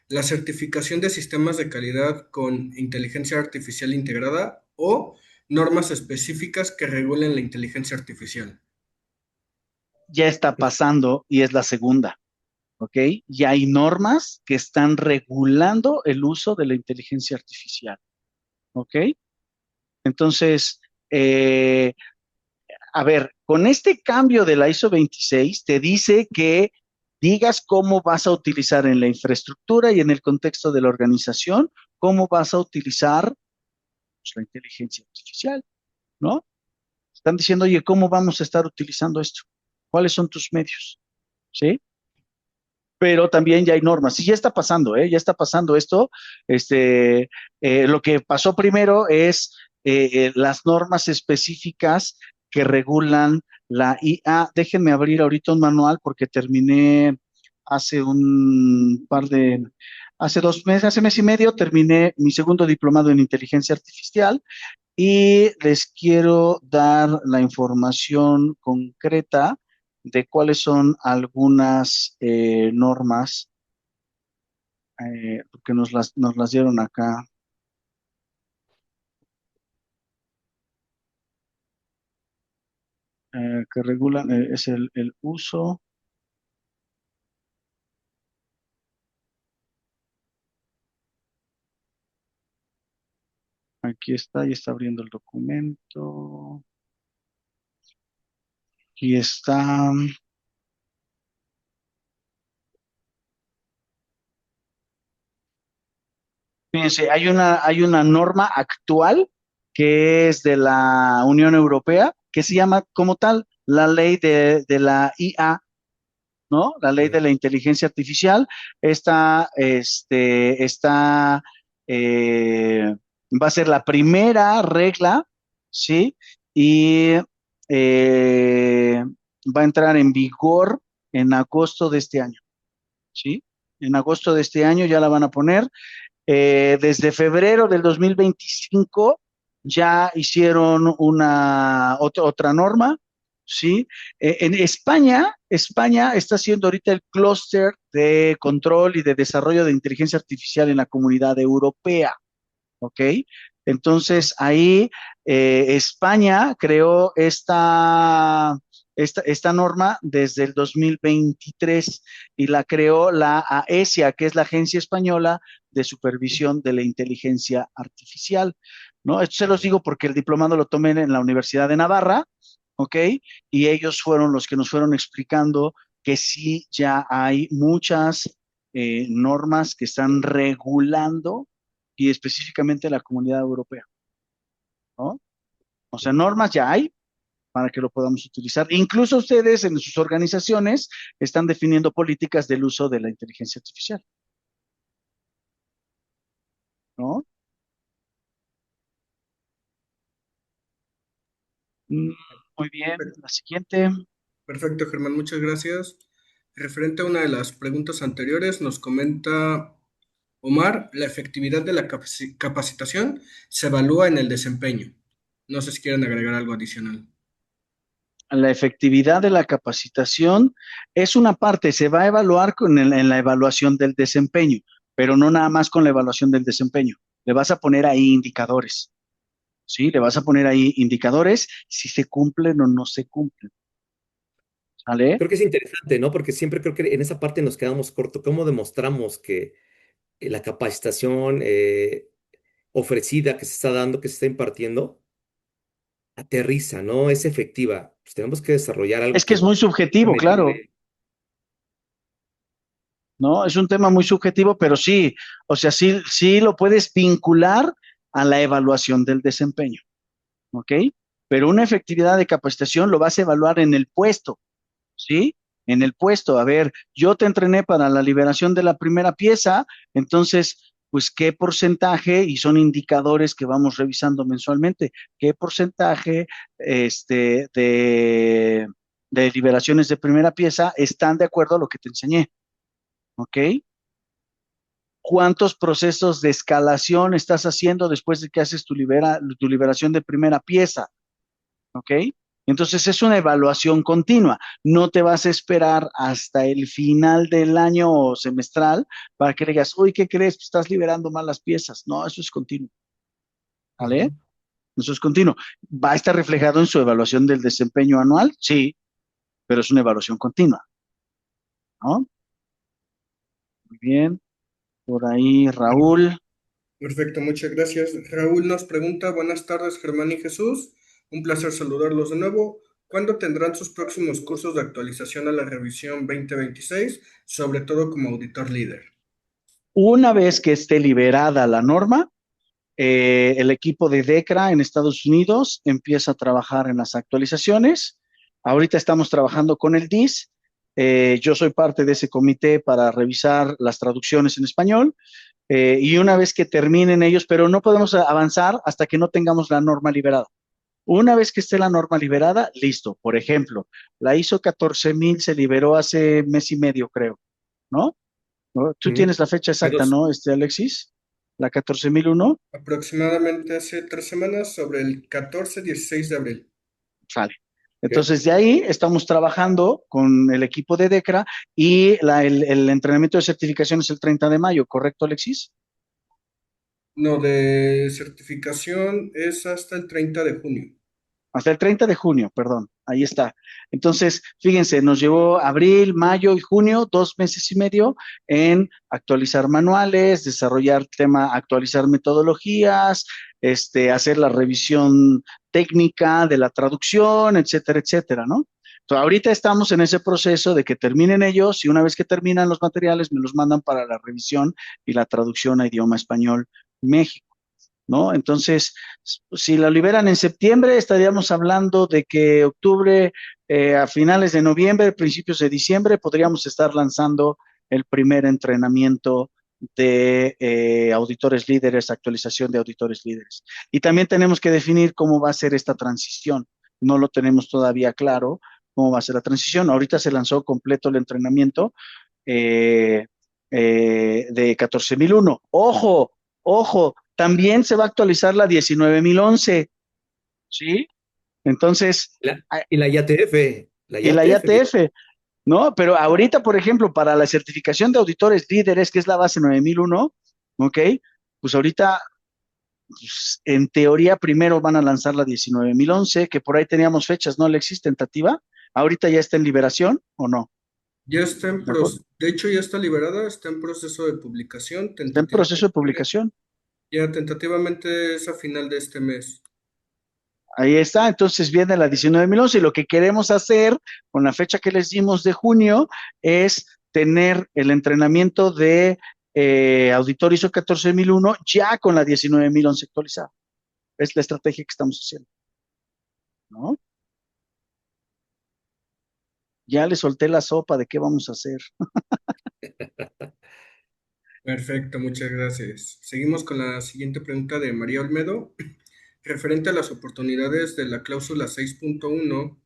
¿La certificación de sistemas de calidad con inteligencia artificial integrada o normas específicas que regulen la inteligencia artificial?
Ya está pasando y es la segunda, ¿ok? Y hay normas que están regulando el uso de la inteligencia artificial, ¿ok? Entonces, eh, a ver, con este cambio de la ISO 26 te dice que digas cómo vas a utilizar en la infraestructura y en el contexto de la organización, cómo vas a utilizar pues, la inteligencia artificial, ¿no? Están diciendo, oye, ¿cómo vamos a estar utilizando esto? ¿Cuáles son tus medios? ¿Sí? Pero también ya hay normas. Y ya está pasando, ¿eh? Ya está pasando esto. Este, lo que pasó primero es las normas específicas que regulan la IA. Déjenme abrir ahorita un manual porque terminé hace un par de, hace 2 meses, hace mes y medio, terminé mi segundo diplomado en inteligencia artificial y les quiero dar la información concreta de cuáles son algunas normas que nos las dieron acá, que regulan, es el uso. Aquí está, ya está abriendo el documento. Aquí está. Fíjense, hay una norma actual que es de la Unión Europea, que se llama como tal la ley de la IA, ¿no? La ley de la inteligencia artificial. Esta, eh, va a ser la primera regla, ¿sí? Y eh, va a entrar en vigor en agosto de este año, ¿sí? En agosto de este año ya la van a poner. Desde febrero del 2025 ya hicieron otra norma, ¿sí? En España, España está haciendo ahorita el clúster de control y de desarrollo de inteligencia artificial en la comunidad europea, ¿ok? Entonces ahí España creó esta norma desde el 2023 y la creó la AESIA, que es la Agencia Española de Supervisión de la Inteligencia Artificial, ¿no? Esto se los digo porque el diplomado lo tomé en la Universidad de Navarra, ¿ok? Y ellos fueron los que nos fueron explicando que sí ya hay muchas normas que están regulando y específicamente la Comunidad Europea, ¿no? O sea, normas ya hay para que lo podamos utilizar. Incluso ustedes en sus organizaciones están definiendo políticas del uso de la inteligencia artificial, ¿no? Mm, Muy bien,
Per-
la siguiente.
Perfecto, Germán, muchas gracias. Referente a una de las preguntas anteriores, nos comenta Omar, la efectividad de la capacitación se evalúa en el desempeño. No sé si quieren agregar algo adicional.
La efectividad de la capacitación es una parte, se va a evaluar en la evaluación del desempeño, pero no nada más con la evaluación del desempeño. Le vas a poner ahí indicadores, ¿sí? Le vas a poner ahí indicadores si se cumplen o no se cumplen, ¿sale?
Creo que es interesante, ¿no? Porque siempre creo que en esa parte nos quedamos corto. ¿Cómo demostramos que la capacitación ofrecida que se está dando, que se está impartiendo, aterriza, ¿no? Es efectiva? Pues tenemos que desarrollar algo
Es que es
que
muy subjetivo, claro,
medirle.
¿no? Es un tema muy subjetivo, pero sí, o sea, sí, sí lo puedes vincular a la evaluación del desempeño, ¿ok? Pero una efectividad de capacitación lo vas a evaluar en el puesto, ¿sí? En el puesto. A ver, yo te entrené para la liberación de la primera pieza, entonces, pues, ¿qué porcentaje? Y son indicadores que vamos revisando mensualmente. ¿Qué porcentaje de liberaciones de primera pieza están de acuerdo a lo que te enseñé? ¿Ok? ¿Cuántos procesos de escalación estás haciendo después de que haces tu liberación de primera pieza? ¿Ok? Entonces es una evaluación continua. No te vas a esperar hasta el final del año semestral para que le digas, uy, ¿qué crees? Pues estás liberando mal las piezas. No, eso es continuo. ¿Vale?
Ujú.
Eso es continuo. ¿Va a estar reflejado en su evaluación del desempeño anual? Sí, pero es una evaluación continua, ¿no? Muy bien. Por ahí, Raúl.
Perfecto, muchas gracias. Raúl nos pregunta, buenas tardes, Germán y Jesús. Un placer saludarlos de nuevo. ¿Cuándo tendrán sus próximos cursos de actualización a la revisión 2026, sobre todo como auditor líder?
Una vez que esté liberada la norma, el equipo de DECRA en Estados Unidos empieza a trabajar en las actualizaciones. Ahorita estamos trabajando con el DIS. Yo soy parte de ese comité para revisar las traducciones en español. Y una vez que terminen ellos, pero no podemos avanzar hasta que no tengamos la norma liberada. Una vez que esté la norma liberada, listo. Por ejemplo, la ISO 14000 se liberó hace mes y medio, creo, ¿no? ¿No? Tú
Ujú.
tienes la fecha
Hay
exacta,
dos.
¿no, Alexis? La 14001.
Aproximadamente hace 3 semanas, sobre el 14-16 de abril.
Sale.
Ok.
Entonces, de ahí estamos trabajando con el equipo de DECRA y el entrenamiento de certificación es el 30 de mayo, ¿correcto, Alexis?
No, de certificación es hasta el 30 de junio.
Hasta el 30 de junio, perdón, ahí está. Entonces, fíjense, nos llevó abril, mayo y junio, 2 meses y medio en actualizar manuales, desarrollar tema, actualizar metodologías, hacer la revisión técnica de la traducción, etcétera, etcétera, ¿no? Entonces, ahorita estamos en ese proceso de que terminen ellos y una vez que terminan los materiales, me los mandan para la revisión y la traducción a idioma español México. ¿No? Entonces, si la liberan en septiembre, estaríamos hablando de que octubre, a finales de noviembre, principios de diciembre, podríamos estar lanzando el primer entrenamiento de auditores líderes, actualización de auditores líderes. Y también tenemos que definir cómo va a ser esta transición. No lo tenemos todavía claro cómo va a ser la transición. Ahorita se lanzó completo el entrenamiento eh, de 14.001. Ojo, ojo, también se va a actualizar la 19.011, ¿sí? Entonces,
Y la IATF,
y la IATF, ¿no? Pero ahorita, por ejemplo, para la certificación de auditores líderes, que es la base 9001, ¿ok? Pues ahorita, pues, en teoría, primero van a lanzar la 19.011, que por ahí teníamos fechas, ¿no? ¿Le existe tentativa? Ahorita ya está en liberación, ¿o no?
Ya está
¿De acuerdo?
de hecho ya está liberada, está en proceso de publicación,
Está en proceso de publicación.
ya tentativamente es a final de este mes.
Ahí está, entonces viene la 19.011 y lo que queremos hacer con la fecha que les dimos de junio es tener el entrenamiento de Auditor ISO 14.001 ya con la 19.011 actualizada. Es la estrategia que estamos haciendo, ¿no? Ya le solté la sopa de qué vamos a hacer.
Perfecto, muchas gracias. Seguimos con la siguiente pregunta de María Olmedo. Referente a las oportunidades de la cláusula 6.1,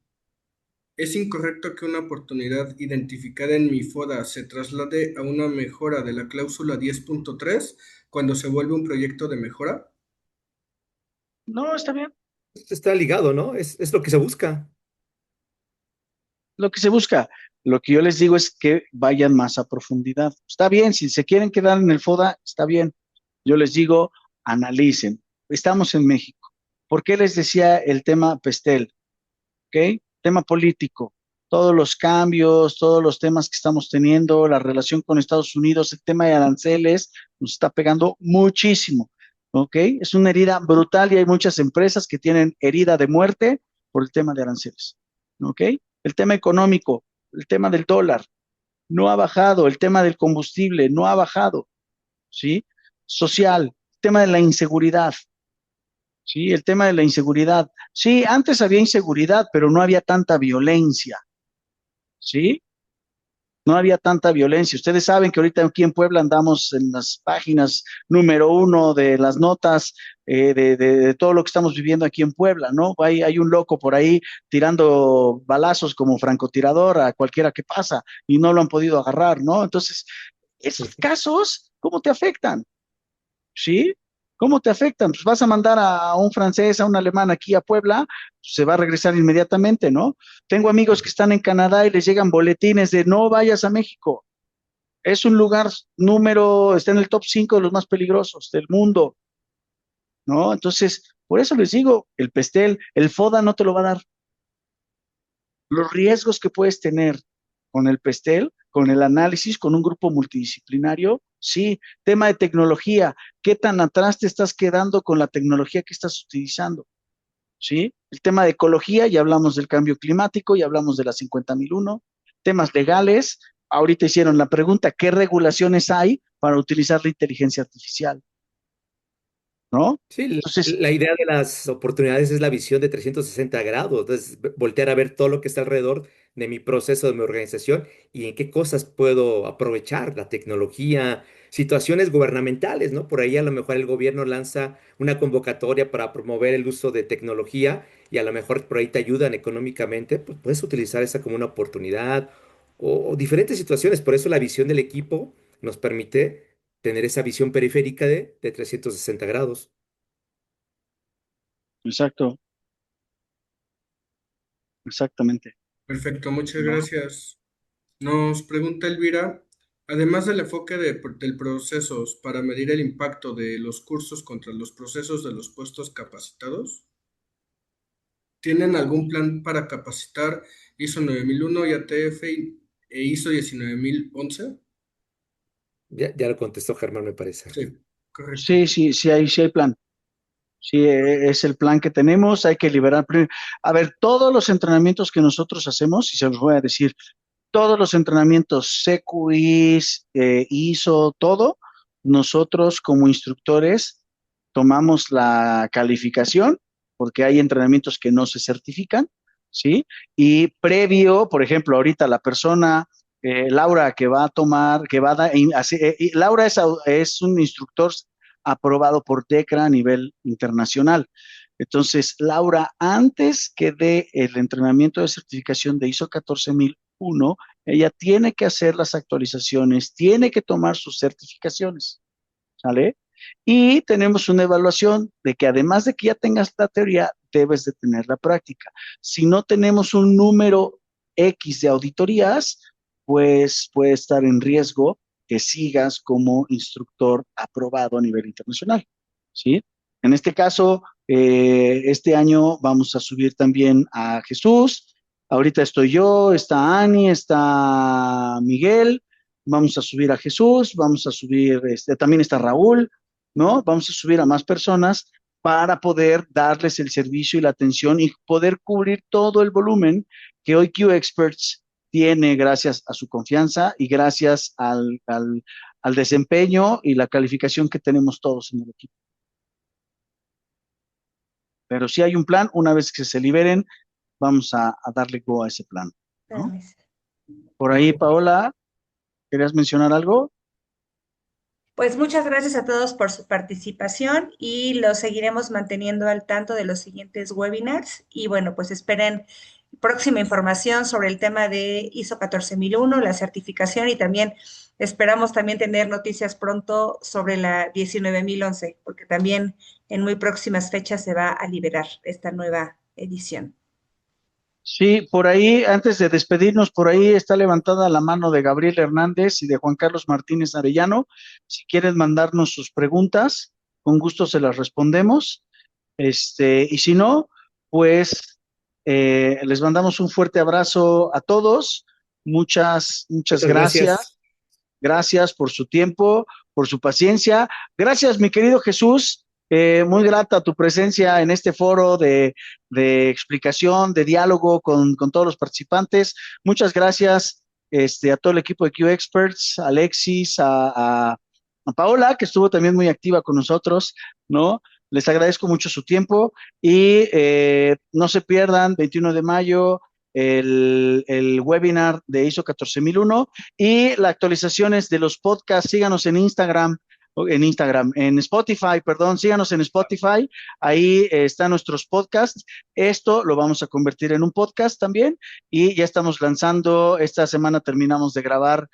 ¿es incorrecto que una oportunidad identificada en mi FODA se traslade a una mejora de la cláusula 10.3 cuando se vuelve un proyecto de mejora?
No, está bien.
está ligado, ¿no? Es lo que se busca.
Lo que se busca, lo que yo les digo es que vayan más a profundidad. Está bien, si se quieren quedar en el FODA, está bien. Yo les digo, analicen. Estamos en México. ¿Por qué les decía el tema Pestel? ¿Ok? Tema político. Todos los cambios, todos los temas que estamos teniendo, la relación con Estados Unidos, el tema de aranceles, nos está pegando muchísimo. ¿Ok? Es una herida brutal y hay muchas empresas que tienen herida de muerte por el tema de aranceles. ¿Ok? El tema económico, el tema del dólar, no ha bajado, el tema del combustible no ha bajado, ¿sí? Social, el tema de la inseguridad, ¿sí? El tema de la inseguridad. Sí, antes había inseguridad, pero no había tanta violencia, ¿sí? No había tanta violencia. Ustedes saben que ahorita aquí en Puebla andamos en las páginas número 1 de las notas de todo lo que estamos viviendo aquí en Puebla, ¿no? Hay un loco por ahí tirando balazos como francotirador a cualquiera que pasa y no lo han podido agarrar, ¿no? Entonces, esos casos, ¿cómo te afectan? ¿Sí? ¿Cómo te afectan? Pues vas a mandar a un francés, a un alemán aquí a Puebla, pues se va a regresar inmediatamente, ¿no? Tengo amigos que están en Canadá y les llegan boletines de no vayas a México. Es un lugar está en el top 5 de los más peligrosos del mundo, ¿no? Entonces, por eso les digo, el Pestel, el FODA no te lo va a dar. Los riesgos que puedes tener con el PESTEL, con el análisis, con un grupo multidisciplinario, sí. Tema de tecnología, ¿qué tan atrás te estás quedando con la tecnología que estás utilizando? ¿Sí? El tema de ecología, ya hablamos del cambio climático, ya hablamos de la 50.001. Temas legales, ahorita hicieron la pregunta, ¿qué regulaciones hay para utilizar la inteligencia artificial? ¿No?
Sí,
Entonces,
la idea de las oportunidades es la visión de 360 grados, entonces voltear a ver todo lo que está alrededor de mi proceso, de mi organización y en qué cosas puedo aprovechar la tecnología, situaciones gubernamentales, ¿no? Por ahí a lo mejor el gobierno lanza una convocatoria para promover el uso de tecnología y a lo mejor por ahí te ayudan económicamente, pues puedes utilizar esa como una oportunidad o diferentes situaciones. Por eso la visión del equipo nos permite tener esa visión periférica de 360 grados.
exacto, exactamente,
Perfecto, muchas
¿no?
gracias. Nos pregunta Elvira, además del enfoque del procesos para medir el impacto de los cursos contra los procesos de los puestos capacitados. ¿Tienen algún plan para capacitar ISO 9001 y ATF e ISO 19011?
Ya lo contestó Germán, me parece.
Sí, correcto.
Sí hay plan. Sí, es el plan que tenemos, hay que liberar. A ver, todos los entrenamientos que nosotros hacemos, y se los voy a decir, todos los entrenamientos CQIs, ISO, todo, nosotros como instructores tomamos la calificación, porque hay entrenamientos que no se certifican, ¿sí? Y previo, por ejemplo, ahorita la persona, Laura, que va a tomar, que va a dar, Laura es un instructor aprobado por DECRA a nivel internacional. Entonces, Laura, antes que dé el entrenamiento de certificación de ISO 14001, ella tiene que hacer las actualizaciones, tiene que tomar sus certificaciones, ¿sale? Y tenemos una evaluación de que además de que ya tengas la teoría, debes de tener la práctica. Si no tenemos un número X de auditorías, pues puede estar en riesgo que sigas como instructor aprobado a nivel internacional, ¿sí? En este caso, este año vamos a subir también a Jesús. Ahorita estoy yo, está Ani, está Miguel. Vamos a subir a Jesús, vamos a subir, también está Raúl, ¿no? Vamos a subir a más personas para poder darles el servicio y la atención y poder cubrir todo el volumen que hoy Q Experts tiene gracias a su confianza y gracias al desempeño y la calificación que tenemos todos en el equipo. Pero si hay un plan, una vez que se liberen, vamos a darle go a ese plan, ¿no? Por ahí, Paola, ¿querías mencionar algo?
Pues muchas gracias a todos por su participación y los seguiremos manteniendo al tanto de los siguientes webinars. Y bueno, pues esperen próxima información sobre el tema de ISO 14001, la certificación, y también esperamos también tener noticias pronto sobre la 19011, porque también en muy próximas fechas se va a liberar esta nueva edición.
Sí, por ahí, antes de despedirnos, por ahí está levantada la mano de Gabriel Hernández y de Juan Carlos Martínez Arellano. Si quieren mandarnos sus preguntas, con gusto se las respondemos. Y si no, pues les mandamos un fuerte abrazo a todos. Muchas
Muchas
gracias.
gracias.
Gracias por su tiempo, por su paciencia. Gracias, mi querido Jesús. Muy grata tu presencia en este foro de explicación, de diálogo con todos los participantes. Muchas gracias a todo el equipo de Q Experts, a Alexis, a Paola, que estuvo también muy activa con nosotros, ¿no? Les agradezco mucho su tiempo y no se pierdan, 21 de mayo, el webinar de ISO 14001 y las actualizaciones de los podcasts. Síganos en Spotify, perdón, síganos en Spotify, ahí están nuestros podcasts. Esto lo vamos a convertir en un podcast también y ya estamos lanzando, esta semana terminamos de grabar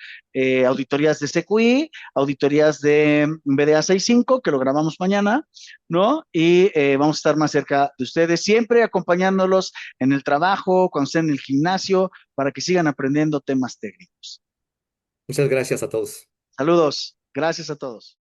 auditorías de CQI, auditorías de BDA 65, que lo grabamos mañana, ¿no? Y vamos a estar más cerca de ustedes, siempre acompañándolos en el trabajo, cuando estén en el gimnasio, para que sigan aprendiendo temas técnicos.
Muchas gracias a todos.
Saludos, gracias a todos.